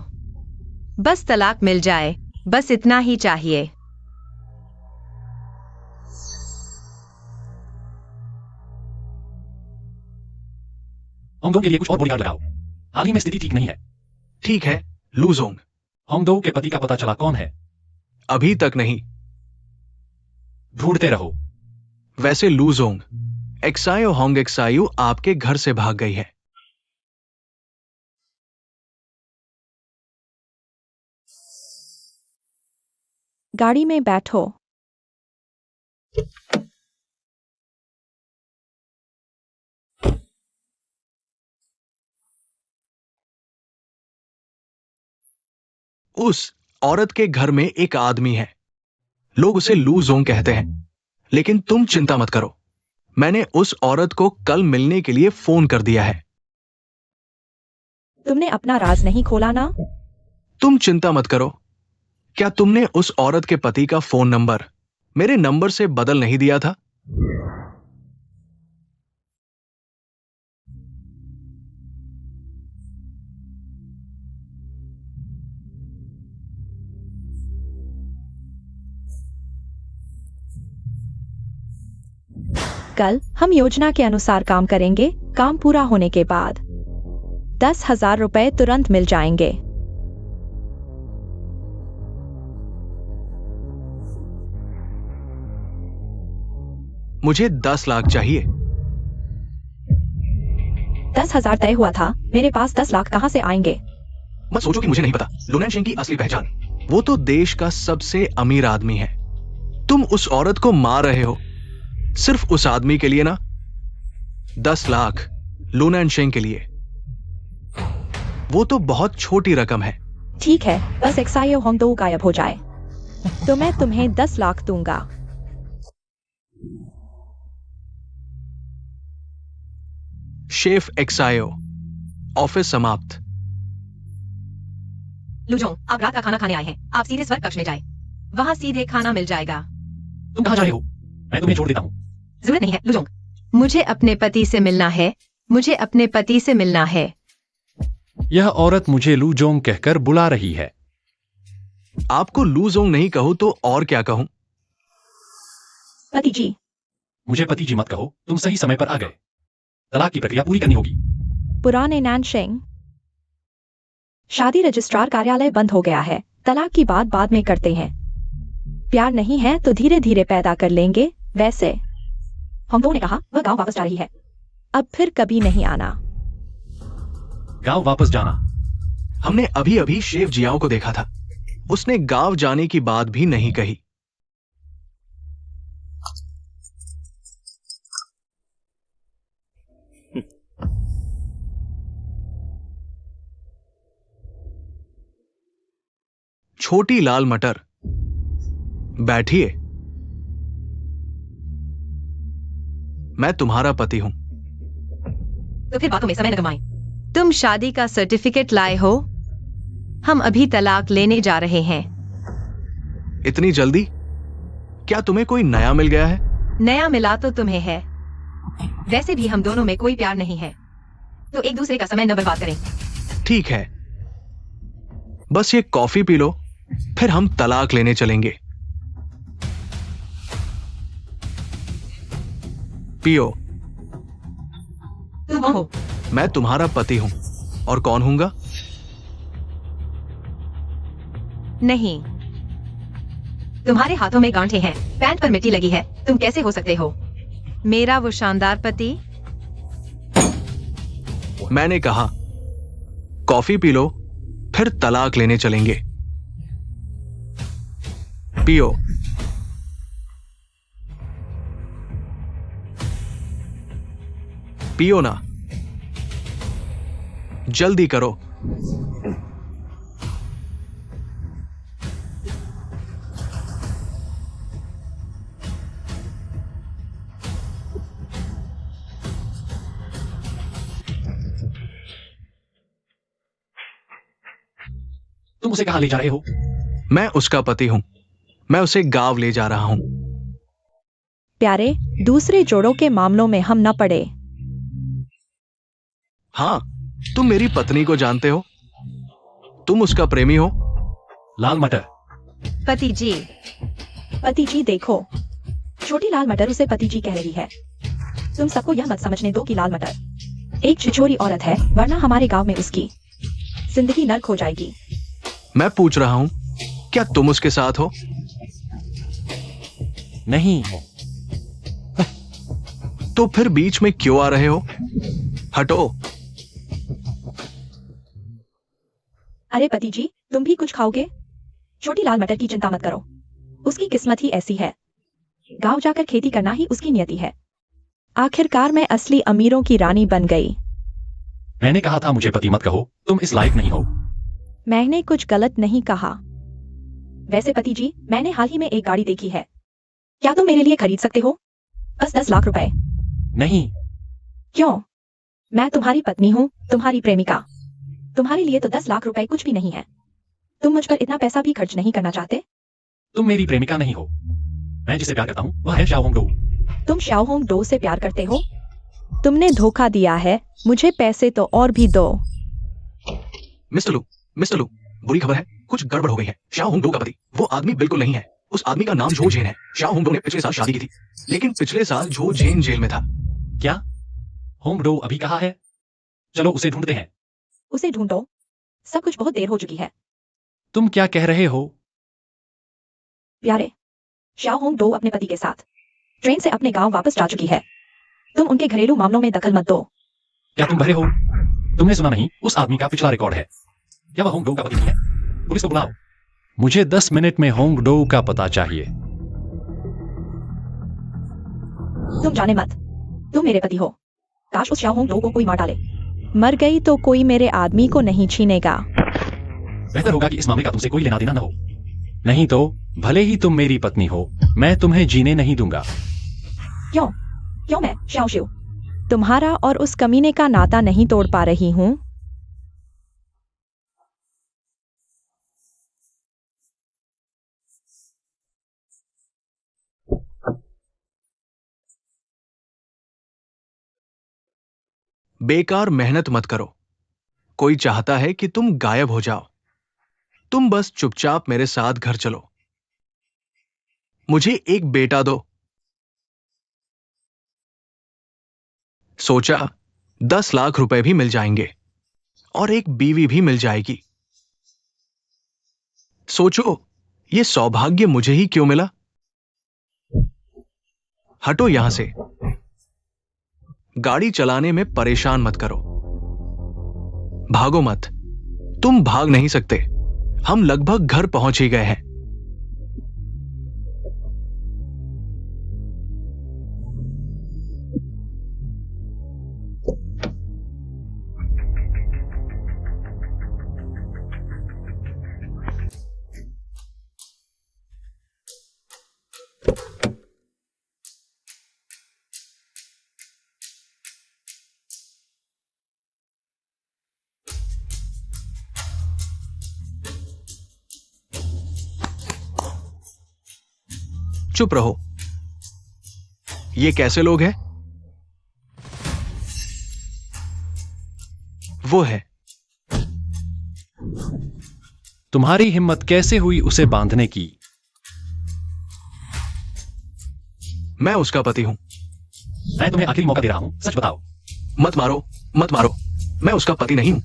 बस तलाक मिल जाए, बस इतना ही चाहिए। होंगदो के लिए कुछ और बॉडीगार्ड लगाओ। हाल ही में स्थिति ठीक नहीं है। ठीक है, लूजोंग। होंगदो के पति का पता चला कौन है? अभी तक नहीं। ढूंढते रहो। वैसे लूजोंग, एक्सायो होंग एक्सायू आपके घर से भाग गई है। गाड़ी में बैठो। उस औरत के घर में एक आदमी है। लोग उसे लूजोंग कहते हैं, लेकिन तुम चिंता मत करो। मैंने उस औरत को कल मिलने के लिए फोन कर दिया है। तुमने अपना राज नहीं खोला ना? तुम चिंता मत करो। क्या तुमने उस औरत के पति का फोन नंबर मेरे नंबर से बदल नहीं दिया था? कल हम योजना के अनुसार काम करेंगे काम पूरा होने के बाद 10,000 रुपए तुरंत मिल जाएंगे। मुझे 10 लाख चाहिए। 10,000 तय हुआ था, मेरे पास 10 लाख कहाँ से आएंगे? मत सोचो कि मुझे नहीं पता लुनैन शेंग की असली पहचान। वो तो देश का सबसे अमीर आदमी है। तुम उस औरत को मार रहे हो सिर्फ उस आदमी के लिए ना। 10 लाख लुनैन शेंग के लिए, वो तो बहुत छोटी रकम है। ठीक है, बस एक्सायो होंगडो गायब हो जाए। तो मैं तुम्हें 10 लाख दूंगा। शेफ एक्सायो, ऑफिस समाप्त। लुजोंग, आप रात का खाना खाने आए हैं। आप सीधे स्वर्ग कक्ष में जाए, वहां सीधे खाना मिल जाएगा। तुम कहाँ जा रहे हो? मैं तुम्हें छोड़ देता हूँ। जरूरत नहीं है लुजोंग। मुझे अपने पति से मिलना है। मुझे अपने पति से मिलना है। यह औरत मुझे लूजोंग कहकर बुला रही है। आपको लूजोंग नहीं कहूं तो और क्या कहूं? पति जी, मुझे पति जी मत कहो, तुम सही समय पर आ गए। तलाक की प्रक्रिया पूरी करनी होगी। पुराने नैनशेंग, शादी रजिस्ट्रार कार्यालय बंद हो गया है। तलाक की बात बाद में करते हैं। प्यार नहीं है तो धीरे धीरे पैदा कर लेंगे। वैसे होंगडो ने कहा वह गांव वापस जा रही है। अब फिर कभी नहीं आना। गांव वापस जाना? हमने अभी अभी शेफ जियाओ को देखा था। उसने गांव जाने की बात भी नहीं कही। छोटी लाल मटर, बैठिए। मैं तुम्हारा पति हूं। तो फिर बातों में समय न गवाएं। तुम शादी का सर्टिफिकेट लाए हो? हम अभी तलाक लेने जा रहे हैं। इतनी जल्दी? क्या तुम्हें कोई नया मिल गया है? नया मिला तो तुम्हें है। वैसे भी हम दोनों में कोई प्यार नहीं है, तो एक दूसरे का समय न बर्बाद करें। ठीक है, बस ये कॉफी पी लो, फिर हम तलाक लेने चलेंगे। पियो। तुम कौन हो? मैं तुम्हारा पति हूं। और कौन हूंगा? नहीं, तुम्हारे हाथों में गांठें हैं, पैंट पर मिट्टी लगी है। तुम कैसे हो सकते हो मेरा वो शानदार पति? मैंने कहा कॉफी पी लो, फिर तलाक लेने चलेंगे। पियो। पियो ना, जल्दी करो। तुम उसे कहां ले जा रहे हो? मैं उसका पति हूं। मैं उसे गांव ले जा रहा हूं। प्यारे, दूसरे जोड़ों के मामलों में हम न पड़े। हां, तुम मेरी पत्नी को जानते हो। तुम उसका प्रेमी हो। लाल मटर। पति जी। पति जी देखो, छोटी लाल मटर उसे पति जी कह रही है। तुम सबको यह मत समझने दो कि लाल मटर एक छिछोरी औरत है, वरना हमारे गांव में उसकी जिंदगी नर्क हो जाएगी। मैं पूछ रहा हूं, क्या तुम उसके साथ हो? नहीं। तो फिर बीच में क्यों आ रहे हो? हटो। अरे पति जी, तुम भी कुछ खाओगे? छोटी लाल मटर की चिंता मत करो, उसकी किस्मत ही ऐसी है। गांव जाकर खेती करना ही उसकी नियति है। आखिरकार मैं असली अमीरों की रानी बन गई। मैंने कहा था मुझे पति मत कहो, तुम इस लायक नहीं हो। मैंने कुछ गलत नहीं कहा। वैसे पति जी, मैंने हाल ही में एक गाड़ी देखी है। क्या तुम मेरे लिए खरीद सकते हो? बस 10 लाख रुपए। नहीं। क्यों? मैं तुम्हारी पत्नी हूँ, तुम्हारी प्रेमिका। तुम्हारे लिए तो 10 लाख रुपए कुछ भी नहीं है। तुम मुझ पर इतना पैसा भी खर्च नहीं करना चाहते? तुम मेरी प्रेमिका नहीं हो। मैं जिसे प्यार करता हूँ वह है शाओ होंगडो। तुम शाओ होंगडो से प्यार करते हो? तुमने धोखा दिया है, मुझे पैसे तो और भी दो। मिस्टर लू, बुरी खबर है, कुछ गड़बड़ हो गई है। शाओ होंगडो का पति वो आदमी बिल्कुल नहीं है। उस आदमी का नाम झो झेन है। शाओ होंगडो ने पिछले साल शादी की थी, लेकिन पिछले साल झो झेन जेल में था। क्या? होंगडो अभी कहाँ है? चलो उसे ढूंढते हैं। उसे ढूंढो। सब कुछ बहुत देर हो चुकी है। तुम क्या कह रहे हो? प्यारे, शाओ होंग डो अपने पति के साथ ट्रेन से अपने गांव वापस जा चुकी है। तुम उनके घरेलू मामलों में दखल मत दो। क्या तुम भरे हो? तुमने सुना नहीं, उस आदमी का पिछला रिकॉर्ड है। क्या वह होंगडो का पति नहीं है? पुलिस को बुलाओ। मुझे 10 मिनट में होंगडो का पता चाहिए। तुम जाने मत। तुम मेरे पति हो। काश उस शाओ होंग डो को कोई मार डाले। मर गई तो कोई मेरे आदमी को नहीं छीनेगा। बेहतर होगा कि इस मामले का तुमसे कोई लेना देना न हो। नहीं तो भले ही तुम मेरी पत्नी हो, मैं तुम्हें जीने नहीं दूंगा। क्यों? क्यों मैं शाओ शिव? तुम्हारा और उस कमीने का नाता नहीं तोड़ पा रही हूँ। बेकार मेहनत मत करो। कोई चाहता है कि तुम गायब हो जाओ। तुम बस चुपचाप मेरे साथ घर चलो। मुझे एक बेटा दो। सोचा 10 लाख रुपए भी मिल जाएंगे और एक बीवी भी मिल जाएगी। सोचो, ये सौभाग्य मुझे ही क्यों मिला? हटो यहां से। गाड़ी चलाने में परेशान मत करो। भागो मत। तुम भाग नहीं सकते। हम लगभग घर पहुंच ही गए हैं। चुप रहो। ये कैसे लोग हैं? वो है। तुम्हारी हिम्मत कैसे हुई उसे बांधने की? मैं उसका पति हूं। मैं तुम्हें आखिरी मौका दे रहा हूं, सच बताओ। मत मारो, मत मारो। मैं उसका पति नहीं हूं।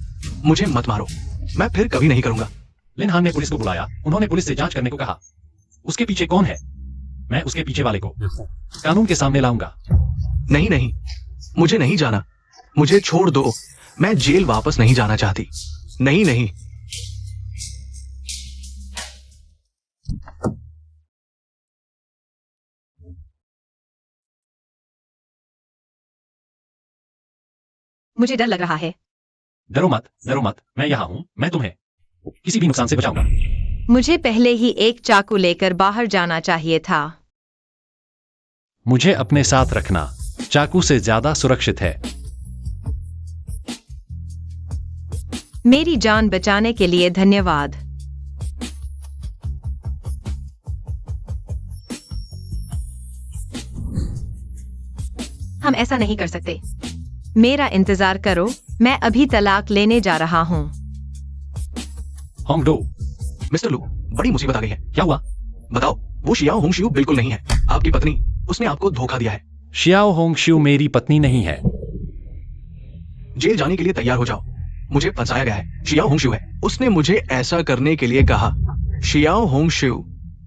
मुझे मत मारो। मैं फिर कभी नहीं करूंगा। लिन हान ने पुलिस को बुलाया। उन्होंने पुलिस से जांच करने को कहा। उसके पीछे कौन है? मैं उसके पीछे वाले को कानून के सामने लाऊंगा। नहीं नहीं, मुझे नहीं जाना। मुझे छोड़ दो। मैं जेल वापस नहीं जाना चाहती। नहीं नहीं। मुझे डर लग रहा है। डरो मत, डरो मत। मैं यहां हूं। मैं तुम्हें किसी भी नुकसान से बचाऊंगा। मुझे पहले ही एक चाकू लेकर बाहर जाना चाहिए था। मुझे अपने साथ रखना चाकू से ज्यादा सुरक्षित है। मेरी जान बचाने के लिए धन्यवाद। हम ऐसा नहीं कर सकते। मेरा इंतजार करो, मैं अभी तलाक लेने जा रहा हूं। होंगडो, मिस्टर लू, बड़ी मुसीबत आ गई है। क्या हुआ? बताओ। वो शियाओ होंगशियो बिल्कुल नहीं है। आपकी पत्नी, उसने आपको धोखा दिया है। शियाओ होंगशियो मेरी पत्नी नहीं है। जेल जाने के लिए तैयार हो जाओ। मुझे फंसाया गया है। शियाओ होंगशियो है। उसने मुझे ऐसा करने के लिए कहा। शियाओ होंगशियो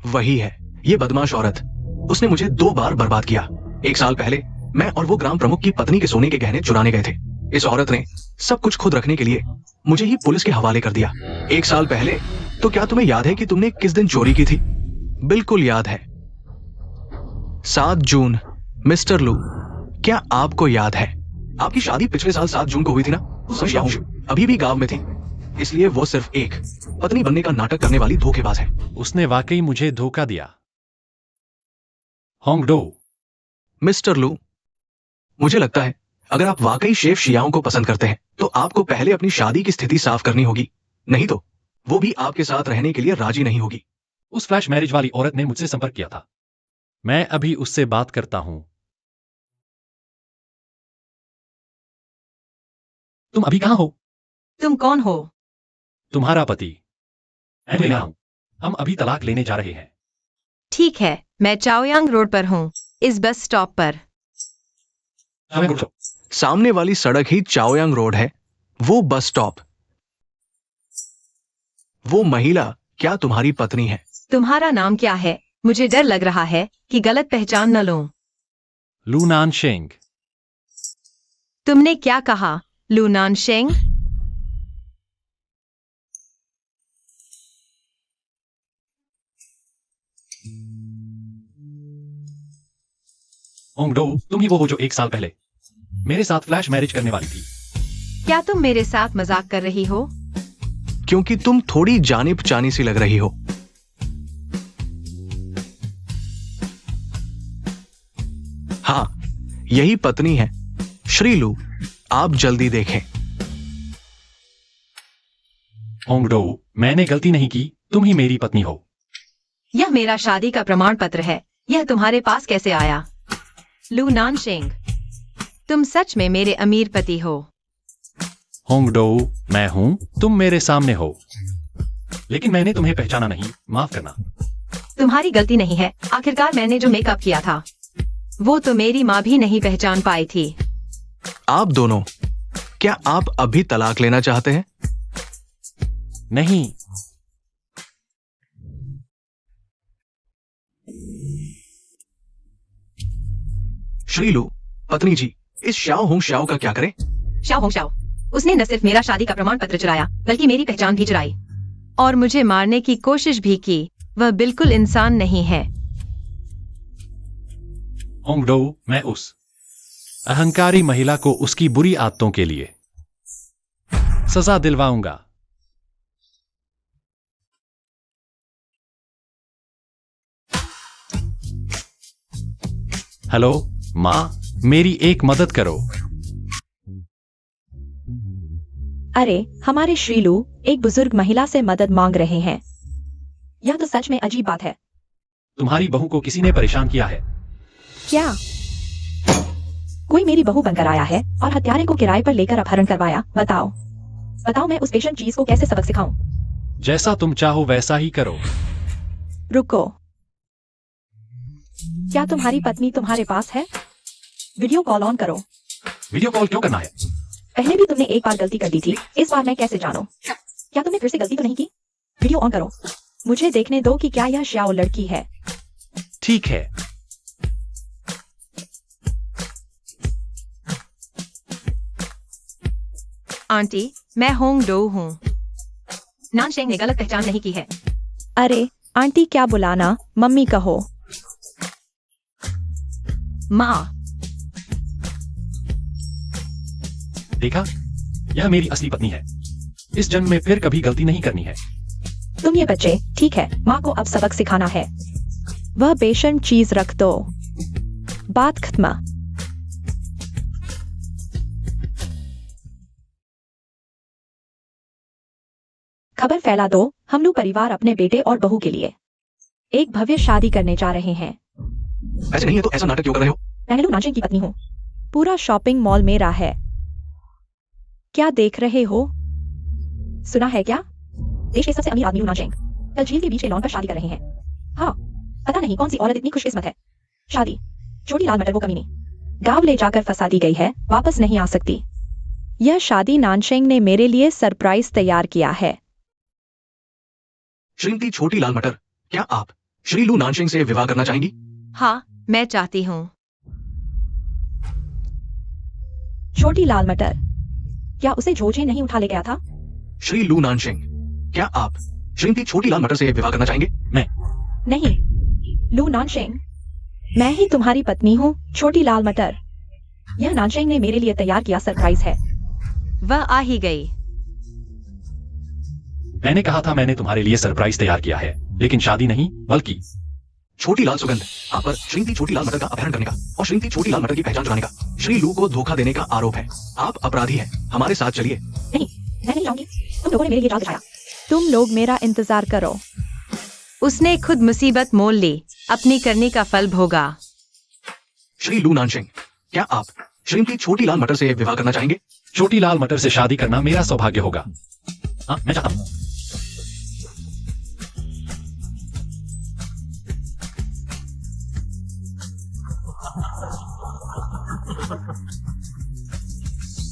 वही है। ये बदमाश औरत। उसने मुझे 2 बार बर्बाद किया। 1 साल पहले मैं और वो ग्राम प्रमुख की पत्नी के सोने के गहने चुराने गए थे। इस औरत ने सब कुछ खुद रखने के लिए मुझे ही पुलिस के हवाले कर दिया। 1 साल पहले तो क्या तुम्हें याद है कि तुमने किस दिन चोरी की थी? बिल्कुल याद है। 7 जून। मिस्टर लू, क्या आपको याद है? आपकी शादी पिछले साल 7 जून को हुई थी ना? शियाओ अभी भी गांव में थी। इसलिए वो सिर्फ एक पत्नी बनने का नाटक करने वाली धोखेबाज है। उसने वाकई मुझे धोखा दिया। होंगडो, मिस्टर लू, मुझे लगता है अगर आप वाकई शेफ शियाओ को पसंद करते हैं तो आपको पहले अपनी शादी की स्थिति साफ करनी होगी। नहीं तो वो भी आपके साथ रहने के लिए राजी नहीं होगी। उस फ्लैश मैरिज वाली औरत ने मुझसे संपर्क किया था। मैं अभी उससे बात करता हूं। तुम अभी कहां हो? तुम कौन हो? तुम्हारा पति। मैं यहाँ हूं। हम अभी तलाक लेने जा रहे हैं। ठीक है, मैं चाओयांग रोड पर हूँ, इस बस स्टॉप पर। सामने वाली सड़क ही चाओयांग रोड है, वो बस स्टॉप। वो महिला क्या तुम्हारी पत्नी है? तुम्हारा नाम क्या है? मुझे डर लग रहा है कि गलत पहचान न लो। लू नानशेंग। तुमने क्या कहा, लू नानशेंग? होंगडो, तुम ही वो हो जो 1 साल पहले मेरे साथ फ्लैश मैरिज करने वाली थी। क्या तुम मेरे साथ मजाक कर रही हो? क्योंकि तुम थोड़ी जानी पहचानी सी लग रही हो। हाँ, यही पत्नी है। श्री लू, आप जल्दी देखें। होंगडो, मैंने गलती नहीं की, तुम ही मेरी पत्नी हो। यह मेरा शादी का प्रमाण पत्र है। यह तुम्हारे पास कैसे आया? लू नानशेंग, तुम सच में मेरे अमीर पति हो। होंगडो, मैं हूं, तुम मेरे सामने हो, लेकिन मैंने तुम्हें पहचाना नहीं, माफ करना। तुम्हारी गलती नहीं है। आखिरकार मैंने जो मेकअप किया था वो तो मेरी माँ भी नहीं पहचान पाई थी। आप दोनों, क्या आप अभी तलाक लेना चाहते हैं? नहीं। श्री लू, पत्नी जी, इस शाओ होंग शाओ का क्या करें? शाओ होंग शाओ, उसने न सिर्फ मेरा शादी का प्रमाण पत्र चुराया बल्कि मेरी पहचान भी चुराई और मुझे मारने की कोशिश भी की। वह बिल्कुल इंसान नहीं है। होंगडो, मैं उस अहंकारी महिला को उसकी बुरी आदतों के लिए सजा दिलवाऊंगा। हेलो माँ, मेरी एक मदद करो। अरे, हमारे श्रीलू एक बुजुर्ग महिला से मदद मांग रहे हैं। यह तो सच में अजीब बात है। तुम्हारी बहू को किसी ने परेशान किया है। क्या कोई मेरी बहू बनकर आया है और हत्यारे को किराए पर लेकर अपहरण करवाया? बताओ मैं उस पेशेंट चीज को कैसे सबक सिखाऊं? जैसा तुम चाहो वैसा ही करो। रुको, क्या तुम्हारी पत्नी तुम्हारे पास है? वीडियो कॉल ऑन करो। वीडियो कॉल क्यों करना है? पहले भी तुमने एक बार गलती कर दी थी, इस बार मैं कैसे जानूं? क्या तुमने फिर से गलती तो नहीं की? वीडियो ऑन करो, मुझे देखने दो कि क्या यह श्याओ लड़की है। ठीक है। आंटी, मैं होंगडो हूँ। नानशेंग ने गलत पहचान नहीं की है। अरे आंटी क्या बुलाना, मम्मी कहो। माँ, देखा, यह मेरी असली पत्नी है। इस जन्म में फिर कभी गलती नहीं करनी है। तुम ये बच्चे, ठीक है, माँ को अब सबक सिखाना है। वह बेशन चीज रख दो, बात खत्म। खबर फैला दो, हम लोग परिवार अपने बेटे और बहू के लिए एक भव्य शादी करने जा रहे हैं। ऐसे नहीं है तो ऐसा नाटक क्यों कर रहे हो? मैं लू नानशेंग की पत्नी हूँ। पूरा शॉपिंग मॉल मेरा है। क्या देख रहे हो? सुना है क्या? देश के सबसे अमीर आदमी लू नानशेंग कल झील के बीच के लॉन पर शादी कर रहे हैं। हाँ, पता नहीं कौन सी औरत इतनी खुशकिस्मत है। शादी, छोटी लाल मटर वो कमीनी गांव ले जाकर फंसा दी गई है, वापस नहीं आ सकती। यह शादी नानशेंग ने मेरे लिए सरप्राइज तैयार किया है। श्रीमती छोटी लाल मटर, क्या आप श्री लू नानशेंग से विवाह करना चाहेंगी? हाँ, मैं चाहती हूँ। छोटी लाल मटर, क्या उसे झोझे नहीं उठा ले गया था? श्री लू नानशेंग, क्या आप श्रीमती छोटी लाल मटर से विवाह करना चाहेंगे? नहीं, लू नानशेंग, मैं ही तुम्हारी पत्नी हूँ, छोटी लाल मटर। यह नानशेंग ने मेरे लिए तैयार किया सरप्राइज है। वह आ ही गई। मैंने कहा था मैंने तुम्हारे लिए सरप्राइज तैयार किया है, लेकिन शादी नहीं बल्कि छोटी लाल सुगंध, आप पर श्रीमती छोटी लाल मटर का अपहरण करने का और श्रीमती छोटी लाल मटर की पहचान चुराने का, श्री लू को धोखा देने का आरोप है। आप अपराधी हैं, हमारे साथ चलिए। नहीं, मैं नहीं जाऊंगी। तुम लोगों ने मेरे लिए जाल बिछाया। तुम लोग मेरा इंतजार करो। उसने खुद मुसीबत मोल ली, अपनी करने का फल भोगा। श्री लू नानशेंग, क्या आप श्रीमती छोटी लाल मटर से विवाह करना चाहेंगे? छोटी लाल मटर से शादी करना मेरा सौभाग्य होगा। हाँ, मैं चाहता हूं।